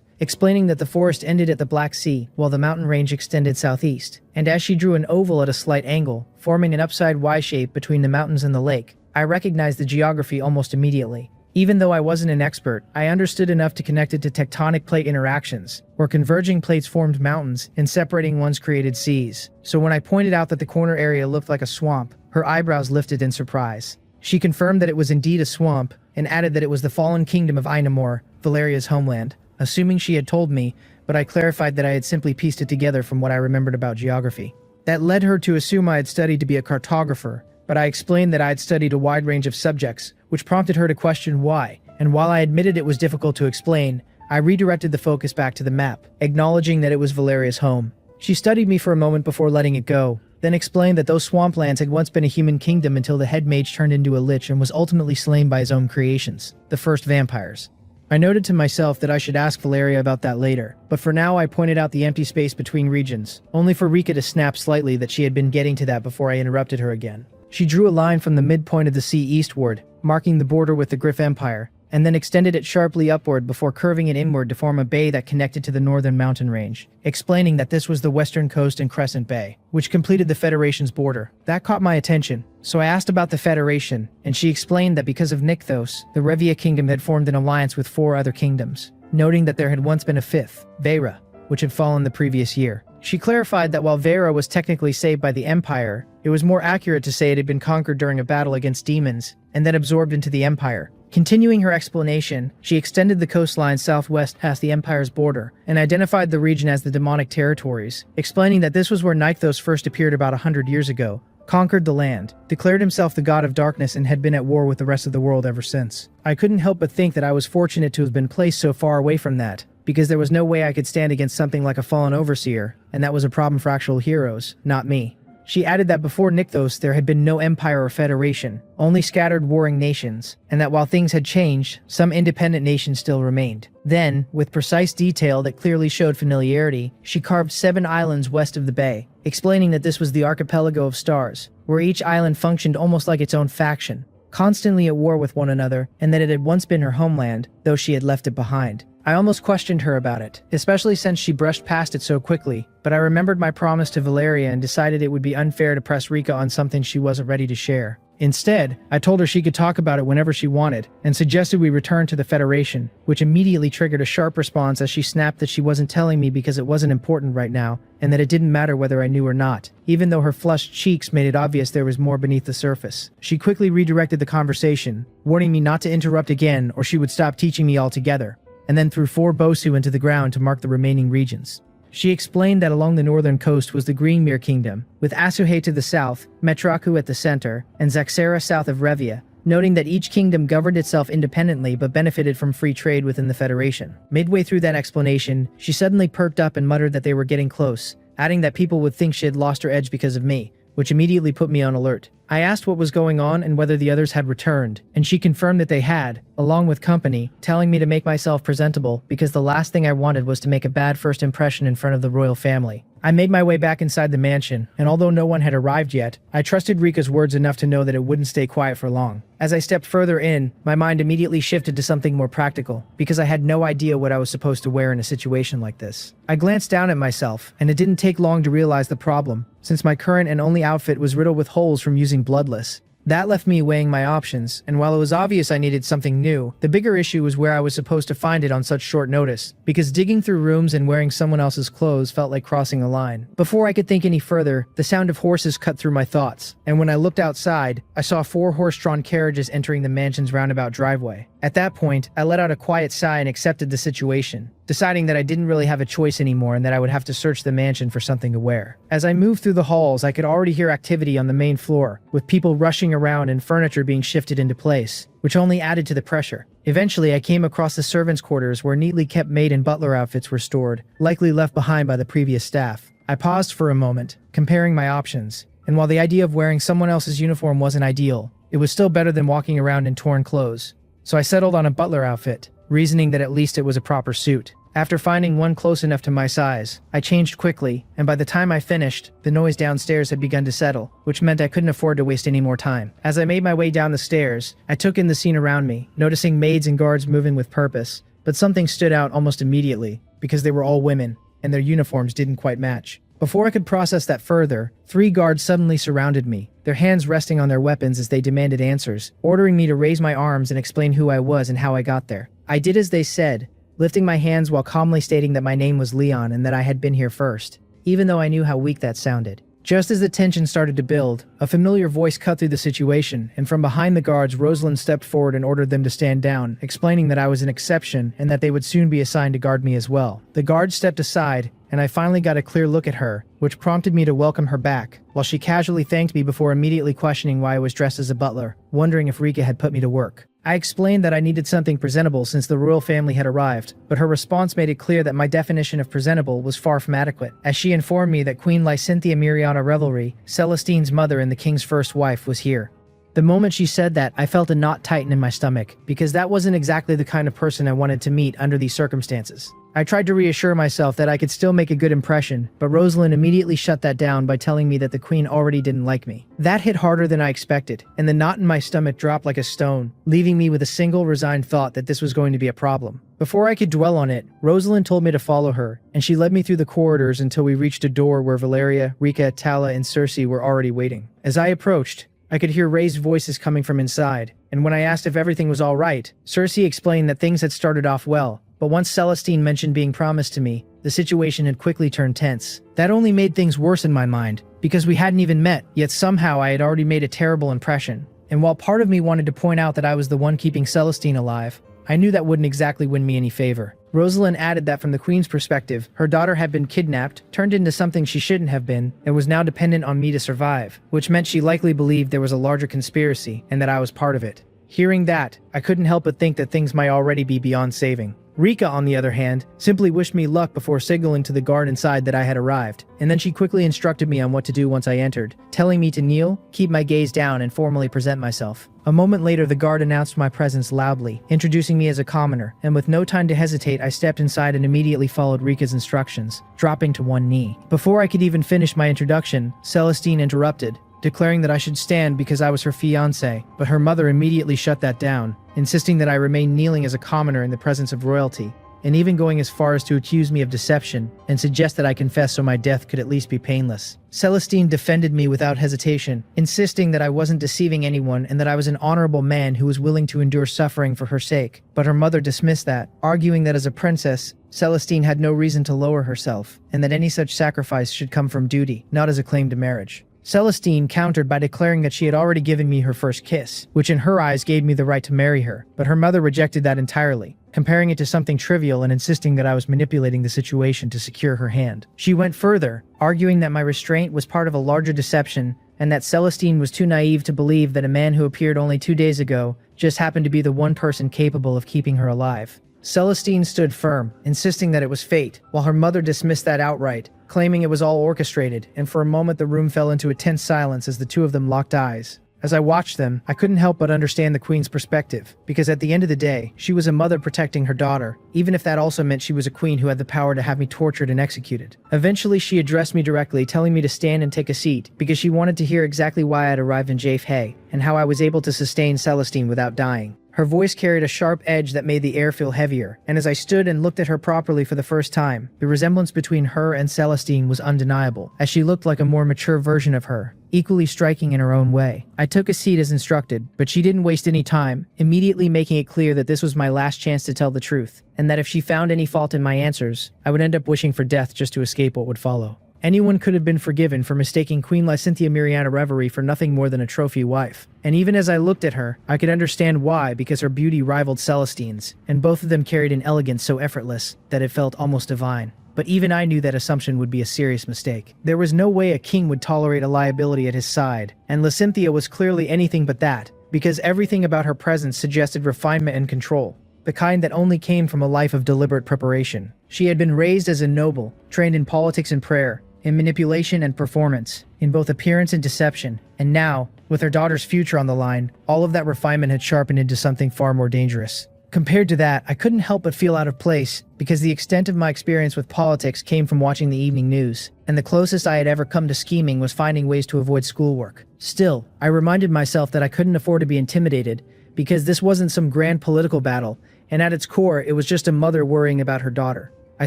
explaining that the forest ended at the Black Sea, while the mountain range extended southeast, and as she drew an oval at a slight angle, forming an upside Y shape between the mountains and the lake, I recognized the geography almost immediately. Even though I wasn't an expert, I understood enough to connect it to tectonic plate interactions, where converging plates formed mountains and separating ones created seas. So when I pointed out that the corner area looked like a swamp, her eyebrows lifted in surprise. She confirmed that it was indeed a swamp, and added that it was the fallen kingdom of Ainamor, Valeria's homeland, assuming she had told me, but I clarified that I had simply pieced it together from what I remembered about geography. That led her to assume I had studied to be a cartographer, but I explained that I had studied a wide range of subjects, which prompted her to question why, and while I admitted it was difficult to explain, I redirected the focus back to the map, acknowledging that it was Valeria's home. She studied me for a moment before letting it go, then explained that those swamplands had once been a human kingdom until the head mage turned into a lich and was ultimately slain by his own creations, the first vampires. I noted to myself that I should ask Valeria about that later, but for now I pointed out the empty space between regions, only for Rika to snap slightly that she had been getting to that before I interrupted her again. She drew a line from the midpoint of the sea eastward, marking the border with the Griff Empire, and then extended it sharply upward before curving it inward to form a bay that connected to the northern mountain range, explaining that this was the western coast and Crescent Bay, which completed the Federation's border. That caught my attention, so I asked about the Federation, and she explained that because of Nykthos, the Revia kingdom had formed an alliance with 4 other kingdoms, noting that there had once been a 5th, Vera, which had fallen the previous year. She clarified that while Vera was technically saved by the Empire, it was more accurate to say it had been conquered during a battle against demons, and then absorbed into the Empire. Continuing her explanation, she extended the coastline southwest past the Empire's border, and identified the region as the Demonic Territories, explaining that this was where Nykthos first appeared about 100 years ago, conquered the land, declared himself the god of darkness, and had been at war with the rest of the world ever since. I couldn't help but think that I was fortunate to have been placed so far away from that, because there was no way I could stand against something like a fallen overseer, and that was a problem for actual heroes, not me. She added that before Nykthos there had been no empire or federation, only scattered warring nations, and that while things had changed, some independent nations still remained. Then, with precise detail that clearly showed familiarity, she carved 7 islands west of the bay, explaining that this was the archipelago of stars, where each island functioned almost like its own faction, constantly at war with one another, and that it had once been her homeland, though she had left it behind. I almost questioned her about it, especially since she brushed past it so quickly, but I remembered my promise to Valeria and decided it would be unfair to press Rika on something she wasn't ready to share. Instead, I told her she could talk about it whenever she wanted, and suggested we return to the Federation, which immediately triggered a sharp response as she snapped that she wasn't telling me because it wasn't important right now, and that it didn't matter whether I knew or not, even though her flushed cheeks made it obvious there was more beneath the surface. She quickly redirected the conversation, warning me not to interrupt again or she would stop teaching me altogether, and then threw 4 bosu into the ground to mark the remaining regions. She explained that along the northern coast was the Greenmere Kingdom, with Asuhe to the south, Metraku at the center, and Zaxera south of Revia, noting that each kingdom governed itself independently but benefited from free trade within the Federation. Midway through that explanation, she suddenly perked up and muttered that they were getting close, adding that people would think she had lost her edge because of me, which immediately put me on alert. I asked what was going on and whether the others had returned, and she confirmed that they had, along with company, telling me to make myself presentable because the last thing I wanted was to make a bad first impression in front of the royal family. I made my way back inside the mansion, and although no one had arrived yet, I trusted Rika's words enough to know that it wouldn't stay quiet for long. As I stepped further in, my mind immediately shifted to something more practical, because I had no idea what I was supposed to wear in a situation like this. I glanced down at myself, and it didn't take long to realize the problem, since my current and only outfit was riddled with holes from using Bloodless. That left me weighing my options, and while it was obvious I needed something new, the bigger issue was where I was supposed to find it on such short notice, because digging through rooms and wearing someone else's clothes felt like crossing a line. Before I could think any further, the sound of horses cut through my thoughts, and when I looked outside, I saw 4 horse-drawn carriages entering the mansion's roundabout driveway. At that point, I let out a quiet sigh and accepted the situation, deciding that I didn't really have a choice anymore and that I would have to search the mansion for something to wear. As I moved through the halls, I could already hear activity on the main floor, with people rushing around and furniture being shifted into place, which only added to the pressure. Eventually, I came across the servants' quarters where neatly kept maid and butler outfits were stored, likely left behind by the previous staff. I paused for a moment, comparing my options, and while the idea of wearing someone else's uniform wasn't ideal, it was still better than walking around in torn clothes. So I settled on a butler outfit, reasoning that at least it was a proper suit. After finding one close enough to my size, I changed quickly, and by the time I finished, the noise downstairs had begun to settle, which meant I couldn't afford to waste any more time. As I made my way down the stairs, I took in the scene around me, noticing maids and guards moving with purpose, but something stood out almost immediately, because they were all women, and their uniforms didn't quite match. Before I could process that further, 3 guards suddenly surrounded me, their hands resting on their weapons as they demanded answers, ordering me to raise my arms and explain who I was and how I got there. I did as they said, lifting my hands while calmly stating that my name was Leon and that I had been here first, even though I knew how weak that sounded. Just as the tension started to build, a familiar voice cut through the situation, and from behind the guards, Rosalind stepped forward and ordered them to stand down, explaining that I was an exception and that they would soon be assigned to guard me as well. The guards stepped aside, and I finally got a clear look at her, which prompted me to welcome her back, while she casually thanked me before immediately questioning why I was dressed as a butler, wondering if Rika had put me to work. I explained that I needed something presentable since the royal family had arrived, but her response made it clear that my definition of presentable was far from adequate, as she informed me that Queen Lysynthia Miriana Revelry, Celestine's mother and the king's first wife, was here. The moment she said that, I felt a knot tighten in my stomach, because that wasn't exactly the kind of person I wanted to meet under these circumstances. I tried to reassure myself that I could still make a good impression, but Rosalind immediately shut that down by telling me that the queen already didn't like me. That hit harder than I expected, and the knot in my stomach dropped like a stone, leaving me with a single resigned thought that this was going to be a problem. Before I could dwell on it, Rosalind told me to follow her, and she led me through the corridors until we reached a door where Valeria, Rika, Tala, and Cersei were already waiting. As I approached, I could hear raised voices coming from inside, and when I asked if everything was all right, Cersei explained that things had started off well, but once Celestine mentioned being promised to me, the situation had quickly turned tense. That only made things worse in my mind, because we hadn't even met, yet somehow I had already made a terrible impression. And while part of me wanted to point out that I was the one keeping Celestine alive, I knew that wouldn't exactly win me any favor. Rosalind added that from the queen's perspective, her daughter had been kidnapped, turned into something she shouldn't have been, and was now dependent on me to survive, which meant she likely believed there was a larger conspiracy, and that I was part of it. Hearing that, I couldn't help but think that things might already be beyond saving. Rika, on the other hand, simply wished me luck before signaling to the guard inside that I had arrived, and then she quickly instructed me on what to do once I entered, telling me to kneel, keep my gaze down, and formally present myself. A moment later, the guard announced my presence loudly, introducing me as a commoner, and with no time to hesitate, I stepped inside and immediately followed Rika's instructions, dropping to one knee. Before I could even finish my introduction, Celestine interrupted, declaring that I should stand because I was her fiancé, but her mother immediately shut that down, insisting that I remain kneeling as a commoner in the presence of royalty, and even going as far as to accuse me of deception and suggest that I confess so my death could at least be painless. Celestine defended me without hesitation, insisting that I wasn't deceiving anyone and that I was an honorable man who was willing to endure suffering for her sake, but her mother dismissed that, arguing that as a princess, Celestine had no reason to lower herself, and that any such sacrifice should come from duty, not as a claim to marriage. Celestine countered by declaring that she had already given me her first kiss, which in her eyes gave me the right to marry her, but her mother rejected that entirely, comparing it to something trivial and insisting that I was manipulating the situation to secure her hand. She went further, arguing that my restraint was part of a larger deception and that Celestine was too naive to believe that a man who appeared only 2 days ago just happened to be the one person capable of keeping her alive. Celestine stood firm, insisting that it was fate, while her mother dismissed that outright, claiming it was all orchestrated, and for a moment the room fell into a tense silence as the two of them locked eyes. As I watched them, I couldn't help but understand the queen's perspective, because at the end of the day, she was a mother protecting her daughter, even if that also meant she was a queen who had the power to have me tortured and executed. Eventually, she addressed me directly, telling me to stand and take a seat, because she wanted to hear exactly why I had arrived in Jaffe, and how I was able to sustain Celestine without dying. Her voice carried a sharp edge that made the air feel heavier, and as I stood and looked at her properly for the first time, the resemblance between her and Celestine was undeniable, as she looked like a more mature version of her, equally striking in her own way. I took a seat as instructed, but she didn't waste any time, immediately making it clear that this was my last chance to tell the truth, and that if she found any fault in my answers, I would end up wishing for death just to escape what would follow. Anyone could have been forgiven for mistaking Queen Lysynthia Miriana Reverie for nothing more than a trophy wife. And even as I looked at her, I could understand why, because her beauty rivaled Celestine's, and both of them carried an elegance so effortless that it felt almost divine. But even I knew that assumption would be a serious mistake. There was no way a king would tolerate a liability at his side, and Lysynthia was clearly anything but that, because everything about her presence suggested refinement and control, the kind that only came from a life of deliberate preparation. She had been raised as a noble, trained in politics and prayer, in manipulation and performance, in both appearance and deception, and now, with her daughter's future on the line, all of that refinement had sharpened into something far more dangerous. Compared to that, I couldn't help but feel out of place, because the extent of my experience with politics came from watching the evening news, and the closest I had ever come to scheming was finding ways to avoid schoolwork. Still, I reminded myself that I couldn't afford to be intimidated, because this wasn't some grand political battle, and at its core, it was just a mother worrying about her daughter. I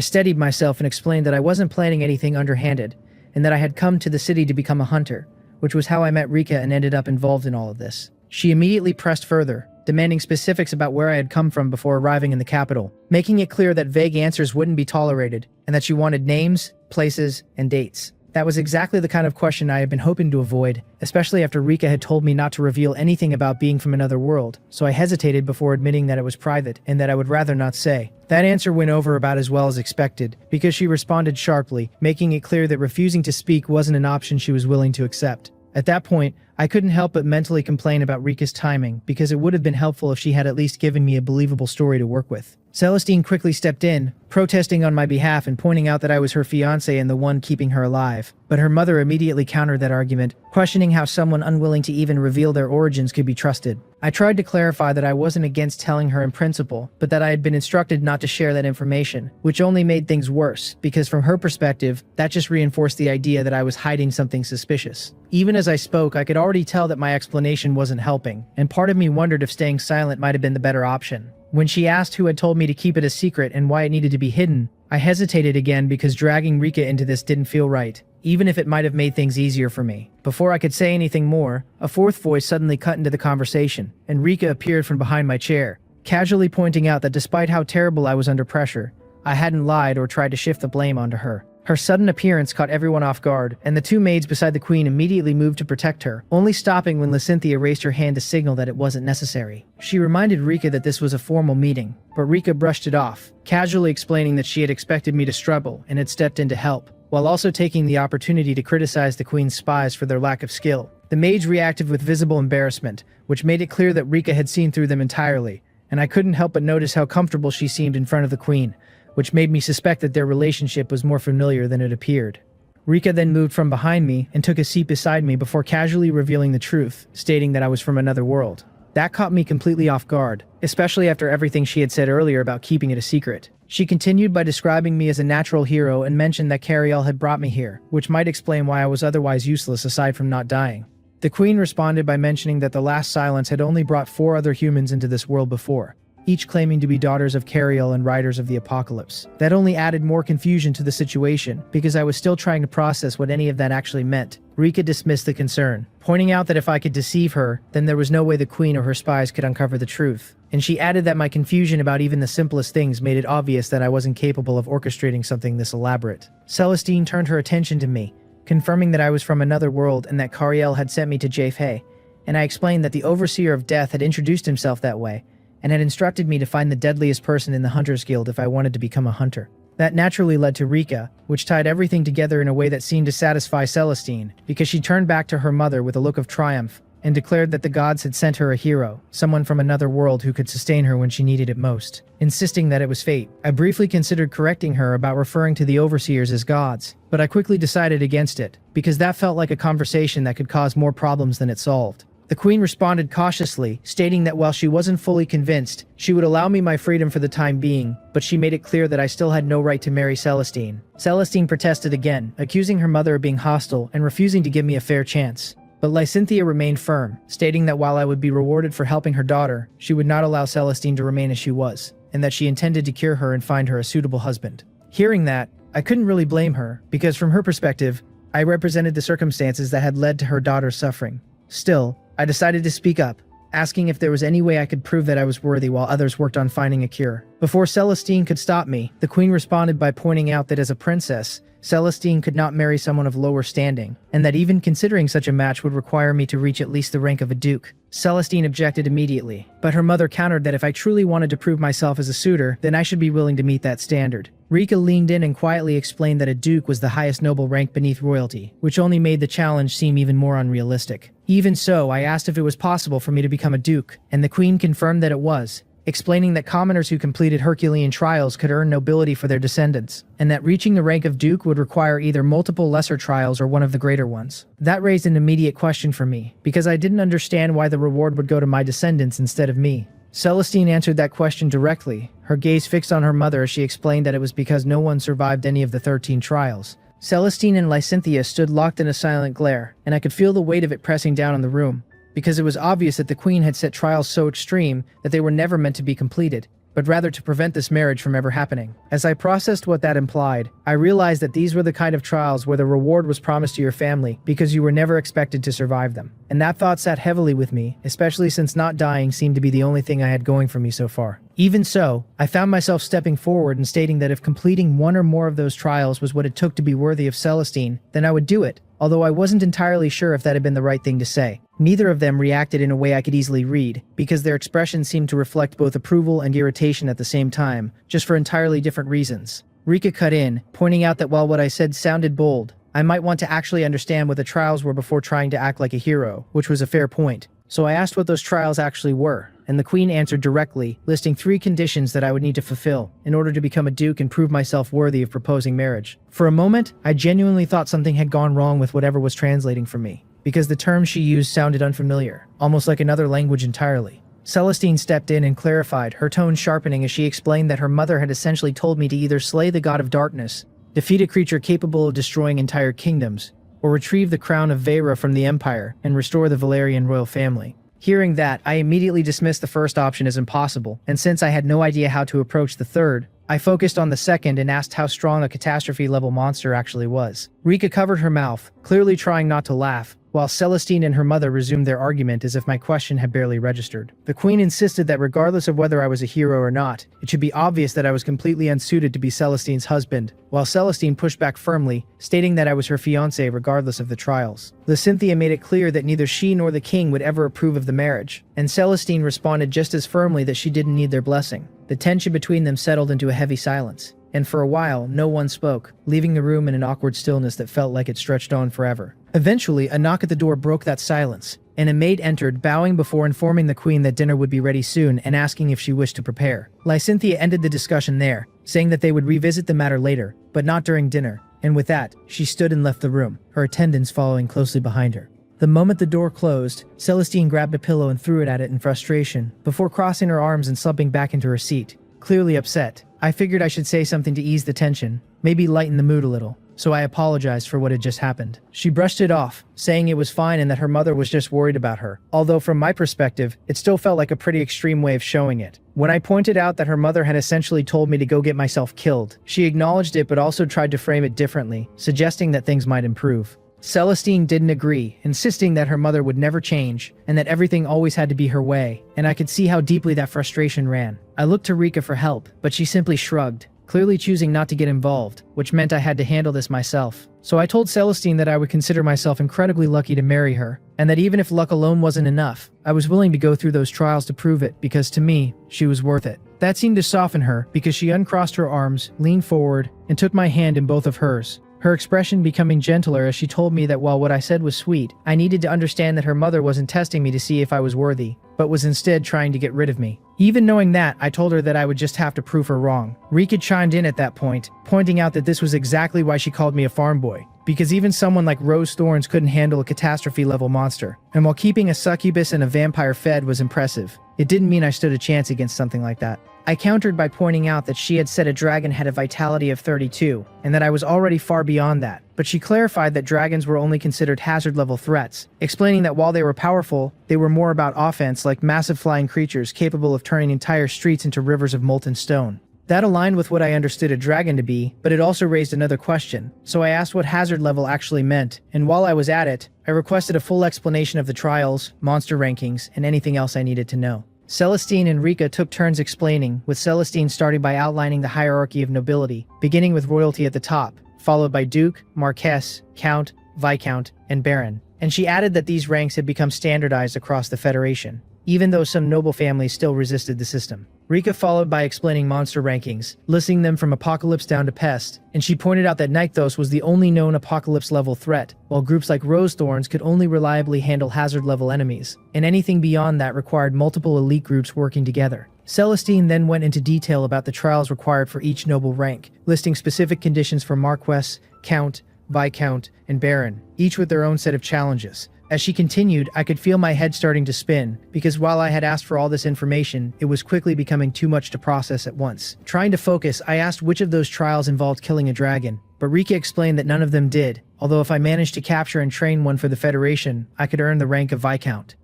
steadied myself and explained that I wasn't planning anything underhanded, and that I had come to the city to become a hunter, which was how I met Rika and ended up involved in all of this. She immediately pressed further, demanding specifics about where I had come from before arriving in the capital, making it clear that vague answers wouldn't be tolerated, and that she wanted names, places, and dates. That was exactly the kind of question I had been hoping to avoid, especially after Rika had told me not to reveal anything about being from another world, so I hesitated before admitting that it was private and that I would rather not say. That answer went over about as well as expected, because she responded sharply, making it clear that refusing to speak wasn't an option she was willing to accept. At that point, I couldn't help but mentally complain about Rika's timing, because it would have been helpful if she had at least given me a believable story to work with. Celestine quickly stepped in, protesting on my behalf and pointing out that I was her fiancé and the one keeping her alive. But her mother immediately countered that argument, questioning how someone unwilling to even reveal their origins could be trusted. I tried to clarify that I wasn't against telling her in principle, but that I had been instructed not to share that information, which only made things worse, because from her perspective, that just reinforced the idea that I was hiding something suspicious. Even as I spoke, I could already tell that my explanation wasn't helping, and part of me wondered if staying silent might have been the better option. When she asked who had told me to keep it a secret and why it needed to be hidden, I hesitated again because dragging Rika into this didn't feel right, even if it might have made things easier for me. Before I could say anything more, a fourth voice suddenly cut into the conversation, and Rika appeared from behind my chair, casually pointing out that despite how terrible I was under pressure, I hadn't lied or tried to shift the blame onto her. Her sudden appearance caught everyone off guard, and the two maids beside the queen immediately moved to protect her, only stopping when Lysynthia raised her hand to signal that it wasn't necessary. She reminded Rika that this was a formal meeting, but Rika brushed it off, casually explaining that she had expected me to struggle and had stepped in to help, while also taking the opportunity to criticize the queen's spies for their lack of skill. The maids reacted with visible embarrassment, which made it clear that Rika had seen through them entirely, and I couldn't help but notice how comfortable she seemed in front of the queen, which made me suspect that their relationship was more familiar than it appeared. Rika then moved from behind me and took a seat beside me before casually revealing the truth, stating that I was from another world. That caught me completely off guard, especially after everything she had said earlier about keeping it a secret. She continued by describing me as a natural hero and mentioned that Cariel had brought me here, which might explain why I was otherwise useless aside from not dying. The queen responded by mentioning that the last silence had only brought 4 other humans into this world before, each claiming to be daughters of Cariel and riders of the apocalypse. That only added more confusion to the situation, because I was still trying to process what any of that actually meant. Rika dismissed the concern, pointing out that if I could deceive her, then there was no way the queen or her spies could uncover the truth. And she added that my confusion about even the simplest things made it obvious that I wasn't capable of orchestrating something this elaborate. Celestine turned her attention to me, confirming that I was from another world and that Cariel had sent me to Jaffe, and I explained that the Overseer of Death had introduced himself that way, and had instructed me to find the deadliest person in the Hunters Guild if I wanted to become a hunter. That naturally led to Rika, which tied everything together in a way that seemed to satisfy Celestine, because she turned back to her mother with a look of triumph, and declared that the gods had sent her a hero, someone from another world who could sustain her when she needed it most, insisting that it was fate. I briefly considered correcting her about referring to the overseers as gods, but I quickly decided against it, because that felt like a conversation that could cause more problems than it solved. The queen responded cautiously, stating that while she wasn't fully convinced, she would allow me my freedom for the time being, but she made it clear that I still had no right to marry Celestine. Celestine protested again, accusing her mother of being hostile and refusing to give me a fair chance. But Lysynthia remained firm, stating that while I would be rewarded for helping her daughter, she would not allow Celestine to remain as she was, and that she intended to cure her and find her a suitable husband. Hearing that, I couldn't really blame her, because from her perspective, I represented the circumstances that had led to her daughter's suffering. Still, I decided to speak up, asking if there was any way I could prove that I was worthy while others worked on finding a cure. Before Celestine could stop me, the queen responded by pointing out that as a princess, Celestine could not marry someone of lower standing, and that even considering such a match would require me to reach at least the rank of a duke. Celestine objected immediately, but her mother countered that if I truly wanted to prove myself as a suitor, then I should be willing to meet that standard. Rika leaned in and quietly explained that a duke was the highest noble rank beneath royalty, which only made the challenge seem even more unrealistic. Even so, I asked if it was possible for me to become a duke, and the queen confirmed that it was, explaining that commoners who completed Herculean trials could earn nobility for their descendants, and that reaching the rank of duke would require either multiple lesser trials or one of the greater ones. That raised an immediate question for me, because I didn't understand why the reward would go to my descendants instead of me. Celestine answered that question directly, her gaze fixed on her mother as she explained that it was because no one survived any of the 13 trials. Celestine and Lysynthia stood locked in a silent glare, and I could feel the weight of it pressing down on the room, because it was obvious that the queen had set trials so extreme that they were never meant to be completed, but rather to prevent this marriage from ever happening. As I processed what that implied, I realized that these were the kind of trials where the reward was promised to your family because you were never expected to survive them. And that thought sat heavily with me, especially since not dying seemed to be the only thing I had going for me so far. Even so, I found myself stepping forward and stating that if completing one or more of those trials was what it took to be worthy of Celestine, then I would do it, although I wasn't entirely sure if that had been the right thing to say. Neither of them reacted in a way I could easily read, because their expressions seemed to reflect both approval and irritation at the same time, just for entirely different reasons. Rika cut in, pointing out that while what I said sounded bold, I might want to actually understand what the trials were before trying to act like a hero, which was a fair point. So I asked what those trials actually were, and the queen answered directly, listing 3 conditions that I would need to fulfill in order to become a duke and prove myself worthy of proposing marriage. For a moment, I genuinely thought something had gone wrong with whatever was translating for me, because the terms she used sounded unfamiliar, almost like another language entirely. Celestine stepped in and clarified, her tone sharpening as she explained that her mother had essentially told me to either slay the god of darkness, defeat a creature capable of destroying entire kingdoms, or retrieve the crown of Vera from the Empire and restore the Valerian royal family. Hearing that, I immediately dismissed the first option as impossible, and since I had no idea how to approach the third, I focused on the second and asked how strong a catastrophe-level monster actually was. Rika covered her mouth, clearly trying not to laugh, while Celestine and her mother resumed their argument as if my question had barely registered. The queen insisted that regardless of whether I was a hero or not, it should be obvious that I was completely unsuited to be Celestine's husband, while Celestine pushed back firmly, stating that I was her fiancé regardless of the trials. Lysynthia made it clear that neither she nor the king would ever approve of the marriage, and Celestine responded just as firmly that she didn't need their blessing. The tension between them settled into a heavy silence, and for a while, no one spoke, leaving the room in an awkward stillness that felt like it stretched on forever. Eventually, a knock at the door broke that silence, and a maid entered, bowing before informing the queen that dinner would be ready soon and asking if she wished to prepare. Lysynthia ended the discussion there, saying that they would revisit the matter later, but not during dinner, and with that, she stood and left the room, her attendants following closely behind her. The moment the door closed, Celestine grabbed a pillow and threw it at it in frustration, before crossing her arms and slumping back into her seat. Clearly upset, I figured I should say something to ease the tension, maybe lighten the mood a little, so I apologized for what had just happened. She brushed it off, saying it was fine and that her mother was just worried about her, although from my perspective, it still felt like a pretty extreme way of showing it. When I pointed out that her mother had essentially told me to go get myself killed, she acknowledged it but also tried to frame it differently, suggesting that things might improve. Celestine didn't agree, insisting that her mother would never change, and that everything always had to be her way, and I could see how deeply that frustration ran. I looked to Rika for help, but she simply shrugged, clearly choosing not to get involved, which meant I had to handle this myself. So I told Celestine that I would consider myself incredibly lucky to marry her, and that even if luck alone wasn't enough, I was willing to go through those trials to prove it, because to me, she was worth it. That seemed to soften her, because she uncrossed her arms, leaned forward, and took my hand in both of hers, her expression becoming gentler as she told me that while what I said was sweet, I needed to understand that her mother wasn't testing me to see if I was worthy, but was instead trying to get rid of me. Even knowing that, I told her that I would just have to prove her wrong. Rika chimed in at that point, pointing out that this was exactly why she called me a farm boy, because even someone like Rose Thorns couldn't handle a catastrophe-level monster, and while keeping a succubus and a vampire fed was impressive, it didn't mean I stood a chance against something like that. I countered by pointing out that she had said a dragon had a vitality of 32, and that I was already far beyond that, but she clarified that dragons were only considered hazard-level threats, explaining that while they were powerful, they were more about offense, like massive flying creatures capable of turning entire streets into rivers of molten stone. That aligned with what I understood a dragon to be, but it also raised another question. So I asked what hazard level actually meant, and while I was at it, I requested a full explanation of the trials, monster rankings, and anything else I needed to know. Celestine and Rika took turns explaining, with Celestine starting by outlining the hierarchy of nobility, beginning with royalty at the top, followed by Duke, Marquess, Count, Viscount, and Baron. And she added that these ranks had become standardized across the Federation, even though some noble families still resisted the system. Rika followed by explaining monster rankings, listing them from Apocalypse down to Pest, and she pointed out that Nykthos was the only known Apocalypse-level threat, while groups like Rosethorns could only reliably handle hazard-level enemies, and anything beyond that required multiple elite groups working together. Celestine then went into detail about the trials required for each noble rank, listing specific conditions for Marquess, Count, Viscount, and Baron, each with their own set of challenges. As she continued, I could feel my head starting to spin, because while I had asked for all this information, it was quickly becoming too much to process at once. Trying to focus, I asked which of those trials involved killing a dragon, but Rika explained that none of them did, although if I managed to capture and train one for the Federation, I could earn the rank of Viscount.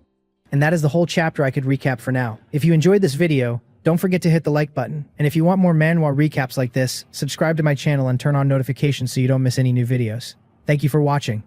And that is the whole chapter I could recap for now. If you enjoyed this video, don't forget to hit the like button, and if you want more manhwa recaps like this, subscribe to my channel and turn on notifications so you don't miss any new videos. Thank you for watching.